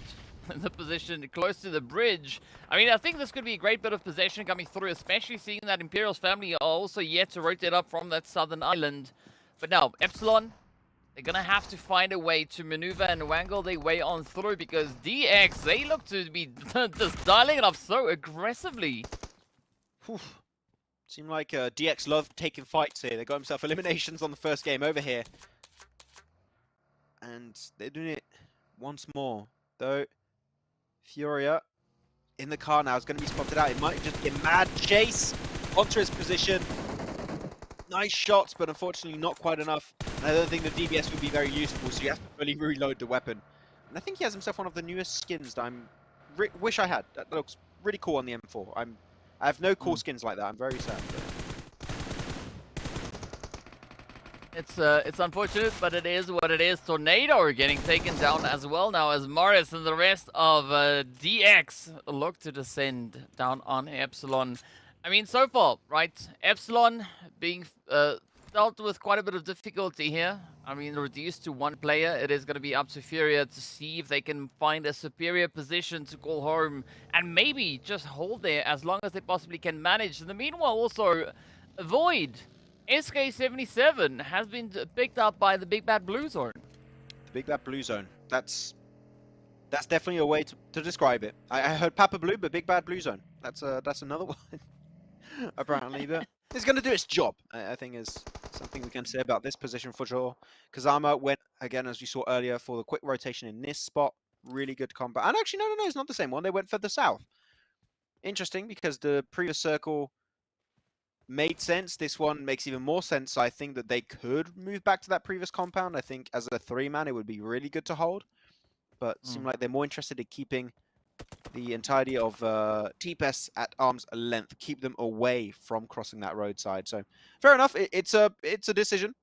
in the position close to the bridge. I mean, I think this could be a great bit of possession coming through, especially seeing that Imperial's family are also yet to rotate up from that southern island. But now, Epsilon, they're going to have to find a way to maneuver and wangle their way on through because DX, they look to be just dialing it up so aggressively. Whew. Seemed like DX loved taking fights here. They got himself eliminations on the first game over here. And they're doing it once more. Though, Furia in the car now is going to be spotted out. It might just be a mad chase onto his position. Nice shots, but unfortunately not quite enough. And I don't think the DBS would be very useful, so you have to fully reload the weapon. And I think he has himself one of the newest skins that I wish I had. That looks really cool on the M4. I have no cool skins like that. I'm very sad. It's unfortunate, but it is what it is. Tornado getting taken down as well now as Morris and the rest of DX look to descend down on Epsilon. I mean, so far, right? Epsilon being dealt with quite a bit of difficulty here. I mean, reduced to one player. It is going to be up to Furia to see if they can find a superior position to call home and maybe just hold there as long as they possibly can manage. In the meanwhile, also, Void, SK77, has been picked up by the Big Bad Blue Zone. The Big Bad Blue Zone. That's definitely a way to describe it. I heard Papa Blue, but Big Bad Blue Zone. That's another one, apparently. But it's going to do its job, I think is something we can say about this position for sure. Kazama went, again, as we saw earlier, for the quick rotation in this spot. Really good combat. And actually, no, it's not the same one. They went for the south. Interesting, because the previous circle made sense. This one makes even more sense. I think that they could move back to that previous compound. I think as a 3-man, it would be really good to hold. But seem like they're more interested in keeping the entirety of TPS at arm's length, keep them away from crossing that roadside. So fair enough. It's a decision,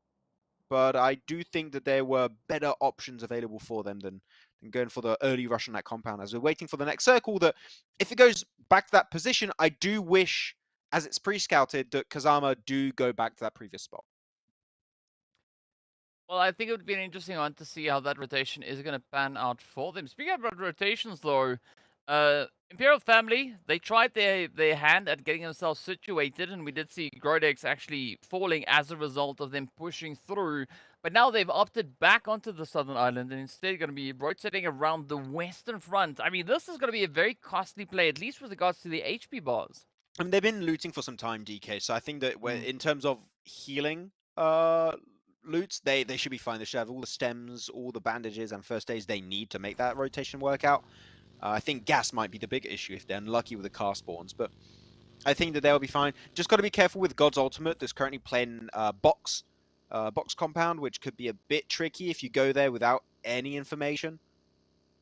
but I do think that there were better options available for them than going for the early rush on that compound. As we're waiting for the next circle, that if it goes back to that position, I do wish, as it's pre-scouted, that Kazama do go back to that previous spot. Well, I think it would be an interesting one to see how that rotation is going to pan out for them. Speaking about rotations, though, Imperial Family, they tried their hand at getting themselves situated, and we did see Grodex actually falling as a result of them pushing through. But now they've opted back onto the southern island and instead going to be rotating around the western front. I mean, this is going to be a very costly play, at least with regards to the HP bars. I mean, they've been looting for some time, DK, so I think that in terms of healing loots, they should be fine. They should have all the stems, all the bandages, and first aids they need to make that rotation work out. I think gas might be the bigger issue if they're unlucky with the car spawns, but I think that they'll be fine. Just got to be careful with God's Ultimate that's currently playing box compound, which could be a bit tricky if you go there without any information.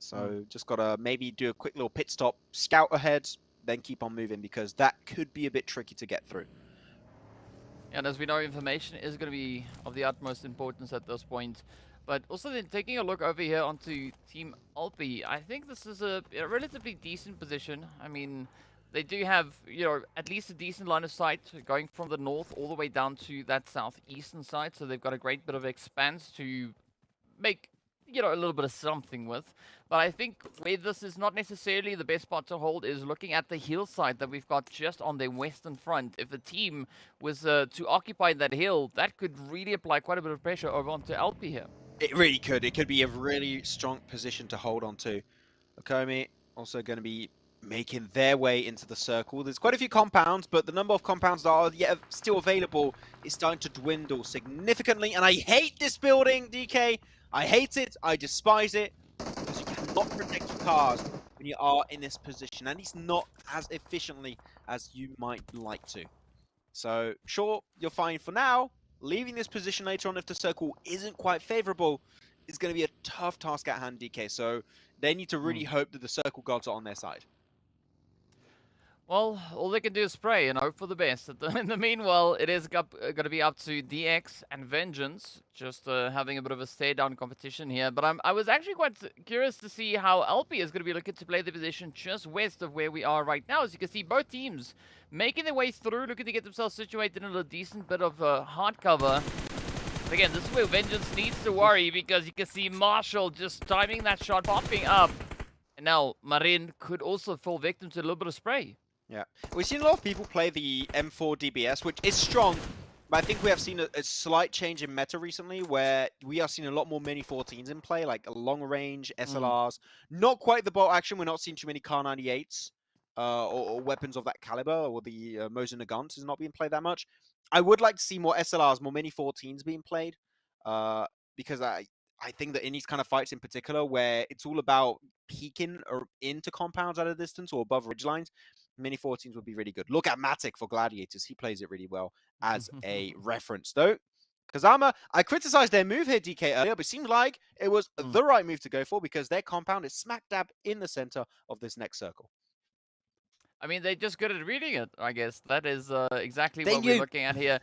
So just got to maybe do a quick little pit stop, scout ahead, then keep on moving, because that could be a bit tricky to get through. And as we know, information is going to be of the utmost importance at this point. But also then taking a look over here onto Team Alpi, I think this is a relatively decent position. I mean, they do have, at least a decent line of sight going from the north all the way down to that southeastern side. So they've got a great bit of expanse to make, a little bit of something with. But I think where this is not necessarily the best spot to hold is looking at the hill side that we've got just on the western front. If the team was to occupy that hill, that could really apply quite a bit of pressure over onto Alpi here. It really could. It could be a really strong position to hold on to. Okomi also going to be making their way into the circle. There's quite a few compounds, but the number of compounds that are yet still available is starting to dwindle significantly. And I hate this building, DK. I hate it. I despise it. Because you cannot protect your cars when you are in this position. And it's not as efficiently as you might like to. So, sure, you're fine for now. Leaving this position later on if the circle isn't quite favorable is going to be a tough task at hand, DK. So they need to really hope that the circle gods are on their side. Well, all they can do is pray and hope for the best. In the meanwhile, it is going to be up to DX and Vengeance, just having a bit of a stare-down competition here. But I was actually quite curious to see how Alpi is going to be looking to play the position just west of where we are right now. As you can see, both teams making their way through, looking to get themselves situated in a decent bit of hard cover. But again, this is where Vengeance needs to worry, because you can see Marshall just timing that shot, popping up. And now Marin could also fall victim to a little bit of spray. Yeah, we've seen a lot of people play the M4 DBS, which is strong, but I think we have seen a slight change in meta recently, where we are seeing a lot more Mini 14s in play, like long range SLRs. Not quite the bolt action. We're not seeing too many Kar 98s or weapons of that caliber, or the Mosin Nagant is not being played that much. I would like to see more SLRs, more Mini 14s being played, because I think that in these kind of fights in particular, where it's all about peeking or into compounds at a distance or above ridge lines, Mini 14s would be really good. Look at Matic for Gladiators. He plays it really well as a reference, though. Kazama, I criticized their move here, DK, earlier, but it seemed like it was the right move to go for, because their compound is smack dab in the center of this next circle. I mean, they're just good at reading it, I guess. That is exactly what we're looking at here.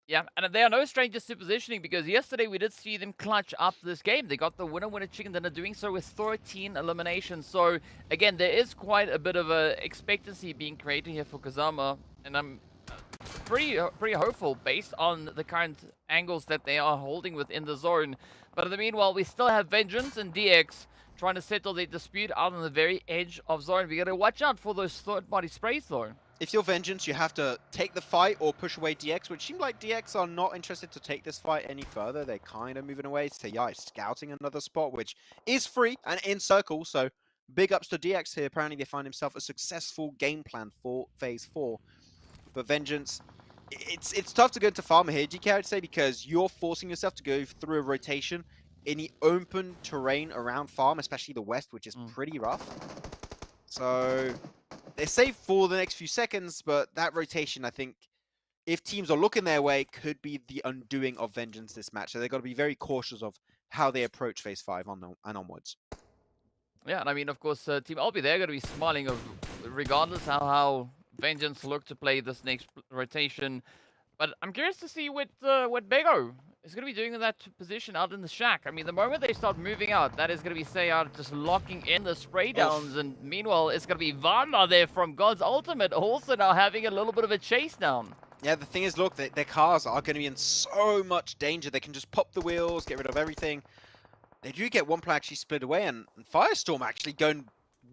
Yeah, and they are no strangers to positioning, because yesterday we did see them clutch up this game. They got the winner chicken dinner, doing so with 13 eliminations. So, again, there is quite a bit of a expectancy being created here for Kazama, and I'm pretty hopeful based on the current angles that they are holding within the zone. But in the meanwhile, we still have Vengeance and DX trying to settle their dispute out on the very edge of zone. We got to watch out for those third-party sprays, though. If you're Vengeance, you have to take the fight or push away DX, which seems like DX are not interested to take this fight any further. They're kind of moving away. Tayai is scouting another spot, which is free and in circle, so big ups to DX here. Apparently they find himself a successful game plan for Phase 4. But Vengeance, it's tough to go to Farmer here, DK, I'd say, because you're forcing yourself to go through a rotation in the open terrain around Farm, especially the west, which is pretty rough. So they're safe for the next few seconds, but that rotation, I think, if teams are looking their way, could be the undoing of Vengeance this match. So they've got to be very cautious of how they approach Phase 5 and onwards. Yeah, and I mean, of course, Team Albi, they're going to be smiling of regardless how Vengeance look to play this next rotation. But I'm curious to see what Bego is going to be doing in that position out in the shack. I mean, the moment they start moving out, that is going to be Sayar just locking in the spray downs. And meanwhile, it's going to be Vanda there from God's Ultimate also now having a little bit of a chase down. Yeah, the thing is, look, their cars are going to be in so much danger. They can just pop the wheels, get rid of everything. They do get one player actually split away, and Firestorm actually going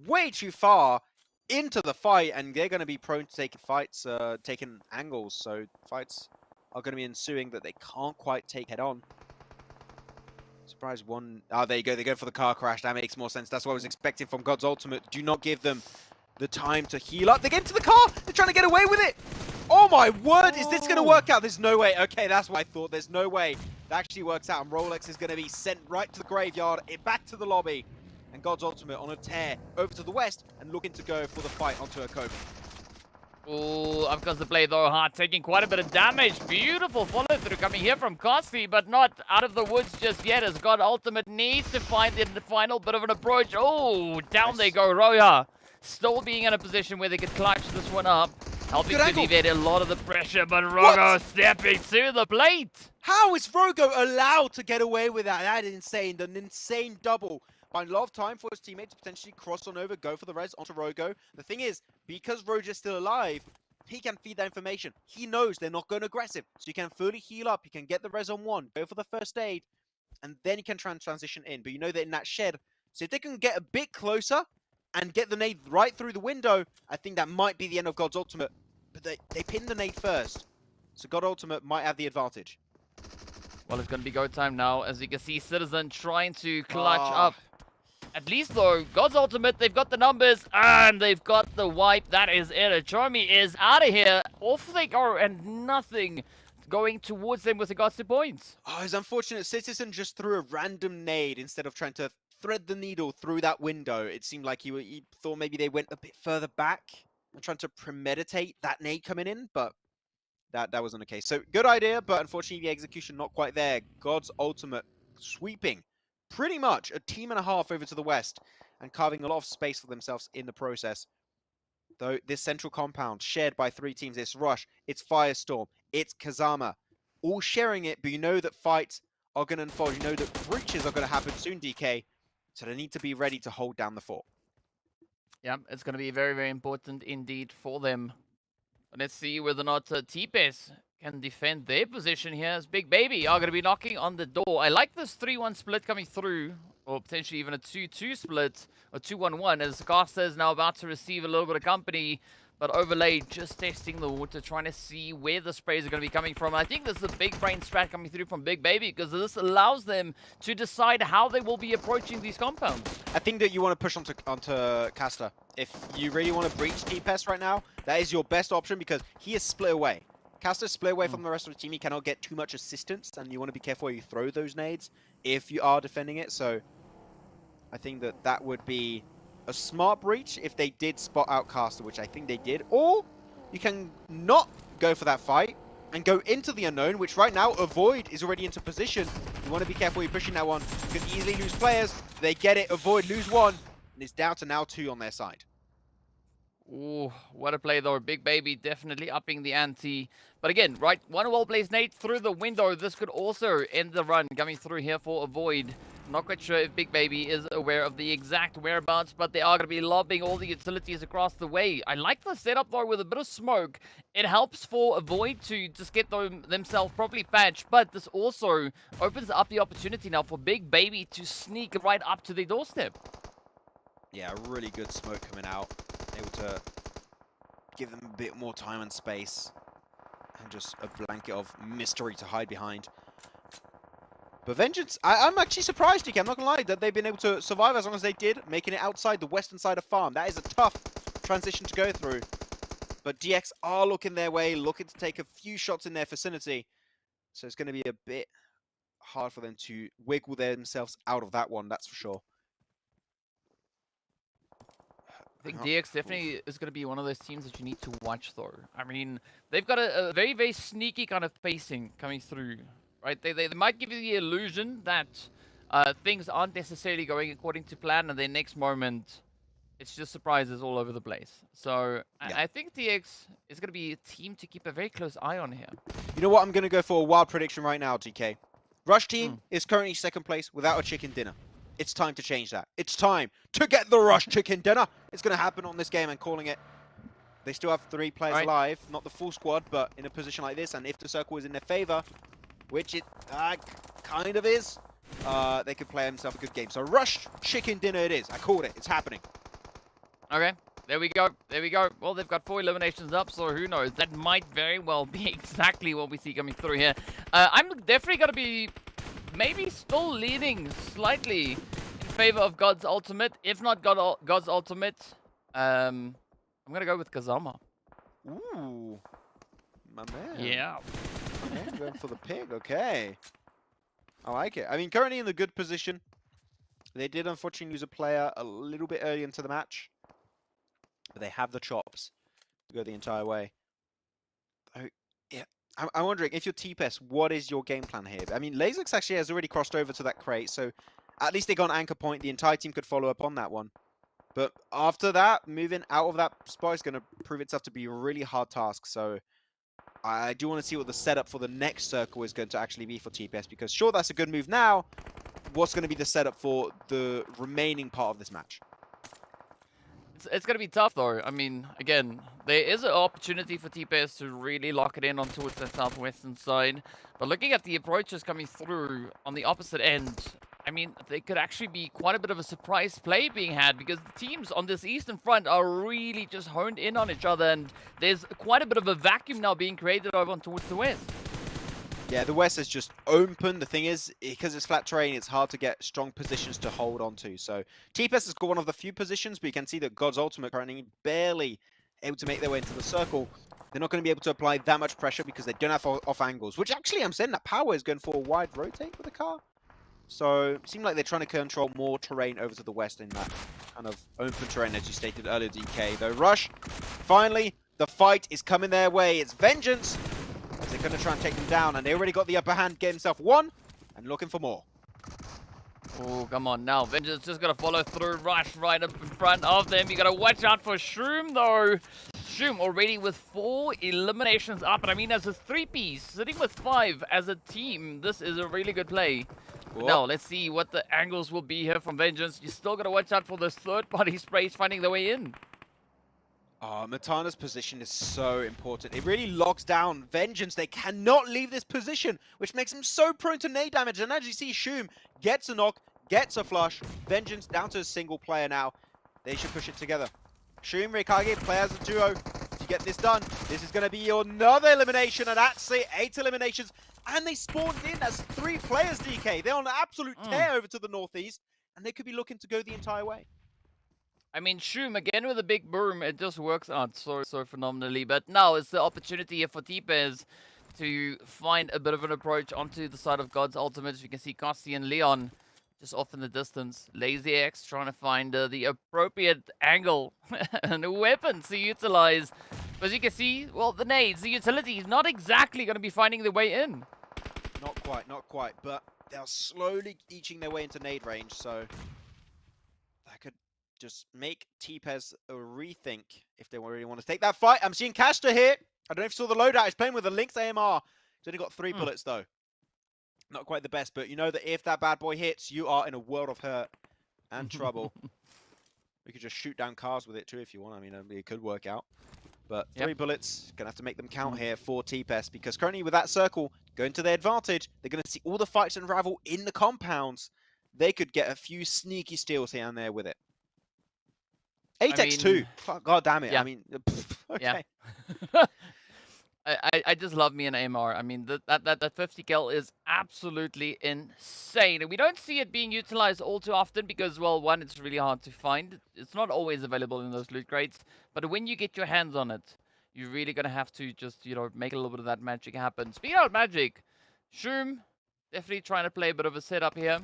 way too far into the fight, and they're going to be prone to taking fights, taking angles. So fights are going to be ensuing that they can't quite take head on. Surprise one. Oh, there you go. They go for the car crash. That makes more sense. That's what I was expecting from God's Ultimate. Do not give them the time to heal up. They get into the car. They're trying to get away with it. Oh my word, is this going to work out? There's no way. Okay, that's what I thought. There's no way that actually works out. And Rolex is going to be sent right to the graveyard, back to the lobby. And God's Ultimate on a tear over to the west and looking to go for the fight onto a Kobe. Oh, of course the play though hard, taking quite a bit of damage. Beautiful follow through coming here from Kosti, but not out of the woods just yet as God Ultimate needs to find the final bit of an approach. Oh, down they go, Roya. Still being in a position where they could clutch this one up. Helping to alleviate a lot of the pressure, but Rogo stepping to the plate. How is Rogo allowed to get away with that? That is insane. An insane double. Find a lot of time for his teammate to potentially cross on over, go for the res onto Rogo. The thing is, because Roger's still alive, he can feed that information. He knows they're not going aggressive, so he can fully heal up. He can get the res on one, go for the first aid, and then he can transition in. But you know that in that shed, so if they can get a bit closer and get the nade right through the window, I think that might be the end of God's Ultimate. But they pinned the nade first, so God Ultimate might have the advantage. Well, it's going to be go time now, as you can see Citizen trying to clutch up. At least, though, God's Ultimate, they've got the numbers, and they've got the wipe. That is it. Charmy is out of here. Off they go, and nothing going towards them with regards to points. Oh, it's unfortunate. Citizen just threw a random nade instead of trying to thread the needle through that window. It seemed like he thought maybe they went a bit further back and trying to premeditate that nade coming in, but that wasn't the case. So, good idea, but unfortunately the execution not quite there. God's Ultimate sweeping pretty much a team and a half over to the west and carving a lot of space for themselves in the process. Though this central compound shared by three teams, it's Rush, it's Firestorm, it's Kazama, all sharing it, but you know that fights are going to unfold. You know that breaches are going to happen soon, DK, so they need to be ready to hold down the fort. Yeah, it's going to be very, very important indeed for them. Let's see whether or not T-Pes can defend their position here, as Big Baby are going to be knocking on the door. I like this 3-1 split coming through, or potentially even a 2-2 split, or 2-1-1, as Costa is now about to receive a little bit of company, but Overlay just testing the water, trying to see where the sprays are going to be coming from. I think this is a big brain strat coming through from Big Baby, because this allows them to decide how they will be approaching these compounds. I think that you want to push onto Casta. If you really want to breach T-Pes right now, that is your best option, because he is split away. Caster's split away from the rest of the team. He cannot get too much assistance, and you want to be careful where you throw those nades if you are defending it. So I think that would be a smart breach if they did spot out Caster, which I think they did. Or you can not go for that fight and go into the unknown, which right now Avoid is already into position. You want to be careful you're pushing that one. You can easily lose players. They get it. Avoid lose one, and it's down to now 2 on their side. Ooh, what a play though. Big Baby definitely upping the ante. But again, right, one well-placed nade through the window. This could also end the run coming through here for Avoid. Not quite sure if Big Baby is aware of the exact whereabouts, but they are going to be lobbing all the utilities across the way. I like the setup though with a bit of smoke. It helps for Avoid to just get themselves properly patched, but this also opens up the opportunity now for Big Baby to sneak right up to their doorstep. Yeah, really good smoke coming out. Able to give them a bit more time and space. And just a blanket of mystery to hide behind. But Vengeance, I'm actually surprised, DK, I'm not going to lie, that they've been able to survive as long as they did, making it outside the western side of Farm. That is a tough transition to go through. But DX are looking their way, looking to take a few shots in their vicinity. So it's going to be a bit hard for them to wiggle themselves out of that one, that's for sure. I think DX definitely is going to be one of those teams that you need to watch, though. I mean, they've got a very, very sneaky kind of pacing coming through, right? They might give you the illusion that things aren't necessarily going according to plan, and then next moment, it's just surprises all over the place. So I think DX is going to be a team to keep a very close eye on here. You know what? I'm going to go for a wild prediction right now, DK. Rush team is currently second place without a chicken dinner. It's time to change that. It's time to get the Rush chicken dinner. It's going to happen on this game. I'm calling it. They still have 3 players alive, not the full squad, but in a position like this, and if the circle is in their favor, which it kind of is, they could play themselves a good game. So Rush chicken dinner it is. I called it. It's happening. Okay, there we go. There we go. Well, they've got 4 eliminations up, so who knows? That might very well be exactly what we see coming through here. I'm definitely going to be maybe still leaning slightly in favor of God's Ultimate. If not God's Ultimate, I'm going to go with Kazama. Ooh, my man. Yeah. My man going for the pig. Okay. I like it. I mean, currently in the good position. They did unfortunately lose a player a little bit early into the match. But they have the chops to go the entire way. Oh, yeah. I'm wondering, if you're TPS, what is your game plan here? I mean, Lasix actually has already crossed over to that crate, so at least they got an anchor point. The entire team could follow up on that one. But after that, moving out of that spot is going to prove itself to be a really hard task. So I do want to see what the setup for the next circle is going to actually be for TPS, because sure, that's a good move now. What's going to be the setup for the remaining part of this match? It's going to be tough, though. I mean, again, there is an opportunity for TPS to really lock it in on towards the southwestern side. But looking at the approaches coming through on the opposite end, I mean, they could actually be quite a bit of a surprise play being had, because the teams on this eastern front are really just honed in on each other, and there's quite a bit of a vacuum now being created over on towards the west. Yeah, the west is just open. The thing is, because it's flat terrain, it's hard to get strong positions to hold on to. So TPS has got one of the few positions, but you can see that God's Ultimate currently barely able to make their way into the circle. They're not going to be able to apply that much pressure because they don't have off angles, which actually I'm saying that Power is going for a wide rotate with the car. So it seems like they're trying to control more terrain over to the west in that kind of open terrain, as you stated earlier, DK. Though Rush, finally, the fight is coming their way. It's vengeance. They're going to try and take them down, and they already got the upper hand, get himself 1, and looking for more. Oh, come on now. Vengeance just got to follow through. Rush right up in front of them. You got to watch out for Shroom, though. Shroom already with 4 eliminations up, and I mean, as a 3-piece, sitting with 5 as a team, this is a really good play. Now, let's see what the angles will be here from Vengeance. You still got to watch out for those third-party sprays finding their way in. Matana's position is so important. It really locks down Vengeance. They cannot leave this position, which makes them so prone to nade damage. And as you see, Shroom gets a knock, gets a flush. Vengeance down to a single player now. They should push it together. Shroom, Raikage play as a duo to get this done. This is going to be another elimination, and that's it. 8 eliminations. And they spawned in as 3 players, DK. They're on an absolute tear over to the northeast, and they could be looking to go the entire way. I mean, Shroom, again with a big boom, it just works out so phenomenally. But now it's the opportunity here for TPS to find a bit of an approach onto the side of God's Ultimate. As you can see, Kosti and Leon just off in the distance. Lazy X trying to find the appropriate angle and weapons to utilize. But as you can see, well, the nades, the utility is not exactly going to be finding their way in. Not quite, but they're slowly eaching their way into nade range, so that could just make TPS a rethink if they really want to take that fight. I'm seeing Castor here. I don't know if you saw the loadout. He's playing with a Lynx AMR. He's only got 3 bullets, though. Not quite the best, but you know that if that bad boy hits, you are in a world of hurt and trouble. We could just shoot down cars with it, too, if you want. I mean, it could work out. But 3 bullets, going to have to make them count here for TPS, because currently with that circle going to their advantage, they're going to see all the fights unravel in the compounds. They could get a few sneaky steals here and there with it. 8x2. God damn it. Yeah. I mean, okay. Yeah. I just love me an AMR. I mean, that 50 kill is absolutely insane. And we don't see it being utilized all too often because, well, one, it's really hard to find. It's not always available in those loot crates. But when you get your hands on it, you're really going to have to just, you know, make a little bit of that magic happen. Speaking of magic, Shroom definitely trying to play a bit of a setup here.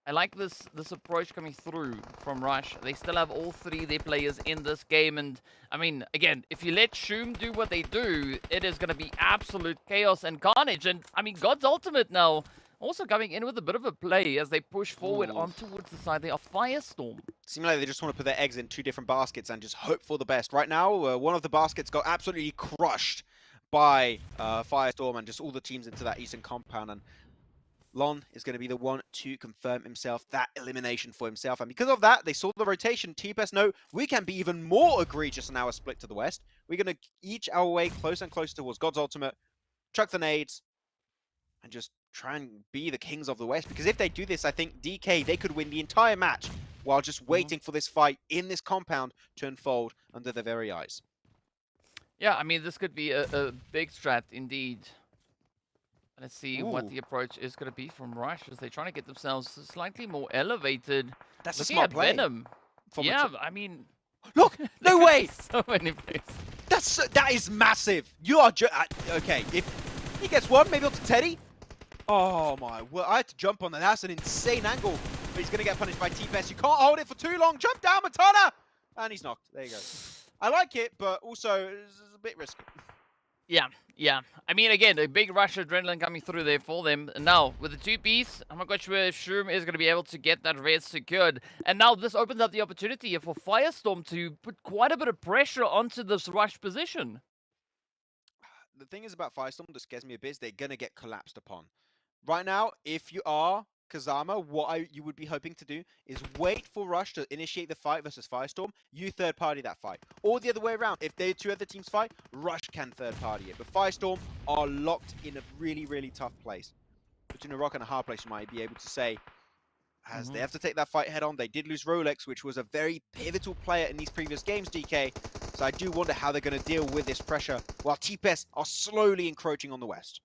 I like this approach coming through from Rush. They still have all three of their players in this game, and I mean, again, if you let Shoom do what they do, it is going to be absolute chaos and carnage. And I mean, God's Ultimate now also coming in with a bit of a play as they push forward Ooh. on towards the side there of Firestorm. Seems like they just want to put their eggs in 2 different baskets and just hope for the best. Right now, one of the baskets got absolutely crushed by Firestorm and just all the teams into that eastern compound. And Lon is going to be the one to confirm himself that elimination for himself. And because of that, they saw the rotation. TPS know we can be even more egregious in our split to the west. We're going to each our way closer and closer towards God's Ultimate, chuck the nades, and just try and be the kings of the west. Because if they do this, I think DK, they could win the entire match while just waiting for this fight in this compound to unfold under their very eyes. Yeah, I mean, this could be a big strat indeed. Let's see what Ooh. the approach is going to be from Rush as they're trying to get themselves slightly more elevated. That's a Looking smart at play. Venom. From a Yeah, tr- I mean, Look, no way! so many plays. That is massive. You are okay. If he gets one, maybe onto Teddy. Oh my! Well, I had to jump on that. That's an insane angle. But he's gonna get punished by TPS. You can't hold it for too long. Jump down, Matana, and he's knocked. There you go. I like it, but also it's a bit risky. Yeah. I mean, again, a big rush of adrenaline coming through there for them. And now, with the 2 Bs, I'm not quite sure if Shoom is going to be able to get that red secured. And now this opens up the opportunity for Firestorm to put quite a bit of pressure onto this rush position. The thing is about Firestorm that scares me a bit is they're gonna get collapsed upon. Right now, if you are Kazama, what you would be hoping to do is wait for Rush to initiate the fight versus Firestorm. You third party that fight, or the other way around. If they 2 other teams fight, Rush can third party it. But Firestorm are locked in a really, really tough place, between a rock and a hard place. You might be able to say, as they have to take that fight head on. They did lose Rolex, which was a very pivotal player in these previous games, DK. So I do wonder how they're going to deal with this pressure while TPS are slowly encroaching on the west.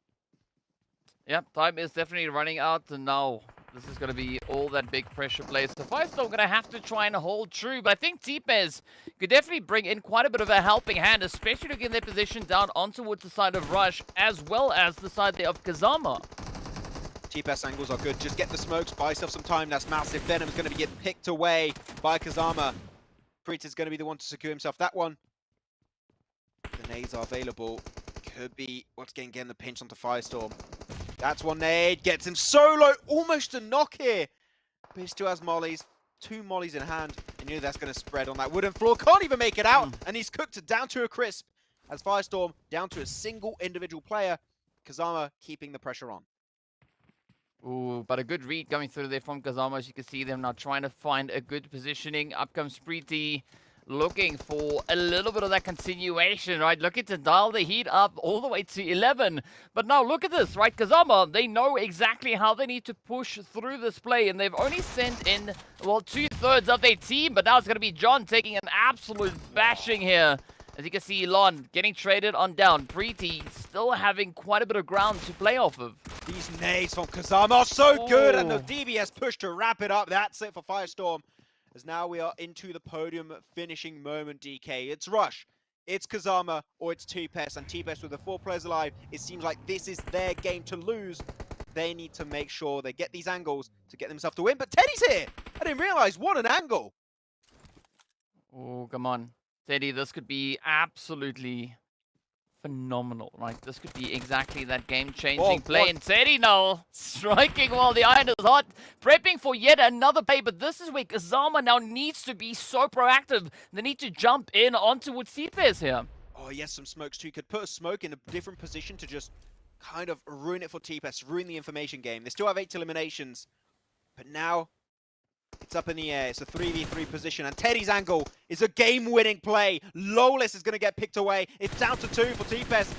Yeah, time is definitely running out, and now this is going to be all that big pressure plays. So Firestorm going to have to try and hold true, but I think TPS could definitely bring in quite a bit of a helping hand, especially looking at their position down on towards the side of Rush, as well as the side there of Kazama. TPS angles are good. Just get the smokes, buy yourself some time. That's massive. Venom's going to be get picked away by Kazama. Preeta's going to be the one to secure himself that one. The nades are available. Could be once again getting the pinch onto Firestorm. That's one nade. Gets him solo. Almost a knock here. But he still has mollies. 2 mollies in hand. And you know that's going to spread on that wooden floor. Can't even make it out. And he's cooked it down to a crisp. As Firestorm down to a single individual player. Kazama keeping the pressure on. Ooh, but a good read coming through there from Kazama. As you can see them now trying to find a good positioning. Up comes Preety, looking for a little bit of that continuation, right? Looking to dial the heat up all the way to 11. But now look at this, right? Kazama, they know exactly how they need to push through this play, and they've only sent in, well, 2/3 of their team. But now it's going to be John taking an absolute bashing here. As you can see, Lon getting traded on down. Preety still having quite a bit of ground to play off of. These nades from Kazama are so good, and the DBS push to wrap it up. That's it for Firestorm. As now we are into the podium finishing moment, DK. It's Rush, it's Kazama, or it's TPS. And TPS with the 4 players alive, it seems like this is their game to lose. They need to make sure they get these angles to get themselves to win. But Teddy's here! I didn't realize, what an angle! Oh, come on. Teddy, this could be absolutely phenomenal, right? This could be exactly that game-changing play. what? And Teddy now striking while the iron is hot, prepping for yet another play. But this is where Kazama now needs to be so proactive. They need to jump in onto what TPS here. Oh, yes, some smokes too. Could put a smoke in a different position to just kind of ruin it for TPS, ruin the information game. They still have 8 eliminations, but now it's up in the air. It's a 3v3 position, and Teddy's angle is a game-winning play. Lawless is going to get picked away. It's down to 2 for TPS,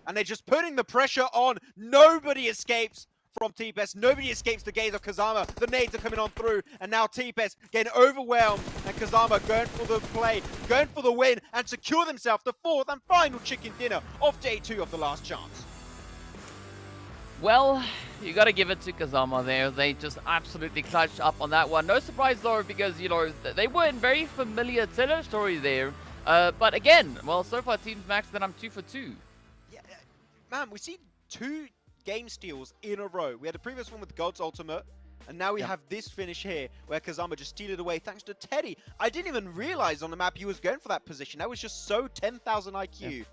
and they're just putting the pressure on. Nobody escapes from TPS. Nobody escapes the gaze of Kazama. The nades are coming on through, and now TPS getting overwhelmed, and Kazama going for the play, going for the win, and secure themselves the 4th and final chicken dinner of day 2 of the last chance. Well, you got to give it to Kazama there. They just absolutely clutched up on that one. No surprise, though, because, you know, they were in very familiar territory there. But again, well, so far Teams Max, then I'm 2 for 2. Yeah, man, we see 2 game steals in a row. We had a previous one with God's Ultimate, And now we have this finish here where Kazama just steal it away thanks to Teddy. I didn't even realize on the map he was going for that position. That was just so 10,000 IQ.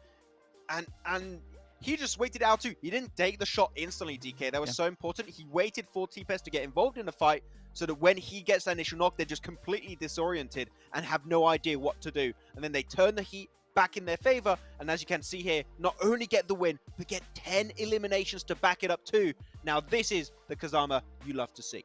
And he just waited out too. He didn't take the shot instantly, DK. That was so important. He waited for TPS to get involved in the fight so that when he gets that initial knock, they're just completely disoriented and have no idea what to do. And then they turn the heat back in their favor. And as you can see here, not only get the win, but get 10 eliminations to back it up too. Now, this is the Kazama you love to see.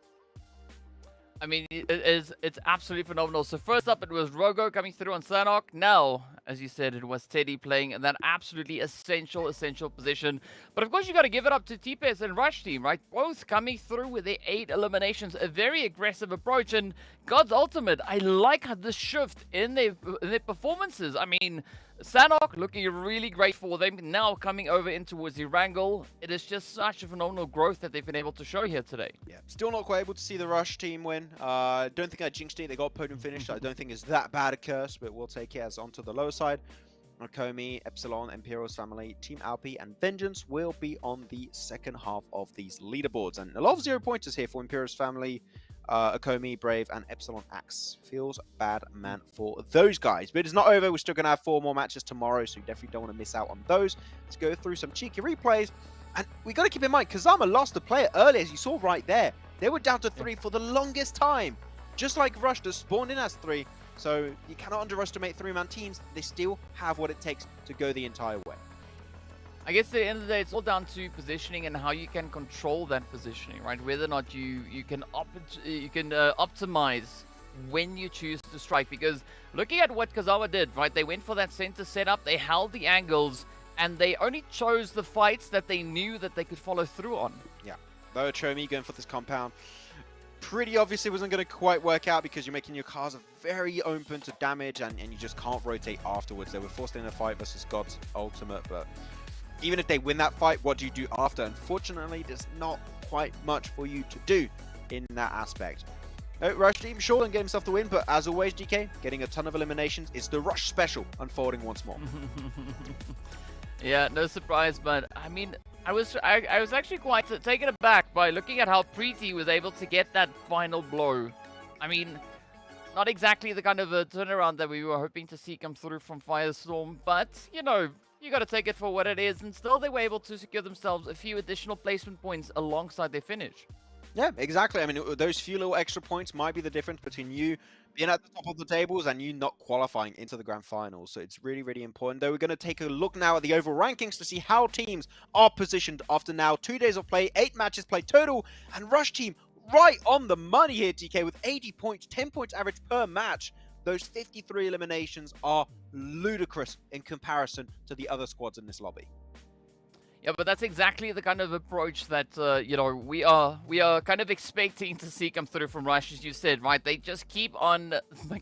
I mean, it's absolutely phenomenal. So first up, it was Rogo coming through on Sanok. Now, as you said, it was Teddy playing in that absolutely essential position. But of course, you got to give it up to TPS and Rush Team, right? Both coming through with their 8 eliminations, a very aggressive approach. And God's Ultimate, I like the shift in their performances. I mean, Sanok looking really great for them. Now coming over in towards the Wrangle. It is just such a phenomenal growth that they've been able to show here today. Yeah, still not quite able to see the Rush Team win. Don't think I jinxed it. They got podium finish. I don't think it's that bad a curse, but we'll take it as onto the lower side. Akomi, Epsilon, Imperial's family, Team Alpi, and Vengeance will be on the second half of these leaderboards. And a lot of 0-pointers here for Imperial's family. Akomi, Brave, and Epsilon Axe. Feels bad, man, for those guys. But it's not over. We're still going to have 4 more matches tomorrow, so you definitely don't want to miss out on those. Let's go through some cheeky replays. And we got to keep in mind, Kazama lost the player earlier, as you saw right there. They were down to 3 for the longest time. Just like Rush, that spawned in as 3. So you cannot underestimate 3-man teams. They still have what it takes to go the entire way. I guess at the end of the day, it's all down to positioning and how you can control that positioning, right? Whether or not you can optimize when you choose to strike. Because looking at what Kazama did, right? They went for that center setup, they held the angles, and they only chose the fights that they knew that they could follow through on. Yeah, though Chomi going for this compound pretty obviously wasn't going to quite work out because you're making your cars very open to damage and you just can't rotate afterwards. They were forced in a fight versus God's Ultimate, but even if they win that fight, what do you do after? Unfortunately, there's not quite much for you to do in that aspect. Rush Team sure and get himself the win, but as always, DK, getting a ton of eliminations. It's the Rush special unfolding once more. Yeah, no surprise, but I mean, I was actually quite taken aback by looking at how Preeti was able to get that final blow. I mean, not exactly the kind of a turnaround that we were hoping to see come through from Firestorm, but, you know, you got to take it for what it is, and still they were able to secure themselves a few additional placement points alongside their finish. Yeah, exactly. I mean, those few little extra points might be the difference between you being at the top of the tables and you not qualifying into the grand finals. So it's really, really important. Though we're going to take a look now at the overall rankings to see how teams are positioned after now 2 days of play, 8 matches played total, and Rush Team right on the money here, TK, with 80 points, 10 points average per match. Those 53 eliminations are ludicrous in comparison to the other squads in this lobby. Yeah, but that's exactly the kind of approach that, you know, we are kind of expecting to see come through from Rush, as you said, right? They just keep on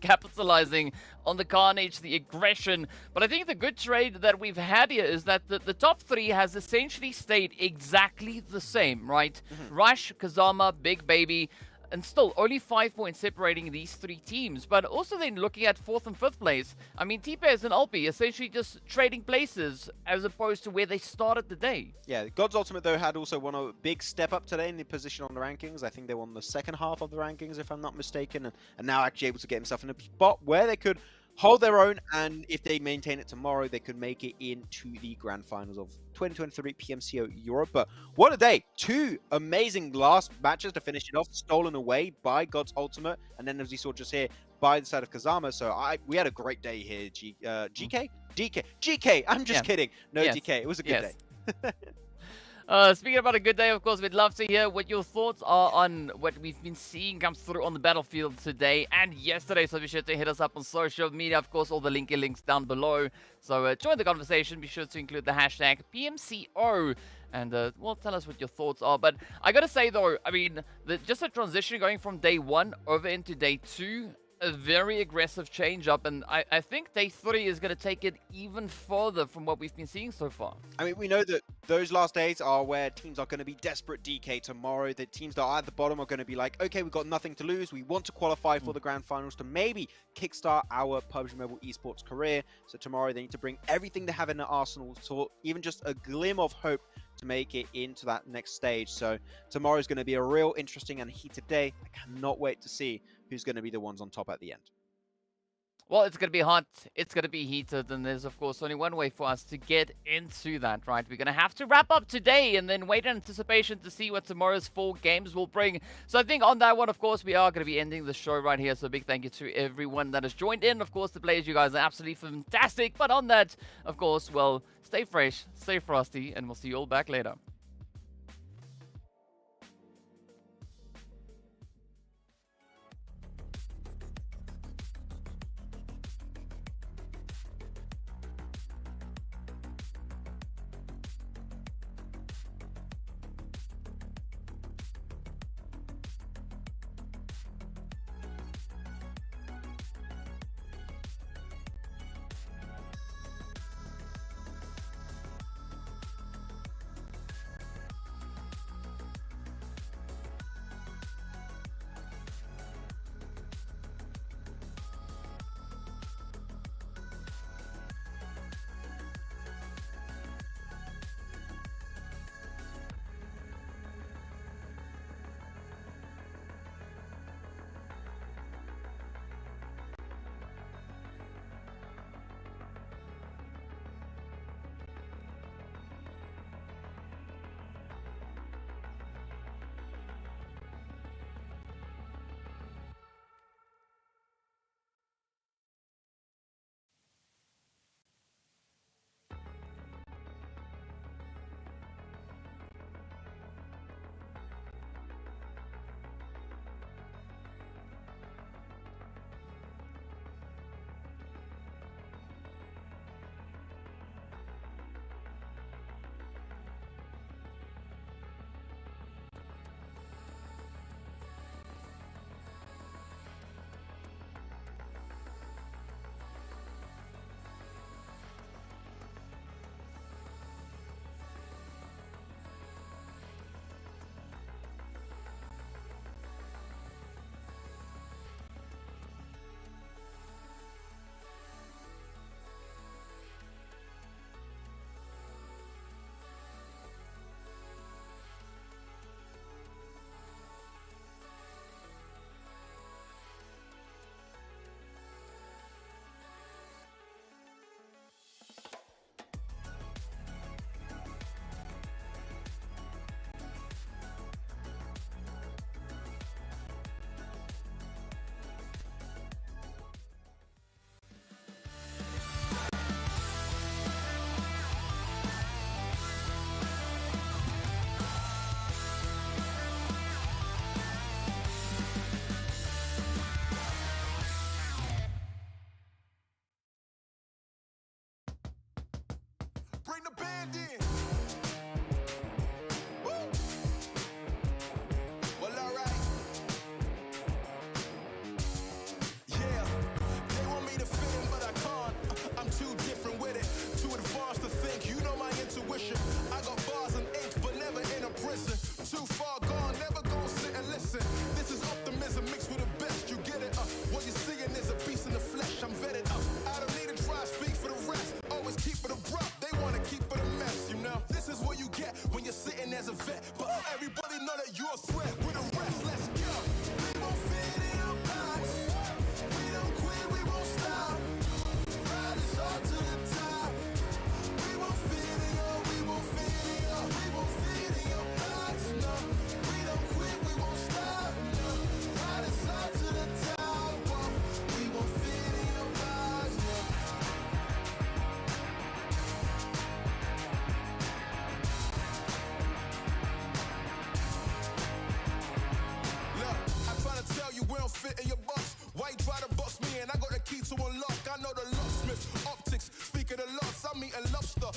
capitalizing on the carnage, the aggression. But I think the good trade that we've had here is that the top 3 has essentially stayed exactly the same, right? Rush, Kazama, Big Baby, and still only 5 points separating these 3 teams. But also then looking at 4th and 5th place, I mean, TPS and Alpi essentially just trading places as opposed to where they started the day. Yeah, God's Ultimate, though, had also won a big step up today in the position on the rankings. I think they won the second half of the rankings, if I'm not mistaken, and now actually able to get himself in a spot where they could hold their own, and if they maintain it tomorrow, they could make it into the grand finals of 2023 PMCO Europe. But what a day! 2 amazing last matches to finish it off, stolen away by God's Ultimate, and then as we saw just here, by the side of Kazama. So we had a great day here, GK? GK! I'm just kidding. No, yes. DK, it was a good day. Speaking about a good day, of course, we'd love to hear what your thoughts are on what we've been seeing come through on the battlefield today and yesterday. So be sure to hit us up on social media. Of course, all the links down below. So join the conversation. Be sure to include the hashtag PMCO. And, well, tell us what your thoughts are. But I got to say, though, I mean, just a transition going from day 1 over into day 2, a very aggressive change up, and I think day 3 is going to take it even further from what we've been seeing so far. I mean, we know that those last days are where teams are going to be desperate, DK, tomorrow. The teams that are at the bottom are going to be like, okay, we've got nothing to lose. We want to qualify for the grand finals to maybe kickstart our PUBG Mobile esports career. So tomorrow they need to bring everything they have in their arsenal, so even just a glimmer of hope to make it into that next stage. So tomorrow is going to be a real interesting and heated day. I cannot wait to see who's going to be the ones on top at the end. Well, it's going to be hot, it's going to be heated, and there's, of course, only one way for us to get into that, right? We're going to have to wrap up today and then wait in anticipation to see what tomorrow's 4 games will bring. So I think on that one, of course, we are going to be ending the show right here. So a big thank you to everyone that has joined in. Of course, the players, you guys are absolutely fantastic. But on that, of course, well, stay fresh, stay frosty, and we'll see you all back later. Bring the band in. Woo. Well, all right. Yeah, they want me to fit in, but I can't. I'm too different with it, too advanced to think. You know my intuition. I got bars and ink, but never in a prison. Too far gone, never gonna sit and listen. This is optimism mixed with the best. You get it? What you're seeing is a beast in the flesh. I'm vetted up. I don't need to try to speak for the rest. Always keep it abrupt. They wanna keep it a mess, you know. This is what you get when you're sitting as a vet. But everybody know that you're a threat. With the rest, let's go. We won't fit in your box. We don't quit, we won't stop. Ride us all to the top. We won't fit in your, we won't fit in your, we won't fit in your box. No, we don't quit, we won't stop. No, ride us all to the top. Whoa. We won't fit in your box. No. Look, I try to tell you we don't fit in your box. Why you try to box me and I got the key to unlock? I know the locksmith, optics, speak of the lots. I'm eating lobster.